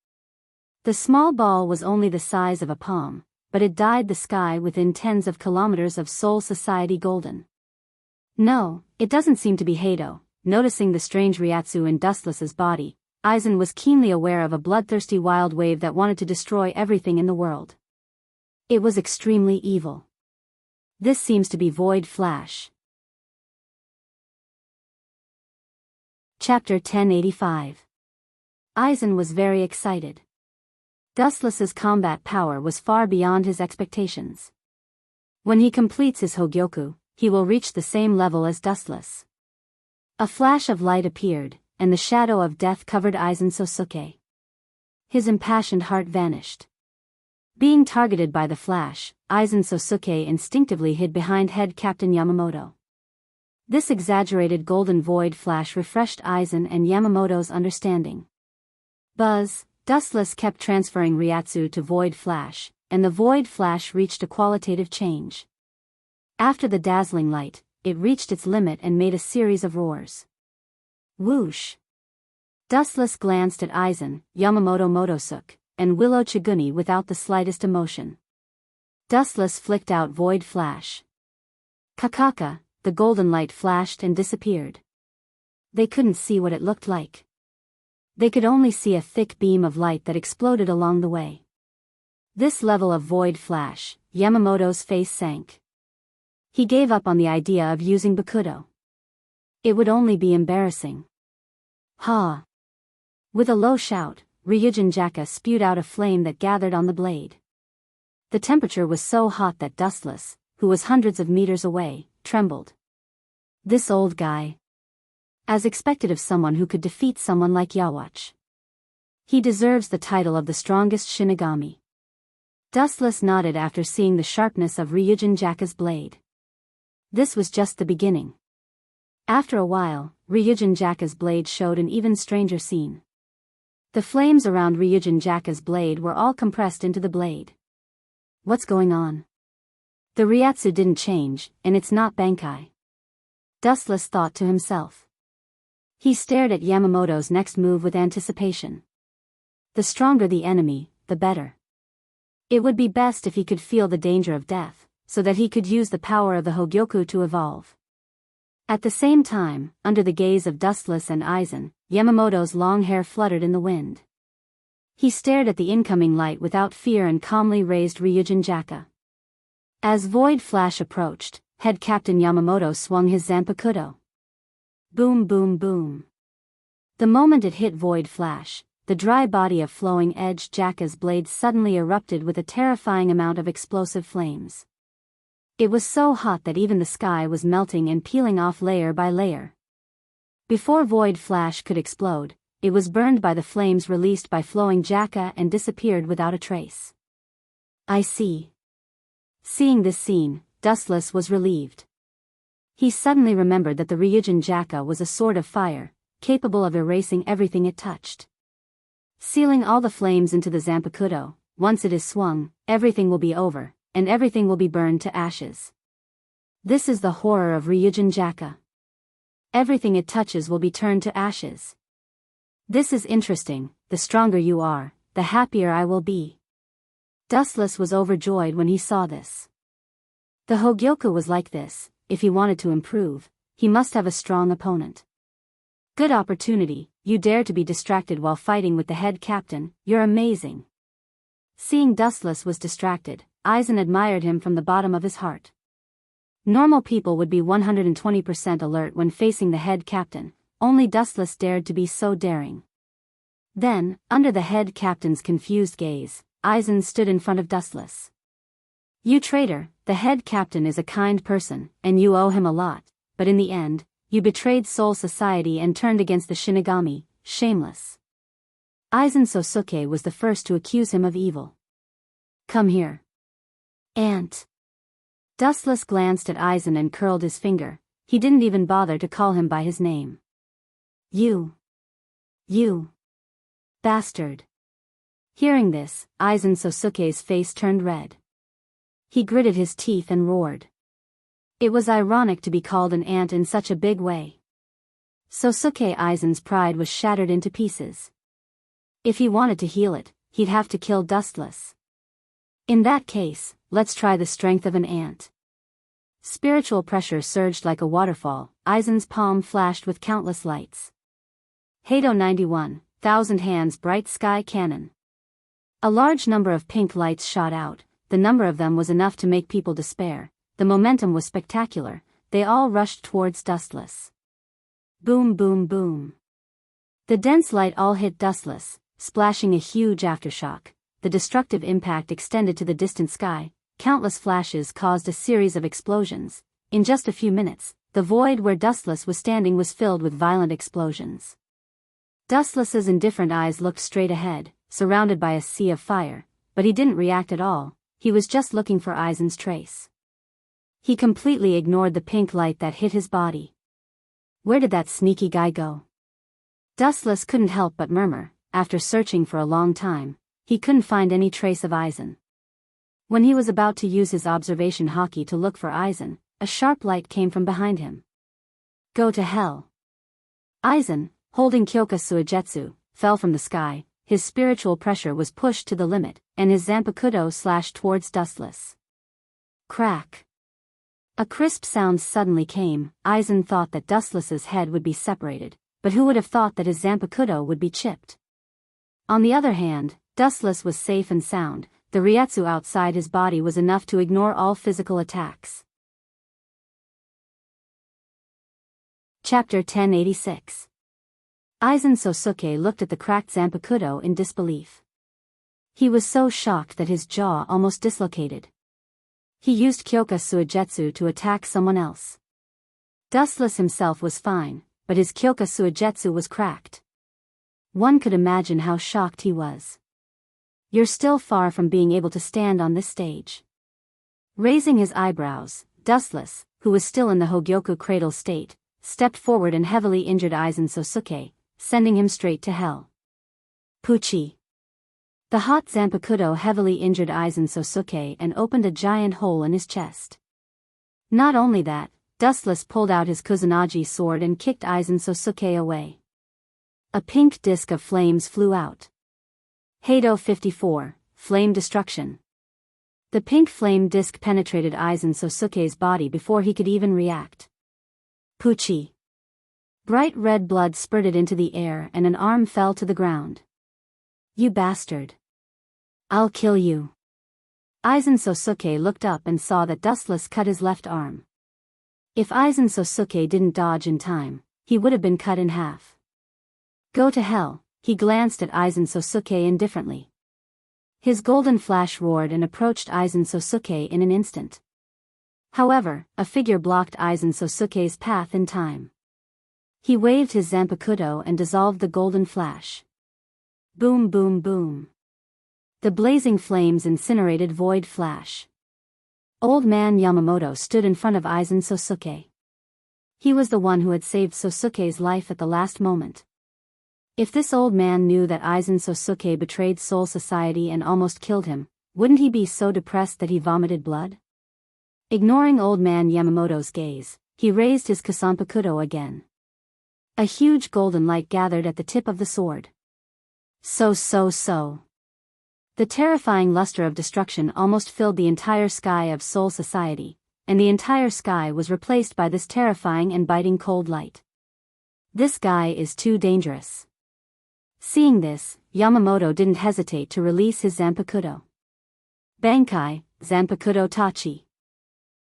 The small ball was only the size of a palm, but it dyed the sky within tens of kilometers of Soul Society golden. No, it doesn't seem to be Heido. Noticing the strange Ryatsu in Dustless's body, Aizen was keenly aware of a bloodthirsty wild wave that wanted to destroy everything in the world. It was extremely evil. This seems to be Void Flash. Chapter 1085. Aizen was very excited. Dustless's combat power was far beyond his expectations. When he completes his Hogyoku, he will reach the same level as Dustless. A flash of light appeared, and the shadow of death covered Aizen Sosuke. His impassioned heart vanished. Being targeted by the flash, Aizen Sosuke instinctively hid behind Head Captain Yamamoto. This exaggerated golden void flash refreshed Aizen and Yamamoto's understanding. Buzz, Dustless kept transferring Ryatsu to void flash, and the void flash reached a qualitative change. After the dazzling light, it reached its limit and made a series of roars. Whoosh! Dustless glanced at Aizen, Yamamoto Motosuke, and Willow Chiguni without the slightest emotion. Dustless flicked out void flash. Kakaka, the golden light flashed and disappeared. They couldn't see what it looked like. They could only see a thick beam of light that exploded along the way. This level of void flash, Yamamoto's face sank. He gave up on the idea of using Bakudo. It would only be embarrassing. Ha! With a low shout, Ryujin Jaka spewed out a flame that gathered on the blade. The temperature was so hot that Dustless, who was hundreds of meters away, trembled. This old guy. As expected of someone who could defeat someone like Yawatch. He deserves the title of the strongest Shinigami. Dustless nodded after seeing the sharpness of Ryujin Jaka's blade. This was just the beginning. After a while, Ryujin Jaka's blade showed an even stranger scene. The flames around Ryujin Jaka's blade were all compressed into the blade. What's going on? The Ryatsu didn't change, and it's not Bankai. Dustless thought to himself. He stared at Yamamoto's next move with anticipation. The stronger the enemy, the better. It would be best if he could feel the danger of death, so that he could use the power of the Hogyoku to evolve. At the same time, under the gaze of Dustless and Aizen, Yamamoto's long hair fluttered in the wind. He stared at the incoming light without fear and calmly raised Ryujin Jaka. As Void Flash approached, Head Captain Yamamoto swung his Zanpakudo. Boom boom boom. The moment it hit Void Flash, the dry body of Flowing Edge Jaka's blade suddenly erupted with a terrifying amount of explosive flames. It was so hot that even the sky was melting and peeling off layer by layer. Before Void Flash could explode, it was burned by the flames released by Flowing Jaka and disappeared without a trace. I see. Seeing this scene, Dustless was relieved. He suddenly remembered that the Ryujin Jaka was a sword of fire, capable of erasing everything it touched. Sealing all the flames into the Zanpakuto, once it is swung, everything will be over, and everything will be burned to ashes. This is the horror of Ryujin Jaka. Everything it touches will be turned to ashes. This is interesting. The stronger you are, the happier I will be. Dustless was overjoyed when he saw this. The Hogyoku was like this. If he wanted to improve, he must have a strong opponent. Good opportunity. You dare to be distracted while fighting with the head captain. You're amazing. Seeing Dustless was distracted, Aizen admired him from the bottom of his heart. Normal people would be 120% alert when facing the head captain. Only Dustless dared to be so daring. Then, under the head captain's confused gaze, Aizen stood in front of Dustless. You traitor, the head captain is a kind person, and you owe him a lot, but in the end, you betrayed Soul Society and turned against the Shinigami, shameless. Aizen Sosuke was the first to accuse him of evil. Come here. Ant. Dustless glanced at Aizen and curled his finger. He didn't even bother to call him by his name. You. Bastard. Hearing this, Aizen Sosuke's face turned red. He gritted his teeth and roared. It was ironic to be called an ant in such a big way. Sosuke Aizen's pride was shattered into pieces. If he wanted to heal it, he'd have to kill Dustless. In that case, let's try the strength of an ant. Spiritual pressure surged like a waterfall. Aizen's palm flashed with countless lights. Heido 91, Thousand Hands Bright Sky Cannon. A large number of pink lights shot out. The number of them was enough to make people despair. The momentum was spectacular. They all rushed towards Dustless. Boom boom boom. The dense light all hit Dustless, splashing a huge aftershock. The destructive impact extended to the distant sky. Countless flashes caused a series of explosions. In just a few minutes, the void where Dustless was standing was filled with violent explosions. Dustless's indifferent eyes looked straight ahead, surrounded by a sea of fire, but he didn't react at all. He was just looking for Aizen's trace. He completely ignored the pink light that hit his body. Where did that sneaky guy go? Dustless couldn't help but murmur. After searching for a long time, he couldn't find any trace of Aizen. When he was about to use his observation haki to look for Aizen, a sharp light came from behind him. Go to hell. Aizen, holding Kyoka Suigetsu, fell from the sky. His spiritual pressure was pushed to the limit, and his Zanpakuto slashed towards Dustless. Crack. A crisp sound suddenly came. Aizen thought that Dustless's head would be separated, but who would have thought that his Zanpakuto would be chipped? On the other hand, Dustless was safe and sound. The Ryatsu outside his body was enough to ignore all physical attacks. Chapter 1086. Aizen Sosuke looked at the cracked Zanpakuto in disbelief. He was so shocked that his jaw almost dislocated. He used Kyoka Suigetsu to attack someone else. Dustless himself was fine, but his Kyoka Suigetsu was cracked. One could imagine how shocked he was. You're still far from being able to stand on this stage. Raising his eyebrows, Dustless, who was still in the Hogyoku cradle state, stepped forward and heavily injured Aizen Sosuke, sending him straight to hell. Puchi. The hot Zanpakuto heavily injured Aizen Sosuke and opened a giant hole in his chest. Not only that, Dustless pulled out his Kusanagi sword and kicked Aizen Sosuke away. A pink disc of flames flew out. Heido 54, Flame Destruction. The pink flame disc penetrated Aizen Sosuke's body before he could even react. Puchi. Bright red blood spurted into the air and an arm fell to the ground. You bastard. I'll kill you. Aizen Sosuke looked up and saw that Dustless cut his left arm. If Aizen Sosuke didn't dodge in time, he would have been cut in half. Go to hell. He glanced at Aizen Sosuke indifferently. His golden flash roared and approached Aizen Sosuke in an instant. However, a figure blocked Aizen Sosuke's path in time. He waved his Zanpakuto and dissolved the golden flash. Boom boom boom. The blazing flames incinerated Void Flash. Old man Yamamoto stood in front of Aizen Sosuke. He was the one who had saved Sosuke's life at the last moment. If this old man knew that Aizen Sosuke betrayed Soul Society and almost killed him, wouldn't he be so depressed that he vomited blood? Ignoring old man Yamamoto's gaze, he raised his Kasanpakudo again. A huge golden light gathered at the tip of the sword. So. The terrifying luster of destruction almost filled the entire sky of Soul Society, and the entire sky was replaced by this terrifying and biting cold light. This guy is too dangerous. Seeing this, Yamamoto didn't hesitate to release his Zanpakudo. Bankai, Zanpakudo Tachi.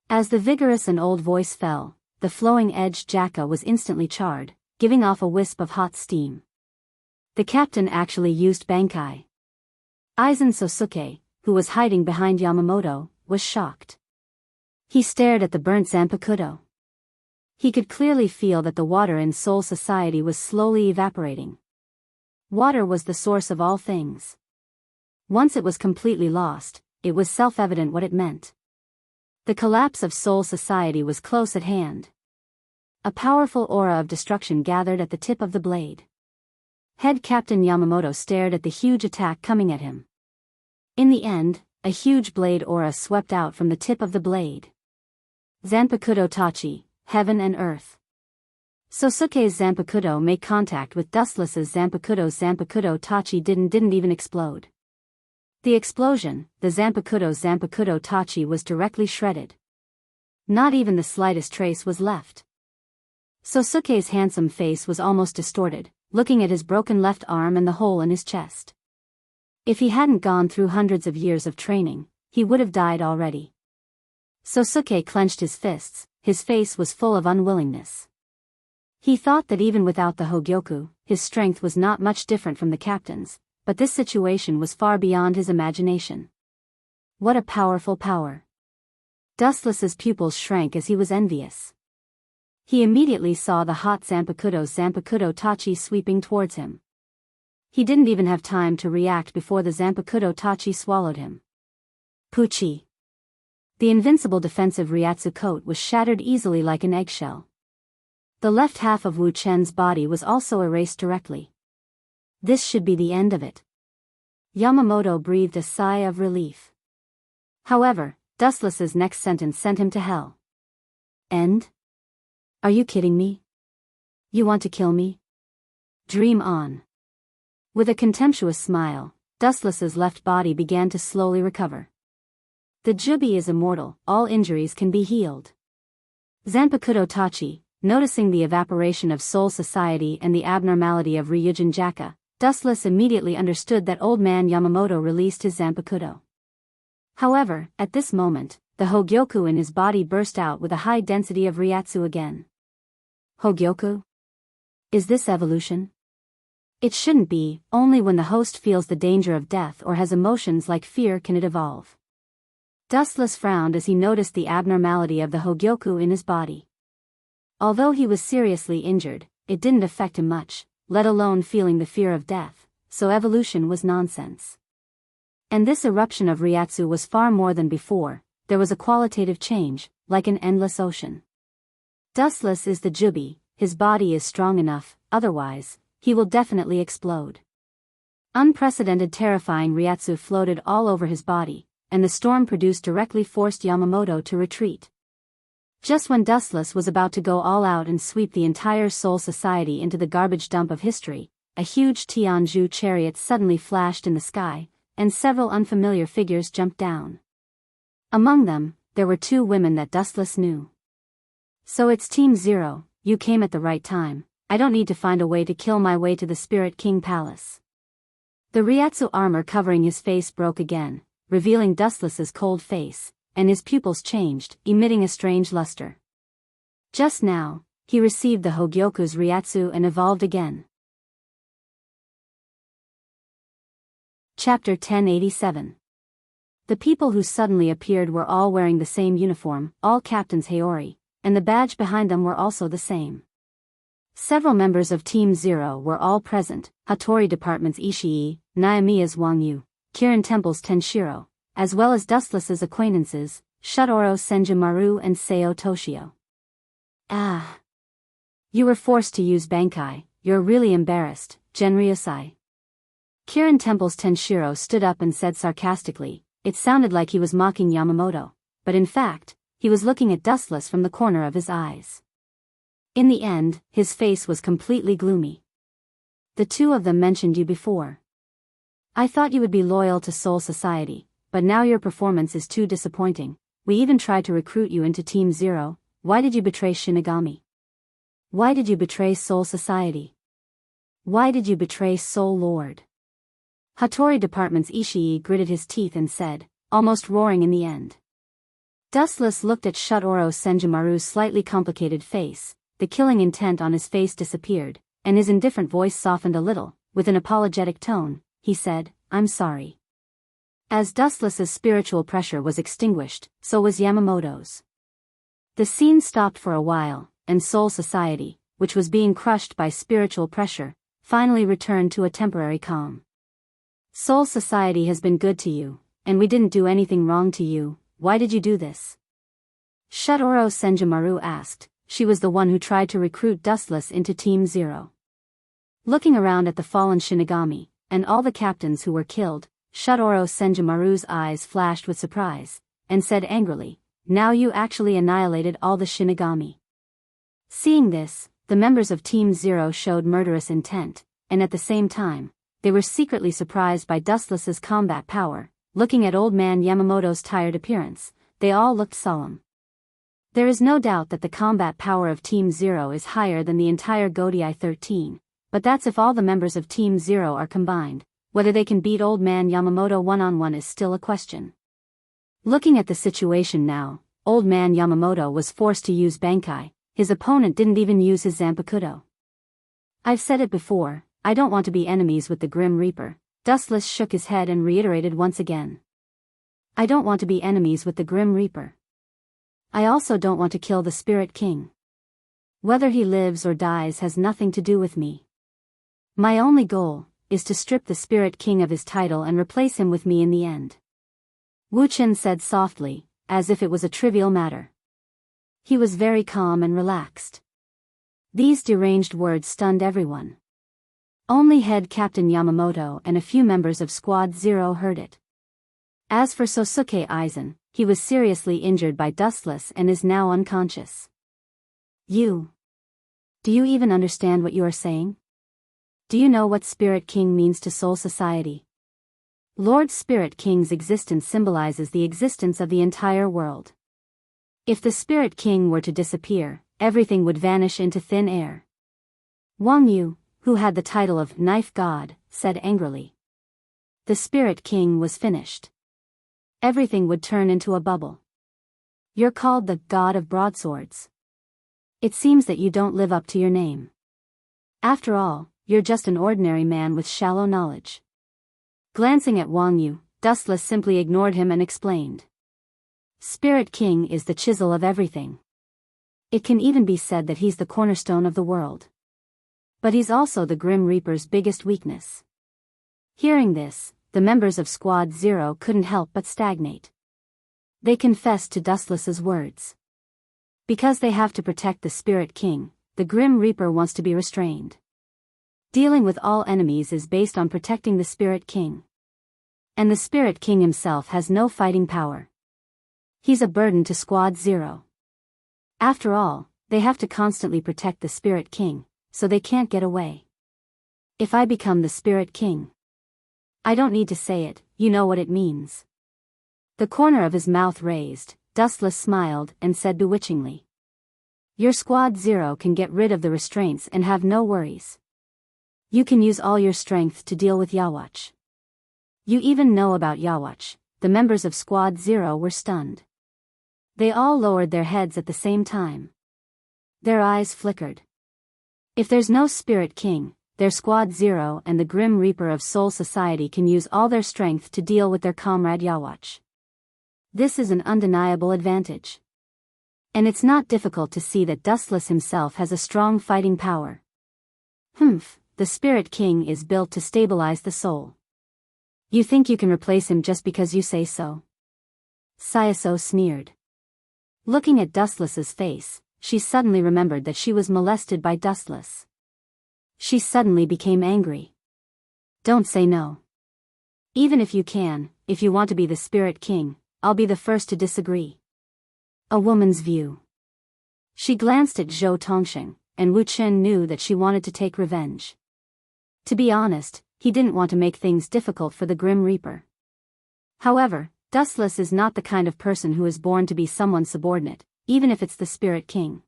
As the vigorous and old voice fell, the flowing-edged jaka was instantly charred, giving off a wisp of hot steam. The captain actually used Bankai. Aizen Sosuke, who was hiding behind Yamamoto, was shocked. He stared at the burnt Zanpakudo. He could clearly feel that the water in Soul Society was slowly evaporating. Water was the source of all things. Once it was completely lost, it was self-evident what it meant. The collapse of Soul Society was close at hand. A powerful aura of destruction gathered at the tip of the blade. Head Captain Yamamoto stared at the huge attack coming at him. In the end, a huge blade aura swept out from the tip of the blade. Zanpakudo Tachi, Heaven and Earth. Sosuke's Zanpakudo made contact with Dustless's Zanpakudo. Zanpakudo Tachi didn't even explode. The explosion, the Zanpakudo's Zanpakudo Tachi was directly shredded. Not even the slightest trace was left. Sosuke's handsome face was almost distorted, looking at his broken left arm and the hole in his chest. If he hadn't gone through hundreds of years of training, he would have died already. Sosuke clenched his fists, his face was full of unwillingness. He thought that even without the Hogyoku, his strength was not much different from the captain's, but this situation was far beyond his imagination. What a powerful power. Dustless's pupils shrank as he was envious. He immediately saw the hot Zanpakudo's Zanpakudo Tachi sweeping towards him. He didn't even have time to react before the Zanpakudo Tachi swallowed him. Puchi. The invincible defensive Ryatsu coat was shattered easily like an eggshell. The left half of Wu Chen's body was also erased directly. This should be the end of it. Yamamoto breathed a sigh of relief. However, Dustless's next sentence sent him to hell. End? Are you kidding me? You want to kill me? Dream on. With a contemptuous smile, Dustless's left body began to slowly recover. The Jubi is immortal, all injuries can be healed. Zanpakudo Tachi, noticing the evaporation of Soul Society and the abnormality of Ryujin Jaka, Dustless immediately understood that old man Yamamoto released his Zanpakudo. However, at this moment, the Hogyoku in his body burst out with a high density of Ryatsu again. Hogyoku? Is this evolution? It shouldn't be, only when the host feels the danger of death or has emotions like fear can it evolve. Dustless frowned as he noticed the abnormality of the Hogyoku in his body. Although he was seriously injured, it didn't affect him much, let alone feeling the fear of death, so evolution was nonsense. And this eruption of Ryatsu was far more than before, there was a qualitative change, like an endless ocean. Dustless is the Jubi, his body is strong enough, otherwise, he will definitely explode. Unprecedented terrifying Ryatsu floated all over his body, and the storm produced directly forced Yamamoto to retreat. Just when Dustless was about to go all out and sweep the entire Soul Society into the garbage dump of history, a huge Tianju chariot suddenly flashed in the sky, and several unfamiliar figures jumped down. Among them, there were two women that Dustless knew. So it's Team Zero, you came at the right time, I don't need to find a way to kill my way to the Spirit King Palace. The Ryatsu armor covering his face broke again, revealing Dustless's cold face, and his pupils changed, emitting a strange luster. Just now, he received the Hogyoku's Ryatsu and evolved again. Chapter 1087. The people who suddenly appeared were all wearing the same uniform, all captains Heori, and the badge behind them were also the same. Several members of Team Zero were all present, Hattori Department's Ishii, Naomiya's Wang Yu, Kirin Temple's Tenshiro, as well as Dustless's acquaintances, Shutoro Senjumaru and Seo Toshio. Ah! You were forced to use Bankai, you're really embarrassed, Genryusai. Kirin Temple's Tenshiro stood up and said sarcastically. It sounded like he was mocking Yamamoto, but in fact, he was looking at Dustless from the corner of his eyes. In the end, his face was completely gloomy. The two of them mentioned you before. I thought you would be loyal to Soul Society, but now your performance is too disappointing. We even tried to recruit you into Team Zero. Why did you betray Shinigami? Why did you betray Soul Society? Why did you betray Soul Lord? Hattori Department's Ishii gritted his teeth and said, almost roaring in the end. Dustless looked at Shutoro Senjimaru's slightly complicated face. The killing intent on his face disappeared, and his indifferent voice softened a little. With an apologetic tone, he said, I'm sorry. As Dustless's spiritual pressure was extinguished, so was Yamamoto's. The scene stopped for a while, and Soul Society, which was being crushed by spiritual pressure, finally returned to a temporary calm. Soul Society has been good to you, and we didn't do anything wrong to you. Why did you do this? Shutoro Senjimaru asked. She was the one who tried to recruit Dustless into Team Zero. Looking around at the fallen Shinigami, and all the captains who were killed, Shutoro Senjimaru's eyes flashed with surprise, and said angrily, now you actually annihilated all the Shinigami. Seeing this, the members of Team Zero showed murderous intent, and at the same time, they were secretly surprised by Dustless's combat power. Looking at old man Yamamoto's tired appearance, they all looked solemn. There is no doubt that the combat power of Team Zero is higher than the entire Godai 13, but that's if all the members of Team Zero are combined. Whether they can beat old man Yamamoto one-on-one is still a question. Looking at the situation now, old man Yamamoto was forced to use Bankai. His opponent didn't even use his Zanpakuto. I've said it before, I don't want to be enemies with the Grim Reaper. Dustless shook his head and reiterated once again. I don't want to be enemies with the Grim Reaper. I also don't want to kill the Spirit King. Whether he lives or dies has nothing to do with me. My only goal is to strip the Spirit King of his title and replace him with me in the end. Wu Chen said softly, as if it was a trivial matter. He was very calm and relaxed. These deranged words stunned everyone. Only head Captain Yamamoto and a few members of Squad Zero heard it. As for Sosuke Aizen, he was seriously injured by Dustless and is now unconscious. Do you even understand what you are saying? Do you know what Spirit King means to Soul Society? Lord Spirit King's existence symbolizes the existence of the entire world. If the Spirit King were to disappear, everything would vanish into thin air. Wang Yu, who had the title of Knife God, said angrily. The Spirit King was finished. Everything would turn into a bubble. You're called the God of Broadswords. It seems that you don't live up to your name. After all, you're just an ordinary man with shallow knowledge. Glancing at Wang Yu, Dustless simply ignored him and explained. Spirit King is the chisel of everything. It can even be said that he's the cornerstone of the world. But he's also the Grim Reaper's biggest weakness. Hearing this, the members of Squad Zero couldn't help but stagnate. They confessed to Dustless's words. Because they have to protect the Spirit King, the Grim Reaper wants to be restrained. Dealing with all enemies is based on protecting the Spirit King. And the Spirit King himself has no fighting power. He's a burden to Squad Zero. After all, they have to constantly protect the Spirit King, so they can't get away. If I become the Spirit King, I don't need to say it, you know what it means. The corner of his mouth raised, Dustless smiled and said bewitchingly. Your Squad Zero can get rid of the restraints and have no worries. You can use all your strength to deal with Yawatch. You even know about Yawatch. The members of Squad Zero were stunned. They all lowered their heads at the same time. Their eyes flickered. If there's no Spirit King, their Squad Zero and the Grim Reaper of Soul Society can use all their strength to deal with their comrade Yawatch. This is an undeniable advantage. And it's not difficult to see that Dustless himself has a strong fighting power. The Spirit King is built to stabilize the soul. You think you can replace him just because you say so? Sayaso sneered. Looking at Dustless's face, she suddenly remembered that she was molested by Dustless. She suddenly became angry. Don't say no. Even if you can, if you want to be the Spirit King, I'll be the first to disagree. A woman's view. She glanced at Zhou Tongxing, and Wu Chen knew that she wanted to take revenge. To be honest, he didn't want to make things difficult for the Grim Reaper. However, Dustless is not the kind of person who is born to be someone's subordinate, even if it's the Spirit King.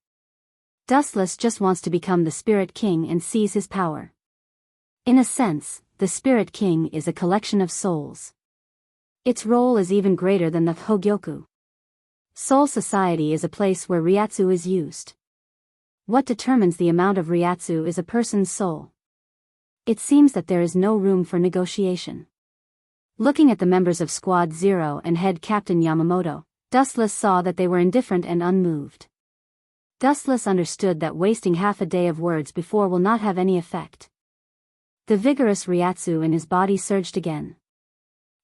Dustless just wants to become the Spirit King and seize his power. In a sense, the Spirit King is a collection of souls. Its role is even greater than the Hogyoku. Soul Society is a place where Ryatsu is used. What determines the amount of Ryatsu is a person's soul. It seems that there is no room for negotiation. Looking at the members of Squad 0 and head Captain Yamamoto, Dustless saw that they were indifferent and unmoved. Dustless understood that wasting half a day of words before will not have any effect. The vigorous Ryatsu in his body surged again.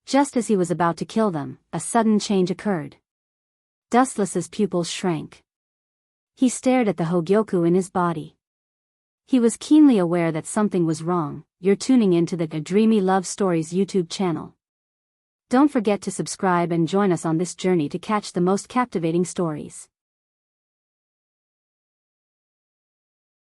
Just as he was about to kill them, a sudden change occurred. Dustless's pupils shrank. He stared at the Hogyoku in his body. He was keenly aware that something was wrong. You're tuning into the Dreamy Love Stories YouTube channel. Don't forget to subscribe and join us on this journey to catch the most captivating stories.